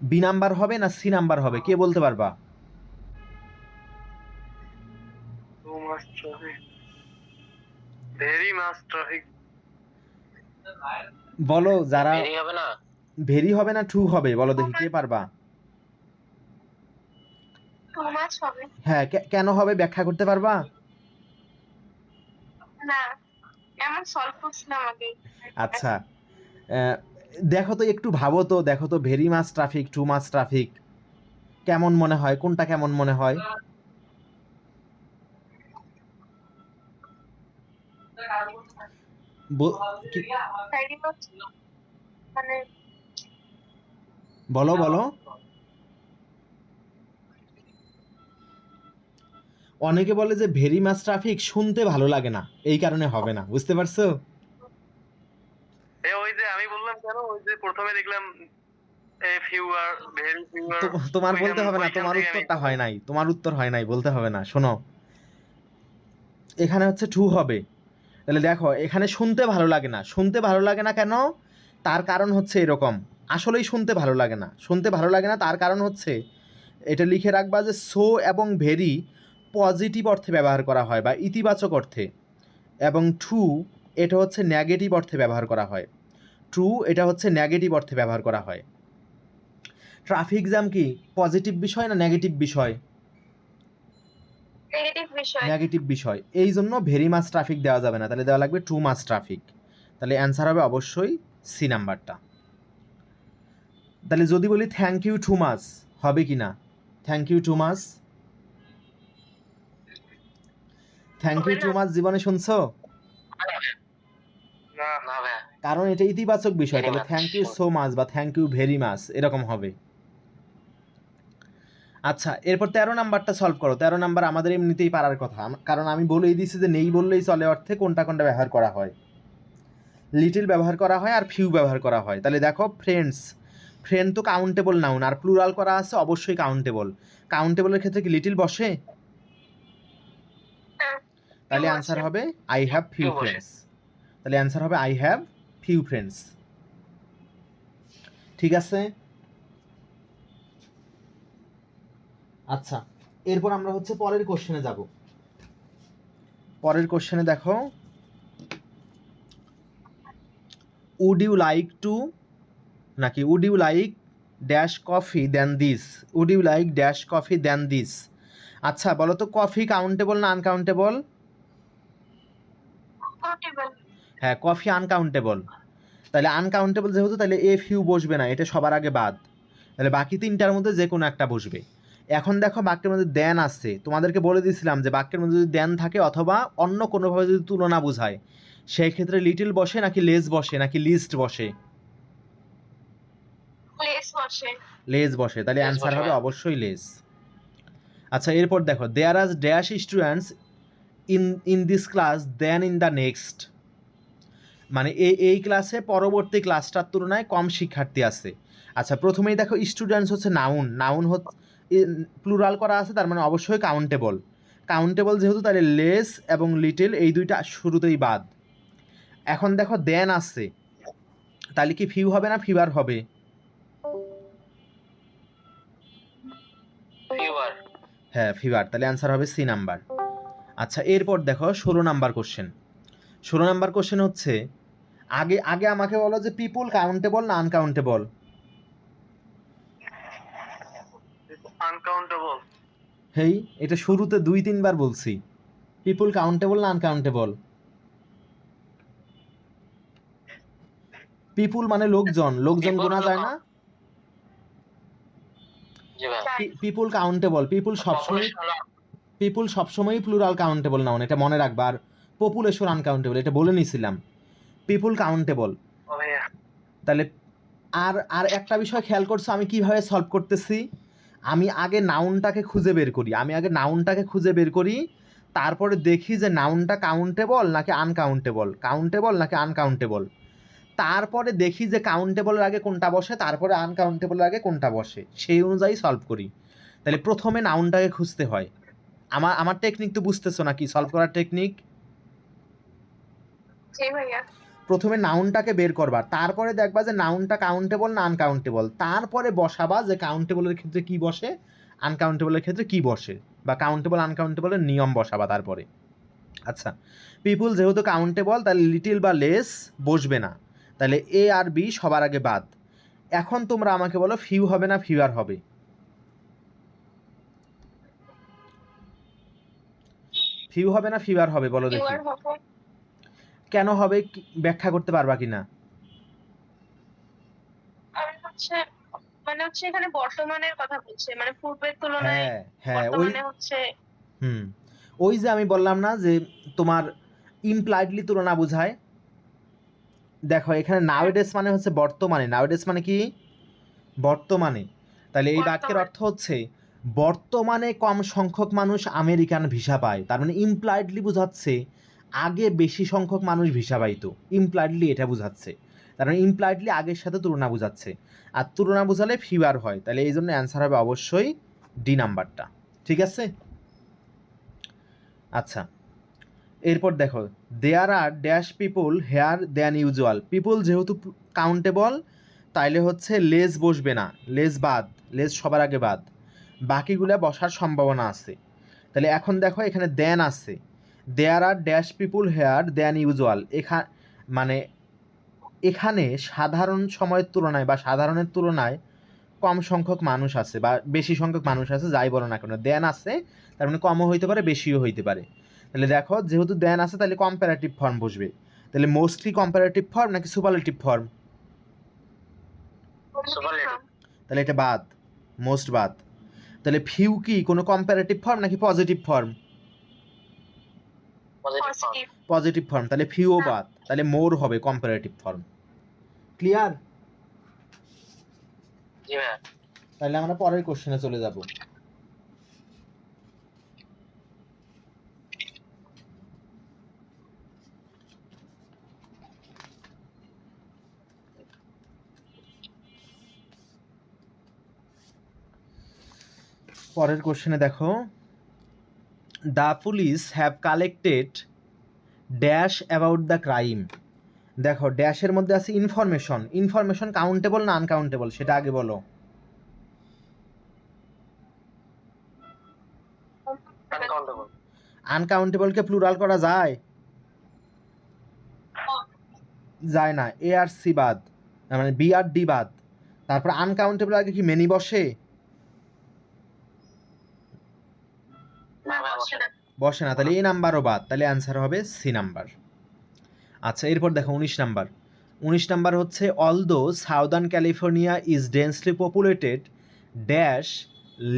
বি নাম্বার হবে না সি নাম্বার হবে, কে বলতে পারবা? টু মাস ট্রাফিক, ভেরি মাস ট্রাফিক। বলো যারা। ভেরি হবে না, ভেরি হবে না ট্রু হবে, বলো দেখি কে পারবা? টু মাচ হবে। হ্যাঁ, কেন হবে ব্যাখ্যা করতে পারবা? না, এমন সলভ করছিলাম আগে। আচ্ছা, দেখো তো একটু ভাবো তো, দেখো তো ভেরি মাছ ট্রাফিক, টু মাছ ট্রাফিক কেমন মনে হয়, কোনটা কেমন মনে হয়? ভেরি মাচ মানে বলো বলো। অনেকে বলে যে ভেরি মাচ ট্রাফিক শুনতে ভালো লাগে না, এই কারণে হবে না, বুঝতে পারছো? ওই যে আমি বললাম কেন, ওই যে প্রথমে দেখলাম ফিউয়ার, ভেরি ফিউয়ার, তোমার বলতে হবে না, ওইখান তোমার থেকে আমি উত্তরটা হয় নাই, তোমার উত্তর হয় নাই, বলতে হবে না। শোনো, এখানে হচ্ছে টু হবে। তাহলে দেখো এখানে শুনতে ভালো লাগে না, শুনতে ভালো লাগে না কেন? তার কারণ হচ্ছে এরকম, আসলেই শুনতে ভালো লাগে না, শুনতে ভালো লাগে না তার কারণ হচ্ছে, এটা লিখে রাখবা যে সো এবং ভেরি পজিটিভ অর্থে ব্যবহার করা হয় বা ইতিবাচক অর্থে, এবং ট্রু এটা হচ্ছে নেগেটিভ অর্থে ব্যবহার করা হয়। ট্রু এটা হচ্ছে নেগেটিভ অর্থে ব্যবহার করা হয়। ট্রাফিক জ্যাম কি পজিটিভ বিষয় না নেগেটিভ বিষয়? নেগেটিভ বিষয়। নেগেটিভ বিষয়, এই জন্য ভেরি মাচ ট্রাফিক দেওয়া যাবে না, তাহলে দেওয়া লাগবে টু মাচ ট্রাফিক। তাহলে অ্যান্সার হবে অবশ্যই সি নাম্বারটা। তাহলে যদি বলি থ্যাংক ইউ টু মাচ, হবে কি না? Thank you too much, thank হবে ইউ টু না। মাচ জীবনে শুনছো? না না ভাই, কারণ এটা ইতিবাচক বিষয়, তাহলে থ্যাংক ইউ সো মাচ বা থ্যাংক ইউ ভেরি মাচ এরকম হবে। আচ্ছা, এরপর 13 নাম্বারটা সলভ করো। 13 নাম্বার আমাদের এমনিতেই পারার কথা, কারণ আমি বলেই দিছি যে নেই বললেই চলে অর্থে কোনটা কোনটা ব্যবহার করা হয়। লিটিল ব্যবহার করা হয় আর ফিউ ব্যবহার করা হয়। তাহলে দেখো ফ্রেন্ডস, ফ্রেন্ড তো কাউন্টেবল নাউন, আর প্লুরাল করা আছে অবশ্যই কাউন্টেবল। কাউন্টেবলের ক্ষেত্রে কি লিটিল বসে? হ্যাঁ, তাহলে few অ্যান্সার আছে। হবে আই হ্যাভ ফিউ Few বসে। ফ্রেন্ডস। তাহলে অ্যান্সার হবে আই হ্যাভ ফিউ ফ্রেন্ডস। ঠিক আছে। আচ্ছা, এরপর আমরা হচ্ছে পরের কোশ্চেনে যাব। পরের কোশ্চেনে দেখো, উড ইউ লাইক টু, নাকি would you like dash coffee than this, would you like dash coffee than this. আচ্ছা বলো তো, কফি কাউন্টেবল না আনকাউন্টেবল? Countable। হ্যাঁ, কফি আনকাউন্টেবল। তাহলে আনকাউন্টেবল যেহেতু, তাহলে এ ফিউ বসবে না, এটা সবার আগে বাদ। তাহলে বাকি তিনটার মধ্যে যে কোনো একটা বসবে। এখন দেখো বাক্যের মধ্যে দেন আসছে, তোমাদেরকে বলে দিয়েছিলাম যে বাক্যের মধ্যে যদি দেন থাকে অথবা অন্য কোনোভাবে যদি তুলনা বোঝায়, সেই ক্ষেত্রে লিটিল বসে নাকি লেস বসে নাকি লিস্ট বসে? প্লেস বসে। লেস বসে, তাহলে Less অ্যান্সার বসে, হবে হ্যাঁ। অবশ্যই লেস। আচ্ছা, এরপর দেখো, there are dash students in in this class than in the next, মানে এই ক্লাসে পরবর্তী ক্লাসটার তুলনায় কম শিক্ষার্থী আছে। আচ্ছা, প্রথমেই দেখো স্টুডেন্টস হচ্ছে নাউন, নাউন হচ্ছে প্লুরাল করা আছে, তার মানে অবশ্যই কাউন্টেবল। কাউন্টেবল যেহেতু, তাহলে লেস এবং লিটল এই দুইটা শুরুতেই বাদ। এখন দেখো দেন আসছে, তাহলে কি ফিউ হবে না ফিভার হবে? ফিউয়ার। হ্যাঁ, ফিভার, তাহলে অ্যান্সার হবে সি নাম্বার। আচ্ছা, এরপর দেখো 16 নাম্বার কোশ্চেন। 16 নাম্বার কোশ্চেন হচ্ছে, আগে আগে আমাকে বলো যে পিপুল কাউন্টেবল না আনকাউন্টেবল? আনকাউন্টেবল। হেই, এটা শুরুতে 2-3 বার বলছি। পিপুল কাউন্টেবল না আনকাউন্টেবল? পিপুল মানে লোকজন, লোকজন People গোনা যায় না? জি ভাই। পিপুল কাউন্টেবল, পিপুল সবসময়, পিপুল সবসময়ই প্লুরাল কাউন্টেবল নাউন, এটা মনে রাখবা। আর পপুলেশন আনকাউন্টেবল, এটা বলে নিয়েছিলাম। পিপুল কাউন্টেবল। ও ভাইয়া। তাহলে আর আর একটা বিষয় খেয়াল করছো আমি কিভাবে সলভ করতেছি? আমি আগে নাউনটাকে খুঁজে বের করি, আমি আগে নাউনটাকে খুঁজে বের করি, তারপরে দেখি যে নাউনটা কাউন্টেবল নাকি আনকাউন্টেবল, কাউন্টেবল নাকি আনকাউন্টেবল। তারপরে দেখি যে কাউন্টেবলের আগে কোনটা বসে, তারপরে আনকাউন্টেবলের আগে কোনটা বসে, সেই অনুযায়ী সলভ করি। তাহলে প্রথমে নাউনটাকে খুঁজতে হয়। আমার আমার টেকনিক তো বুঝতেছো নাকি, সলভ করার টেকনিক? জি ভাইয়া। প্রথমে নাউনটাকে বের করবা, তারপরে দেখবা যে নাউনটা কাউন্টেবল না আনকাউন্টেবল, তারপরে বসাবা যে কাউন্টেবলের ক্ষেত্রে কি বসে, আনকাউন্টেবলের ক্ষেত্রে কি বসে, বা কাউন্টেবল আনকাউন্টেবলের নিয়ম বসাবা তারপরে। আচ্ছা, পিপুল যেহেতু কাউন্টেবল, তাহলে লিটিল বা লেস বসবে না, তাহলে এ আর বি সবার আগে বাদ। এখন তোমরা আমাকে বলো ফিউ হবে না ফিভার হবে? ফিউ হবে না ফিভার হবে বলো দেখি? ফিউয়ার হবে। কেন হবে ব্যাখ্যা করতে পারবা কিনা? আর হচ্ছে মানে হচ্ছে এখানে বর্তমানের কথা বলছে, মানে পূর্বের তুলনায় হ্যাঁ হ্যাঁ, ওই বর্তমানে হচ্ছে। হুম, ওই যে আমি বললাম না যে তোমার ইমপ্লাইডলি তুলনা বোঝায়। দেখো এখানে নাওএডেস মানে হচ্ছে বর্তমানে, নাওএডেস মানে কি? বর্তমানে। তাহলে এই বাক্যের বর্তমান। অর্থ হচ্ছে বর্তমানে কম সংখ্যক মানুষ আমেরিকান ভিসা পায়, তার মানে ইমপ্লয়েডলি বোঝাচ্ছে আগে বেশি সংখ্যক মানুষ ভিসা পাইতো, ইমপ্লয়েডলি এটা বোঝাচ্ছে, তার মানে ইমপ্লয়েডলি আগের সাথে তুলনা বোঝাচ্ছে, আর তুলনা বোঝালে ফিউয়ার হয়, তাহলে এই জন্য অ্যান্সার হবে অবশ্যই ডি নাম্বারটা। ঠিক আছে? আচ্ছা, এরপর দেখো, there are dash people here than usual. People যেহেতু কাউন্টেবল, তাইলে হচ্ছে লেজ বসবে না, লেজ বাদ, লেজ সবার আগে বাদ, বাকিগুলা বসার সম্ভাবনা আছে। তাহলে এখন দেখো এখানে দ্যান আছে, দেয়ার are dash people hair than usual, মানে এখানে সাধারণ সময়ের তুলনায় বা সাধারণের তুলনায় কম সংখ্যক মানুষ আছে বা বেশি সংখ্যক মানুষ আছে, যাই বলো না কেন, দ্যান আছে, তার মানে কমও হইতে পারে বেশিও হইতে পারে। তাহলে দেখো যেহেতু দ্যান আছে তাহলে কম্পারেটিভ ফর্ম বসবে, তাহলে মোস্টলি কম্পারেটিভ ফর্ম নাকি সুপারলেটিভ ফর্ম? তাহলে এটা বাদ, মোস্ট বাদ। তাহলে ফিউ কি কোনো কম্পারেটিভ ফর্ম নাকি পজিটিভ ফর্ম? পজিটিভ ফর্ম, তাহলে ফিউও বাদ, তাহলে মোর হবে কম্পারেটিভ ফর্ম। ক্লিয়ার? তাহলে আমরা পরের কোশ্চেনে চলে যাব। পরের কোশ্চেনে দেখো, the police have collected dash about the crime. দেখো ড্যাশের মধ্যে আছে ইনফরমেশন, ইনফরমেশন কাউন্টেবল না আনকাউন্টেবল সেটা আগে বলো। আনকাউন্টেবলকে প্লুরাল করা যায়? যায় না, এ আর সি বাদ, মানে বি আর ডি বাদ, তারপর আনকাউন্টেবল আগে কি মেনি বসে? বসে না, তাহলে এ নাম্বারও বাদ, তাহলে অ্যান্সার হবে সি নাম্বার। আচ্ছা, এরপর দেখো 19 নাম্বার। 19 নাম্বার হচ্ছে although southern California is densely populated dash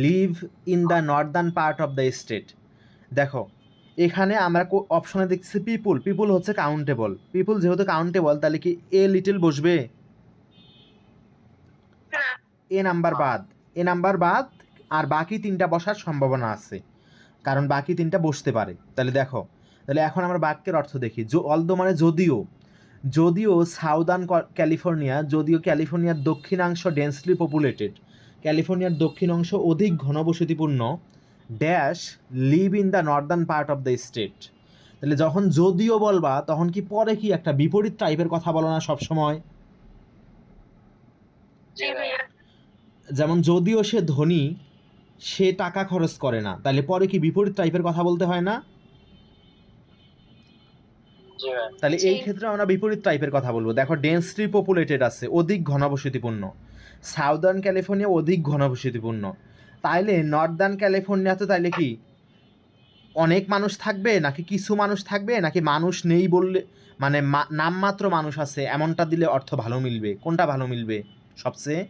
live in the northern part of the state. দেখো এখানে আমরা অপশনে দেখছি পিপুল, পিপুল হচ্ছে কাউন্টেবল, পিপুল যেহেতু কাউন্টেবল তাহলে কি এ লিটল বসবে? এ নাম্বার বাদ, এ নাম্বার বাদ, আর বাকি তিনটা বসার সম্ভাবনা আছে, কারণ বাকি তিনটা বসতে পারে। তাহলে দেখো, তাহলে এখন আমরা বাক্যের অর্থ দেখি। অলদো মানে যদিও, যদিও সাউদার্ন ক্যালিফোর্নিয়া, যদিও ক্যালিফোর্নিয়ার দক্ষিণাংশ ডেন্সলি পপুলেটেড, ক্যালিফোর্নিয়ার দক্ষিণ অংশ অধিক ঘনবসতিপূর্ণ, dash live in the northern part of the state. তাহলে যখন যদিও বলবা তখন কি পরে কি একটা বিপরীত টাইপের কথা বলো না সবসময়? যেমন যদিও সে ধনী, সে টাকা খরচ করে না, তাহলে পরে কি বিপরীত টাইপের কথা বলতে হয় না? তাহলে এই ক্ষেত্রে আমরা বিপরীত টাইপের কথা বলবো। দেখো ডেন্সলি পপুলেটেড আছে, অধিক ঘনবসতিপূর্ণ, সাউদার্ন ক্যালিফোর্নিয়া অধিক ঘনবসতিপূর্ণ, তাইলে নর্দার্ন ক্যালিফোর্নিয়াতে তাইলে কি অনেক মানুষ থাকবে নাকি কিছু মানুষ থাকবে নাকি মানুষ নেই বললে, মানে নামমাত্র মানুষ আছে এমনটা দিলে অর্থ ভালো মিলবে? কোনটা ভালো মিলবে সবচেয়ে?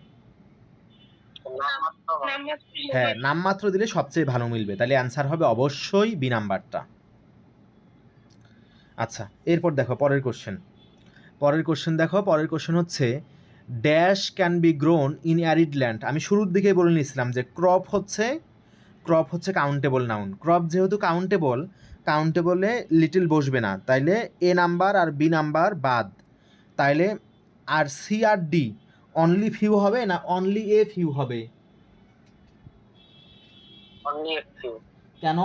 হ্যাঁ, নামমাত্র দিলে সবচেয়ে ভালো মিলবে, তাহলে অ্যান্সার হবে অবশ্যই বি নাম্বারটা। আচ্ছা, এরপর দেখো পরের কোশ্চেন। পরের কোশ্চেন দেখো, পরের কোশ্চেন হচ্ছে dash can be grown in arid land. আমি শুরুর দিকেই বলে নিয়েছিলাম যে ক্রপ হচ্ছে কাউন্টেবল নাউন, ক্রপ যেহেতু কাউন্টেবল, কাউন্টেবলে লিটল বসবে না, তাইলে এ নাম্বার আর বি নাম্বার বাদ, তাইলে আর সি আর ডি অনলি ফিউ হবে না অনলি এ ফিউ হবে? কেন?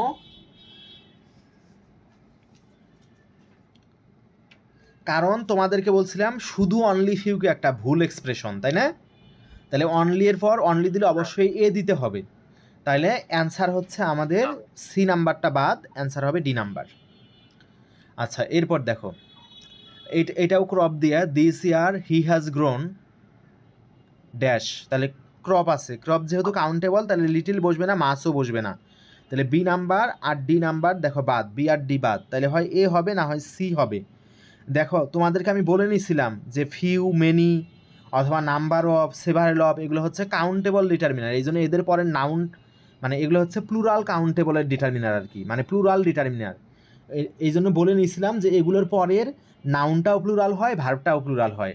কারণ তোমাদেরকে বলছিলাম শুধু অনলি ফিউকে একটা ভুল এক্সপ্রেশন, তাই না? তাহলে অনলি এর পর অনলি দিলে অবশ্যই এ দিতে হবে, তাইলে অ্যান্সার হচ্ছে আমাদের সি নাম্বারটা বাদ, অ্যান্সার হবে ডি নাম্বার। আচ্ছা, এরপর দেখো এটাও ক্রপ দিয়া, this year he has grown dash, তাহলে ক্রপ আছে, ক্রপ যেহেতু কাউন্টেবল তাহলে লিটিল বসবে না, মাসও বসবে না, তাহলে বি নাম্বার আর ডি নাম্বার দেখো বাদ, বি আর ডি বাদ, তাহলে হয় এ হবে না হয় সি হবে। দেখো তোমাদেরকে আমি বলে নিয়েছিলাম যে ফিউ, মেনি অথবা নাম্বার অফ, সেভারেল অফ এগুলো হচ্ছে কাউন্টেবল ডিটারমিনার, এই জন্য এদের পরে নাউন, মানে এগুলো হচ্ছে প্লুরাল কাউন্টেবলের ডিটারমিনার আর কি, মানে প্লুরাল ডিটারমিনার। এই জন্য বলে নিয়েছিলাম যে এগুলোর পরের নাউনটাও প্লুরাল হয়, ভার্বটাও প্লুরাল হয়।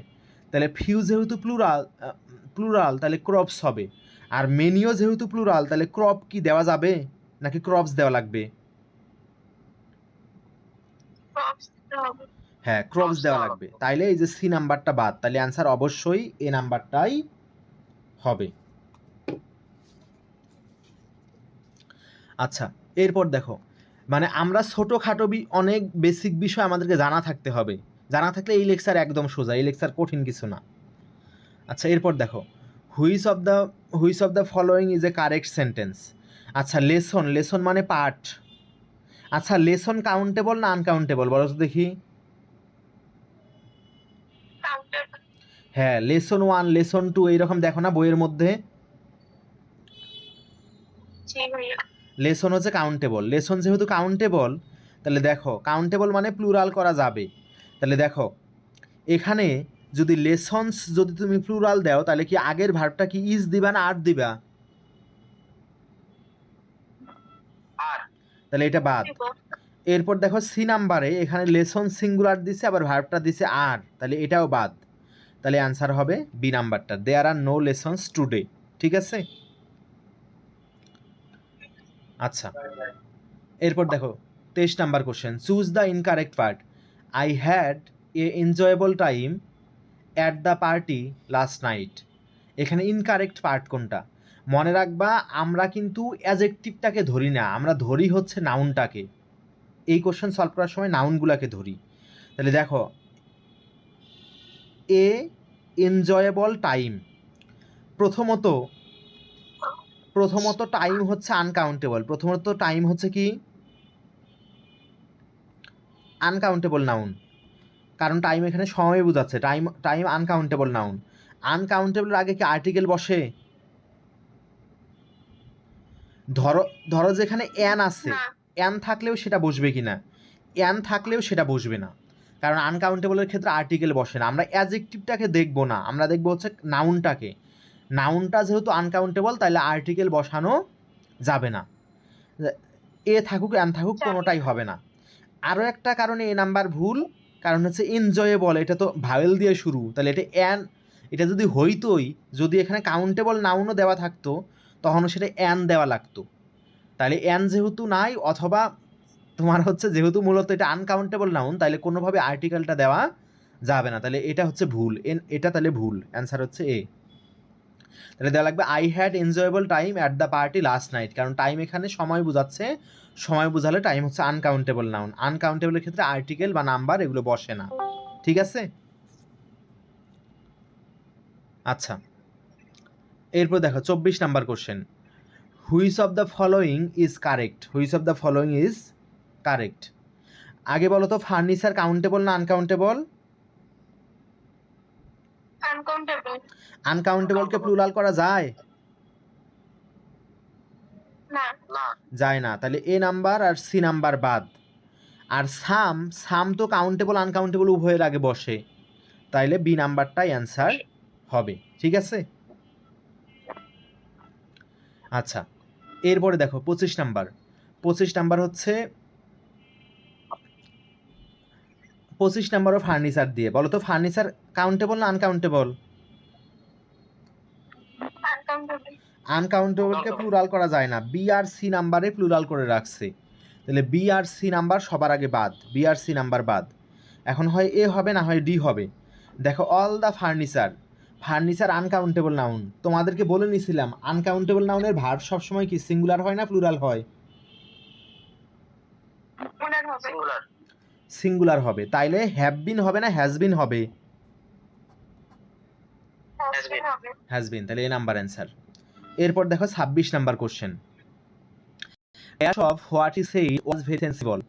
তাহলে ফিউ যেহেতু প্লুরাল, তাহলে ক্রপস হবে, আর মেনিও যেহেতু প্লুরাল, তাহলে ক্রপ কি দেওয়া যাবে নাকি ক্রপস দেওয়া লাগবে? Props দিতে হবে। হ্যাঁ, ক্রপস দেওয়া লাগবে। তাইলে এই যে সি নাম্বারটা বাদ, তাহলে অ্যান্সার অবশ্যই এ নাম্বারটাই হবে। আচ্ছা, এরপর দেখো, মানে আমরা ছোটোখাটো অনেক বেসিক বিষয় আমাদেরকে জানা থাকতে হবে। জানা থাকলে এই লেকচার একদম সোজা, এই লেকচার কঠিন কিছু না। আচ্ছা, এরপর দেখো, which of the following is a correct sentence. আচ্ছা, লেসন মানে পাঠ। আচ্ছা, লেসন কাউন্টেবল না আনকাউন্টেবল বলো তো দেখি? Countable। হ্যাঁ, লেসন 1, লেসন 2 এইরকম দেখো না বইয়ের মধ্যে? জি ভাইয়া। লেসন হচ্ছে কাউন্টেবল। লেসন যেহেতু কাউন্টেবল, তাহলে দেখো কাউন্টেবল মানে প্লুরাল করা যাবে। তাহলে দেখো এখানে যদি লেসনস যদি তুমি প্লুরাল দাও, তাহলে কি আগের ভার্বটা কি ইজ দিবা না আর দিবা? আর তাহলে এটা বাদ। দিব। এরপর দেখো সি নাম্বারে এখানে লেসন সিঙ্গুলার দিছে, আবার ভার্বটা দিছে আর, তাহলে এটাও বাদ। তাহলে অ্যান্সার হবে বি নাম্বারটা, দেয়ার আর নো লেসনস টুডে। ঠিক আছে? আচ্ছা, এরপর দেখো 23 number question, choose the incorrect part. I had a enjoyable time at the party last night. এখানে ইনকারেক্ট পার্ট কোনটা? মনে রাখবা, আমরা কিন্তু অ্যাজেক্টিভটাকে ধরি না, আমরা ধরি হচ্ছে নাউনটাকে। এই কোশ্চেন সলভ করার সময় নাউনগুলোকে ধরি। তাহলে দেখো, এ এনজয়েবল টাইম, প্রথমত টাইম হচ্ছে আনকাউন্টেবল। প্রথমত টাইম হচ্ছে কি আনকাউন্টেবল নাউন, কারণ টাইম এখানে সময় বোঝাচ্ছে। Time uncountable noun. আনকাউন্টেবলের আগে কি আর্টিকেল বসে? ধরো যেখানে অ্যান আছে, না। অ্যান থাকলেও সেটা বসবে কি না? অ্যান থাকলেও সেটা বসবে না, কারণ আনকাউন্টেবলের ক্ষেত্রে আর্টিকেল বসে না। আমরা অ্যাডজেক্টিভটাকে দেখবো না, আমরা দেখবো হচ্ছে নাউনটাকে। নাউনটা যেহেতু আনকাউন্টেবল, তাহলে আর্টিকেল বসানো যাবে না। এ থাকুক অ্যান থাকুক কোনোটাই হবে না। আরও একটা কারণে এ নাম্বার ভুল, কারণ হচ্ছে এনজয়েবল, এটা তো ভাওয়েল দিয়ে শুরু, তাহলে এটা যদি হইতোই, যদি এখানে কাউন্টেবল নাউনও দেওয়া থাকতো, তখনও সেটা অ্যান দেওয়া লাগতো। তাহলে অ্যান যেহেতু নাই, অথবা তোমার হচ্ছে যেহেতু মূলত এটা আনকাউন্টেবল নাউন, তাহলে কোনোভাবে আর্টিকেলটা দেওয়া যাবে না। তাহলে এটা হচ্ছে ভুল, এটা তাহলে ভুল, অ্যান্সার হচ্ছে এ। তাহলে দেওয়া লাগবে I had enjoyable time at the party last night, কারণ টাইম এখানে সময় বোঝাচ্ছে। সময় বোঝালে টাইম হচ্ছে আনকাউন্টেবল নাউন। আনকাউন্টেবলের ক্ষেত্রে আর্টিকেল বা নাম্বার এগুলো বসে না। ঠিক আছে? আচ্ছা, এরপর দেখো 24 number question, which of the following is correct. Which of the following is correct. আগে বলো তো, ফার্নিচার কাউন্টেবল না আনকাউন্টেবল? Uncountable। আনকাউন্টেবলকে প্লুরাল করা যায়? না। যায় না। তাহলে এ নাম্বার আর সি নাম্বার বাদ। আর সাম তো কাউন্টেবল আনকাউন্টেবল উভয়ের আগে বসে, তাইলে বি নাম্বারটাই অ্যান্সার হবে। ঠিক আছে? আচ্ছা, এরপরে দেখো 25 নাম্বার। 25 নাম্বার হচ্ছে 25 নাম্বারও ফার্নিচার দিয়ে। বলো তো ফার্নিচার কাউন্টেবল না আনকাউন্টেবল? Uncountable। আনকাউন্টেবলকে প্লুরাল করা যায় না, বি আর সি নাম্বারে প্লুরাল করে রাখছে। তাহলে বি আর সি নাম্বার সবার আগে বাদ, বি আর সি নাম্বার বাদ। এখন হয় এ হবে না হয় ডি হবে। দেখো, all the furniture uncountable noun. তোমাদেরকে বলে নিছিলাম আনকাউন্টেবল নাউনের ভার্ব সবসময় কি সিঙ্গুলার হয় না প্লুরাল হয়? Singular হবে। সিঙ্গুলার হবে। তাইলে হ্যাভ বিন হবে না হ্যাজ বিন হবে? Has been হবে। হ্যাজ বিন, তাহলে এ নাম্বার অ্যান্সার। এরপর দেখো 26 number question, dash of what is said was very sensible.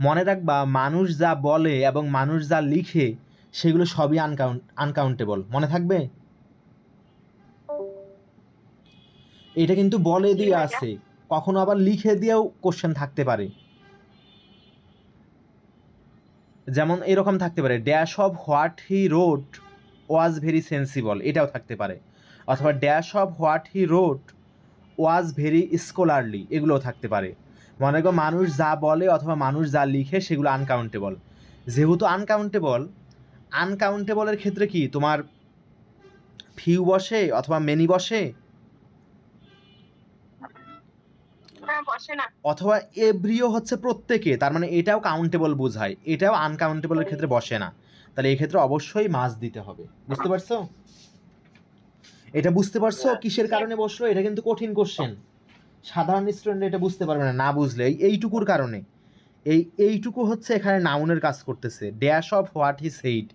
মনে রাখবা, মানুষ যা বলে এবং মানুষ যা লিখে সেগুলো সবই আনকাউন্টেবল। মনে থাকবে? এটা কিন্তু বলে দিয়ে আছে, কখনো আবার লিখে দিয়েও কোশ্চেন থাকতে পারে। যেমন এরকম থাকতে পারে, dash of what he wrote was very sensible, এটাও থাকতে পারে। অথবা dash of what he wrote was very scholarly, এগুলোও থাকতে পারে। মনে করো মানুষ যা বলে অথবা মানুষ যা লিখে সেগুলো আনকাউন্টেবল। যেহেতু আনকাউন্টেবলের ক্ষেত্রে কি তোমার ফিউ বসে অথবা মেনি বসে? বসে না। অথবা এভরিও হচ্ছে প্রত্যেকে, তার মানে এটাও কাউন্টেবল বোঝায়, এটাও আনকাউন্টেবলের ক্ষেত্রে বসে না। তাহলে এই ক্ষেত্রে অবশ্যই মাস দিতে হবে। বুঝতে পারছো? এটা বুঝতে পারছো কিসের কারণে বসলো? এটা কিন্তু কঠিন কোশ্চেন, সাধারণ স্টুডেন্ট এটা বুঝতে পারবে না, না বুঝলে এইটুকুর কারণে। এইটুকু হচ্ছে এখানে নাউনের কাজ করতেছে। Dash of what he said,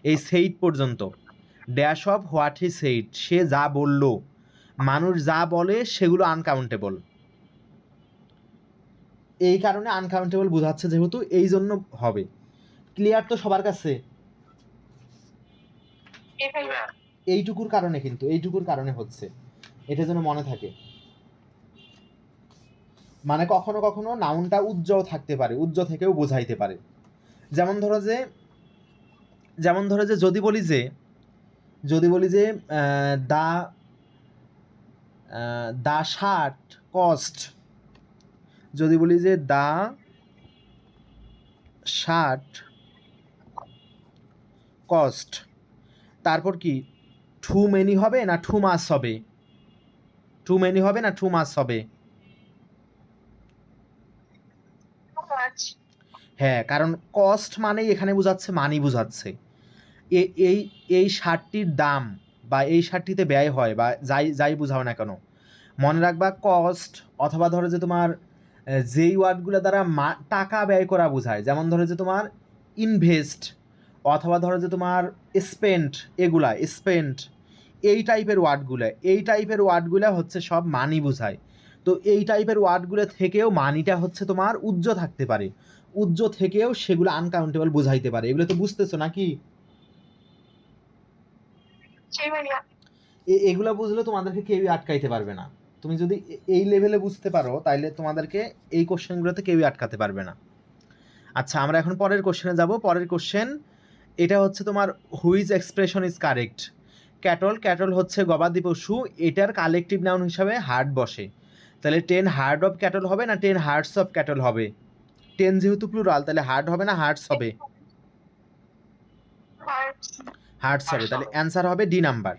এই সেইড পর্যন্ত, dash of what he said, সে যা বলল, মানুষ যা বলে সেগুলো আনকাউন্টেবল, এই কারণে আনকাউন্টেবল বোঝাচ্ছে যেহেতু, এই জন্য হবে। ক্লিয়ার তো সবার কাছে? এইটুকুর কারণে, কিন্তু এইটুকুর কারণে হচ্ছে, এটা যেন মনে থাকে। মানে কখনো কখনো নাউনটা উজ্জ্বল থাকতে পারে, উজ্জ্বল থেকেও বোঝাইতে পারে। যেমন ধরো যে যদি বলি যে দা দা শার্ট কস্ট, যদি বলি যে দা শার্ট কস্ট, তারপর কি টু মেনি হবে না টু মাস হবে? টু মেনি হবে না টু মাস হবে? হ্যাঁ, কারণ কস্ট মানেই এখানে বোঝাচ্ছে, মানি বোঝাচ্ছে। এই এই শার্টটির দাম বা এই শার্টটিতে ব্যয় হয়, বা যাই যাই বোঝাও না কেন, মনে রাখবা কস্ট, অথবা ধরো যে তোমার যেই ওয়ার্ডগুলো দ্বারা টাকা ব্যয় করা বোঝায়, যেমন ধরো যে তোমার ইনভেস্ট, অথবা ধরো যে তোমার স্পেন্ড, এগুলা স্পেন্ড, এই টাইপের ওয়ার্ডগুলো হচ্ছে সব মানি বোঝায়। তো এই টাইপের ওয়ার্ডগুলো থেকেও মানিটা হচ্ছে তোমার উজ্জ্বল থাকতে পারে, উজ্জ্বল থেকেও সেগুলো আনকাউন্টেবল বোঝাইতে পারে। এগুলো তো বুঝতেছো নাকি? এগুলো বুঝলে তোমাদেরকে কেউই আটকাইতে পারবে না। তুমি যদি এই লেভেলে বুঝতে পারো, তাইলে তোমাদেরকে এই কোশ্চেনগুলোতে কেউই আটকাতে পারবে না। আচ্ছা, আমরা এখন পরের কোশ্চেনে যাব। পরের কোশ্চেন এটা হচ্ছে তোমার which expression is correct. Cattle হচ্ছে গবাদি পশু, এটার কালেকটিভ নাউন হিসাবে হার্ট বসে। তাহলে 10 হার্ট অফ ক্যাটল হবে না 10 হার্টস অফ ক্যাটল হবে? 10 যেহেতু প্লুরাল, তাহলে হার্ট হবে না হার্টস হবে? হার্টস হবে। তাহলে অ্যান্সার হবে ডি নাম্বার।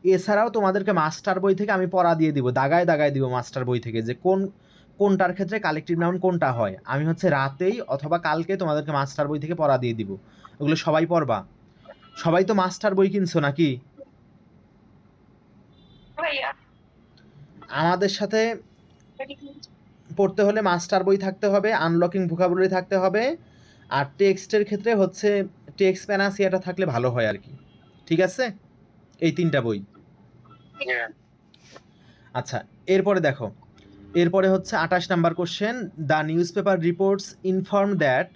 এছাড়াও তোমাদেরকে মাস্টার বই থেকে আমি পড়া দিয়ে দিব, দাগায় দাগায় দিব মাস্টার বই থেকে, যে কোনটার ক্ষেত্রে কালেকটিভ নাউন কোনটা হয়। আমি হচ্ছে রাতেই অথবা কালকে তোমাদেরকে মাস্টার বই থেকে পড়া দিয়ে দিব, ওগুলো সবাই পড়বা। সবাই তো মাস্টার বই কিনছো নাকি? আমাদের সাথে পড়তে হলে মাস্টার বই থাকতে হবে, আনলকিং ভোকাবুলারি থাকতে হবে, আর টেক্সটের ক্ষেত্রে হচ্ছে টেক্সট প্যানাসিয়াটা থাকলে ভালো হয় আর কি। ঠিক আছে, এই 3টা বই। আচ্ছা, এরপরে হচ্ছে 28 number question. The news paper reports inform that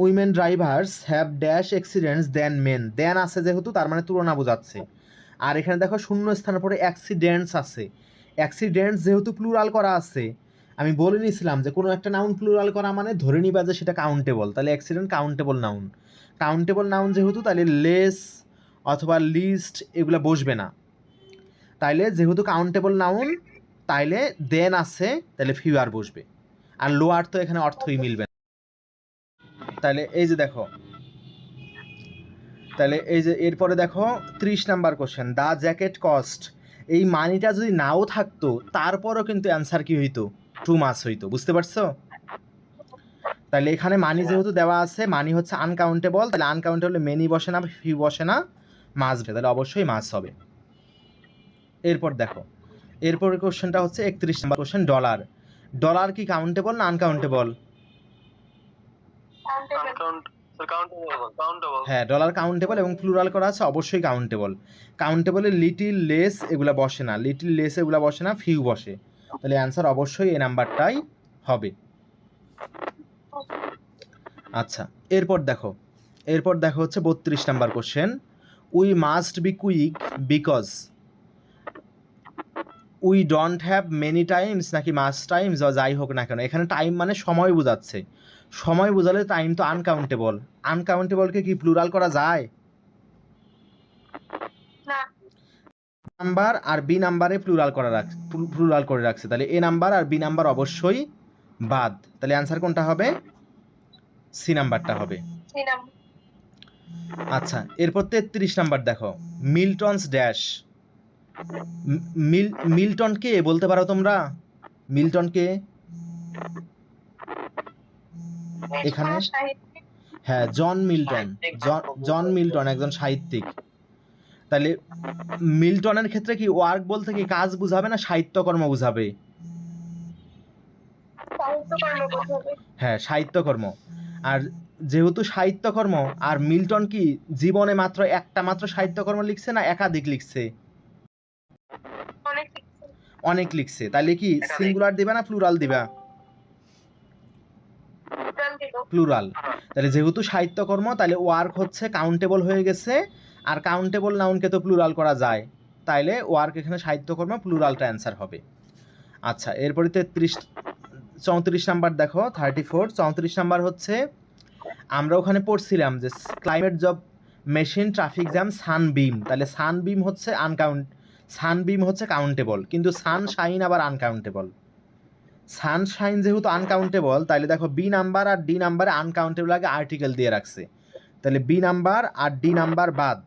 women drivers have dash accidents than men. Than আছে যেহেতু, তার মানে তুলনা বোঝাচ্ছে। আর এখানে দেখো শূন্য স্থানের পরে অ্যাক্সিডেন্টস আছে। অ্যাক্সিডেন্টস যেহেতু প্লুরাল করা আছে, আমি বলে নিয়েছিলাম যে কোনো একটা নাউন প্লুরাল করা মানে ধরে নিবা যে সেটা কাউন্টেবল। তাহলে অ্যাক্সিডেন্ট কাউন্টেবল নাউন যেহেতু, তাহলে লেস অথবা লিস্ট এগুলো বসবে না। তাইলে যেহেতু কাউন্টেবল নাউন, তাইলে দেন আছে, তাহলে ফিউয়ার বসবে। আর লোয়ার তো এখানে অর্থই মিলবে না। তাহলে এই যে দেখো, এরপরে দেখো 30 নাম্বার কোশ্চেন। দা জ্যাকেট কস্ট, এই মানিটা যদি নাও থাকতো তারপরও কিন্তু অ্যান্সার কি হইতো? টু মাস হইতো। বুঝতে পারছো? তাহলে এখানে মানি যেহেতু দেওয়া আছে, মানি হচ্ছে আনকাউন্টেবল, তাহলে আনকাউন্টেবল মেনি বসে না, ফিউ বসে না, মাস, তাহলে অবশ্যই মাস হবে। এরপর কোশ্চেনটা হচ্ছে 31 নাম্বার কোশ্চেন। ডলার কি কাউন্টেবল না আনকাউন্টেবল? হ্যাঁ, ডলার কাউন্টেবল এবং প্লুরাল করা আছে, অবশ্যই কাউন্টেবল। কাউন্টেবলে লিটিল লেস এগুলা বসে না, ফিউ বসে। তাহলে অ্যান্সার অবশ্যই এই নাম্বারটাই হবে। আচ্ছা, এরপর দেখো হচ্ছে 32 number question. We must be quick because we don't have many Times, নাকি মাস টাইমস, যাই হোক না কেন, এখানে টাইম মানে সময় বোঝাচ্ছে। সময় বোঝালে টাইম তো আনকাউন্টেবলকে কি প্লুরাল করা যায়? নাম্বার আর বি নাম্বারে প্লুরাল করে রাখছে, তাহলে এ নাম্বার আর বি নাম্বার অবশ্যই বাদ। তাহলে অ্যান্সার কোনটা হবে? সি নাম্বারটা হবে। আচ্ছা, এরপর 33 নাম্বার দেখো। মিল্টনস ড্যাশ, মিল্টন কে বলতে পারো তোমরা? মিল্টন কে? এখানে কোনো সাহিত্যিক? হ্যাঁ, জন মিল্টন। জন মিল্টন একজন সাহিত্যিক। তাহলে মিল্টনের ক্ষেত্রে কি ওয়ার্ক বলতে কি কাজ বুঝাবে না সাহিত্যকর্ম বুঝাবে? সাহিত্যকর্ম বোঝাবে। হ্যাঁ, সাহিত্যকর্ম। আর যেহেতু সাহিত্যকর্ম, আর মিল্টন কি জীবনে মাত্র একটা মাত্র সাহিত্যকর্ম লিখছে না একাধিক লিখছে? অনেক লিখছে। অনেক লিখছে। তাহলে কি সিঙ্গুলার দিবা না প্লুরাল দিবা? টোটাল দিব। প্লুরাল। তাহলে যেহেতু সাহিত্যকর্ম তাহলে ওয়ার্ক হচ্ছে কাউন্টেবল হয়ে গেছে, আর কাউন্টেবল নাউনকে তো প্লুরাল করা যায়, তাইলে ওয়ার্ক এখানে সাহিত্যকর্ম প্লুরালটা অ্যান্সার হবে। আচ্ছা, এরপরে 34 নাম্বার দেখো, 34 34 নাম্বার হচ্ছে আমরা ওখানে পড়ছিলাম যে climate job machine traffic jam sunbeam, তাহলে সানবিম হচ্ছে সানবিম হচ্ছে কাউন্টেবল, কিন্তু সানশাইন আবার আনকাউন্টেবল। সানশাইন যেহেতু আনকাউন্টেবল, তাহলে দেখো বি নাম্বার আর ডি নাম্বারে আনকাউন্টেবল আগে আর্টিকেল দিয়ে রাখছে, তাহলে বি নাম্বার আর ডি নাম্বার বাদ,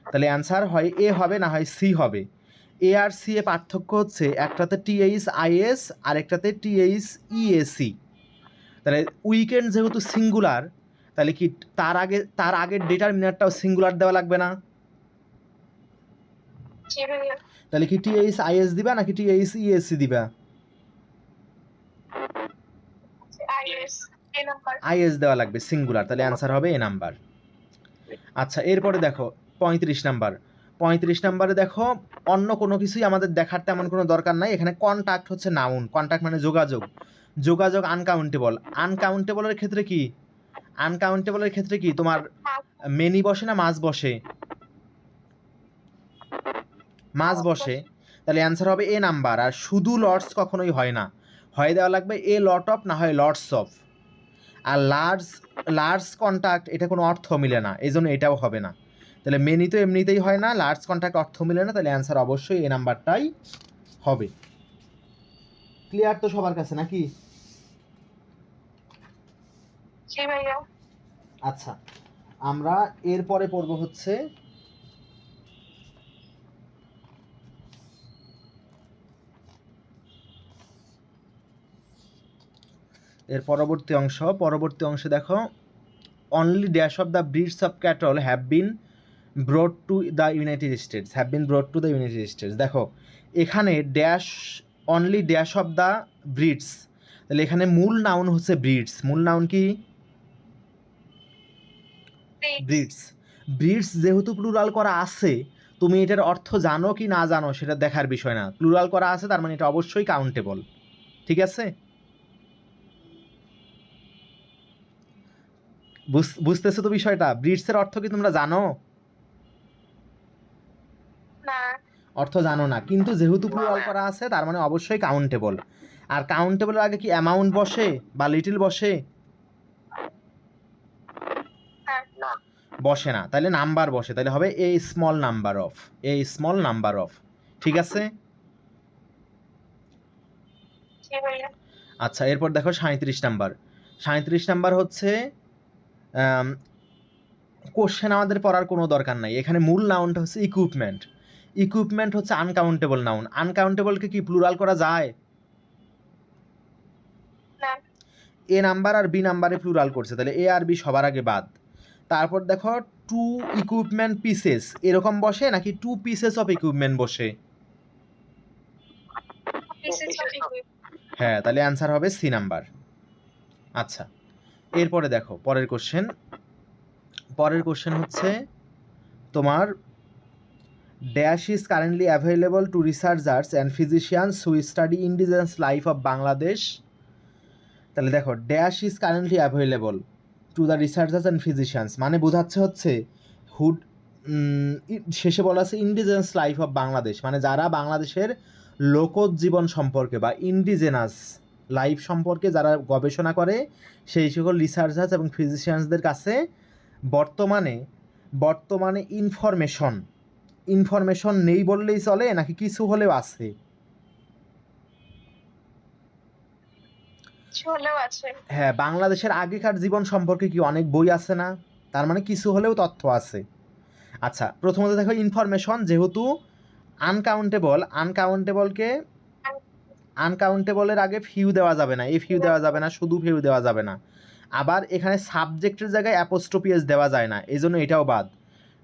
তাহলে অ্যান্সার হয় এ হবে না হয় সি হবে। এ আর সি এ পার্থক্য হচ্ছে একটাতে THIS আর একটাতে THEAC। তাহলে উইকেন্ড যেহেতু সিঙ্গুলার, তাহলে কি তার আগের ডিটারমিনারটাও সিঙ্গুলার দেওয়া লাগবে না? জি ভাইয়া। তাহলে কি THIS দিবা নাকি THEAC দিবা? Is A number. IS দেওয়া লাগবে সিঙ্গুলার, তাহলে অ্যান্সার হবে এ নাম্বার। আচ্ছা, এরপরে দেখো 35 নাম্বার। 35 নাম্বারে দেখো অন্য কোনো কিছুই আমাদের দেখার তেমন কোনো দরকার নাই, এখানে কন্টাক্ট হচ্ছে নাউন, কন্টাক্ট মানে যোগাযোগ, যোগাযোগ আনকাউন্টেবল। আনকাউন্টেবলের ক্ষেত্রে কি, আনকাউন্টেবলের ক্ষেত্রে কি তোমার মেনি বসে না মাস বসে? মাস বসে, তাহলে অ্যান্সার হবে এ নাম্বার। আর শুধু লর্ডস কখনোই হয় না, হয় দেওয়া লাগবে এ লট অফ না হয় লর্ডস অফ। আর লার্জ কন্ট্যাক্ট এটা কোনো অর্থ মিলে না, এই জন্য এটাও হবে না। তাহলে মেনি তো এমনিতেই হয় না, লার্জ কন্ট্যাক্ট অর্থ মিলে না, তাহলে অ্যান্সার অবশ্যই এ নাম্বারটাই হবে। ক্লিয়ার তো সবার কাছে নাকি? জি ভাইয়া। আচ্ছা, আমরা এরপরে পড়ব হচ্ছে এর পরবর্তী অংশে দেখো only dash of the breeds of cattle have been broad to the United states. দেখো এখানে dash only dash of the breeds, তাহলে এখানে মূল নাউন হচ্ছে ব্রিডস। মূল নাউন কি? ব্রিডস। ব্রিডস যেহেতু প্লুরাল করা আছে, তুমি এটার অর্থ জানো কি না জানো সেটা দেখার বিষয় না, প্লুরাল করা আছে তার মানে এটা অবশ্যই কাউন্টেবল। ঠিক আছে? বুঝতেছো তো বিষয়টা? ব্রিডসের অর্থ কি তোমরা জানো? না। অর্থ জানো না, কিন্তু যেহেতু প্লুরাল করা আছে তার মানে অবশ্যই কাউন্টেবল। আর কাউন্টেবলের আগে কি অ্যামাউন্ট বসে বা লিটল বসে? বসে না, তাহলে নাম্বার বসে, তাহলে হবে এ স্মল নাম্বার অফ। ঠিক আছে? জি ভাইয়া। আচ্ছা, এরপর দেখো 37 নাম্বার। 37 নাম্বার হচ্ছে কোশ্চেন আমাদের পড়ার কোনো দরকার নাই, এখানে মূল নাউনটা হচ্ছে ইকুইপমেন্ট হচ্ছে আনকাউন্টেবল নাউন। আনকাউন্টেবলকে কি প্লুরাল করা যায়? না। এ নাম্বার আর বি নাম্বারে প্লুরাল করছে, তাহলে এ আর বি সবার আগে বাদ। তারপর দেখো টু ইকুইপমেন্ট পিসেস এরকম বসে নাকি টু পিসেস অফ ইকুইপমেন্ট বসে? হ্যাঁ, তাহলে অ্যান্সার হবে সি নাম্বার। আচ্ছা, এরপরে দেখো পরের কোশ্চেন হচ্ছে তোমার dash is currently available to researchers and physicians who study indigenous life of Bangladesh. তাহলে দেখো dash is currently available to the researchers and physicians মানে বোঝাচ্ছে হচ্ছে হুড, শেষে বলা আছে ইন্ডিজিনাস লাইফ অফ বাংলাদেশ, মানে যারা বাংলাদেশের লোকজ জীবন সম্পর্কে বা ইন্ডিজেনাস লাইফ সম্পর্কে যারা গবেষণা করে সেই সকল রিসার্চার্স এবং ফিজিশিয়ানসদের কাছে বর্তমানে ইনফরমেশন নেই বললেই চলে নাকি কিছু হলেও আছে? হ্যাঁ, বাংলাদেশের আগেকার জীবন সম্পর্কে কি অনেক বই আছে না, তার মানে কিছু হলেও তথ্য আছে। আচ্ছা, প্রথমত দেখো ইনফরমেশন যেহেতু আনকাউন্টেবলকে আনকাউন্টেবলের আগে ফিউ দেওয়া যাবে না, এ ফিউ দেওয়া যাবে না, শুধু ফিউ দেওয়া যাবে না। আবার এখানে সাবজেক্টের জায়গায় অ্যাপোস্ট্রোফি এস দেওয়া যায় না, এই জন্য এটাও বাদ।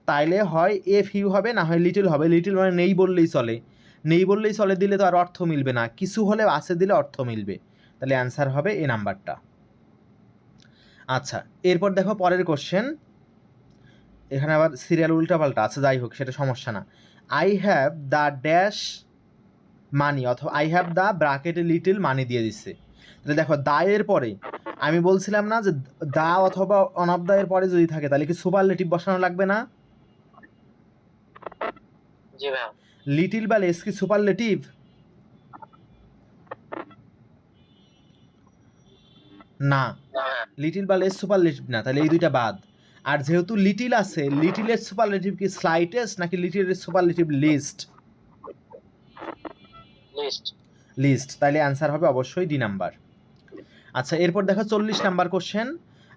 তাইলে হয় এ ফিউ হবে, না হয় লিটল হবে। লিটল মানে নেই বললেই চলে, নেই বললেই চলে দিলে তো আর অর্থ মিলবে না, কিছু হলে আছে দিলে অর্থ মিলবে। তাহলে অ্যান্সার হবে এ নাম্বারটা। আচ্ছা, এরপর দেখো পরের কোশ্চেন। এখানে আবার সিরিয়াল উল্টাপাল্টা আছে, যাই হোক সেটা সমস্যা না। আই হ্যাভ দ্য ড্যাশ মানি, অথবা আই হ্যাভ দ্য ব্র্যাকেটে লিটল মানি দিয়ে দিচ্ছে। তাহলে দেখো দা এর পরে আমি বলছিলাম না যে দা অথবা অন অফ দা এর পরে যদি থাকে তাহলে কি সুপারলেটিভ বসানো লাগবে না? জি ম্যাম। লিটল বা লেস কি সুপারলেটিভ? না, লিটল বা লেস সুপারলেটিভ না, তাহলে এই দুইটা বাদ। আর যেহেতু লিটল আছে, লিটলের সুপারলেটিভ কি স্লাইটেস্ট নাকি লিটলের সুপারলেটিভ লিস্ট? লিস্ট। লিস্ট, তাহলে অ্যান্সার হবে অবশ্যই ডি নাম্বার। আচ্ছা, এরপর দেখো 40 নাম্বার কোশ্চেন।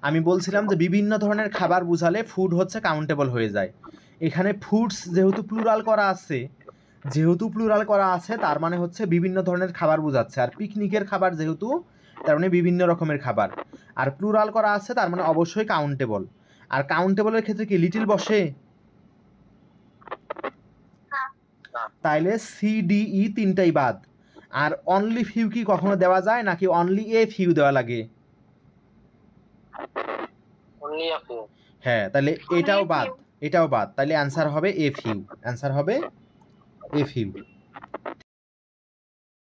আমি বলছিলাম যে বিভিন্ন ধরনের খাবার বুঝালে ফুড হচ্ছে কাউন্টেবল হয়ে যায়। এখানে ফুডস যেহেতু প্লুরাল করা আছে, তার মানে হচ্ছে বিভিন্ন ধরনের খাবার বোঝাচ্ছে। আর পিকনিকের খাবার যেহেতু, তার মানে বিভিন্ন রকমের খাবার। আর প্লুরাল করা আছে, তার মানে অবশ্যই কাউন্টেবল। আর কাউন্টেবলের ক্ষেত্রে কি লিটল বসে? তাইলে সি ডি ই তিনটাই বাদ। আর অনলি ফিউ কি কখনো দেওয়া যায় নাকি অনলি এ ফিউ দেওয়া লাগে? Only a few. হ্যাঁ, তাহলে এটাও বাদ, এটাও বাদ। তাহলে অ্যান্সার হবে এ ফিউ, অ্যান্সার হবে এ ফিউ।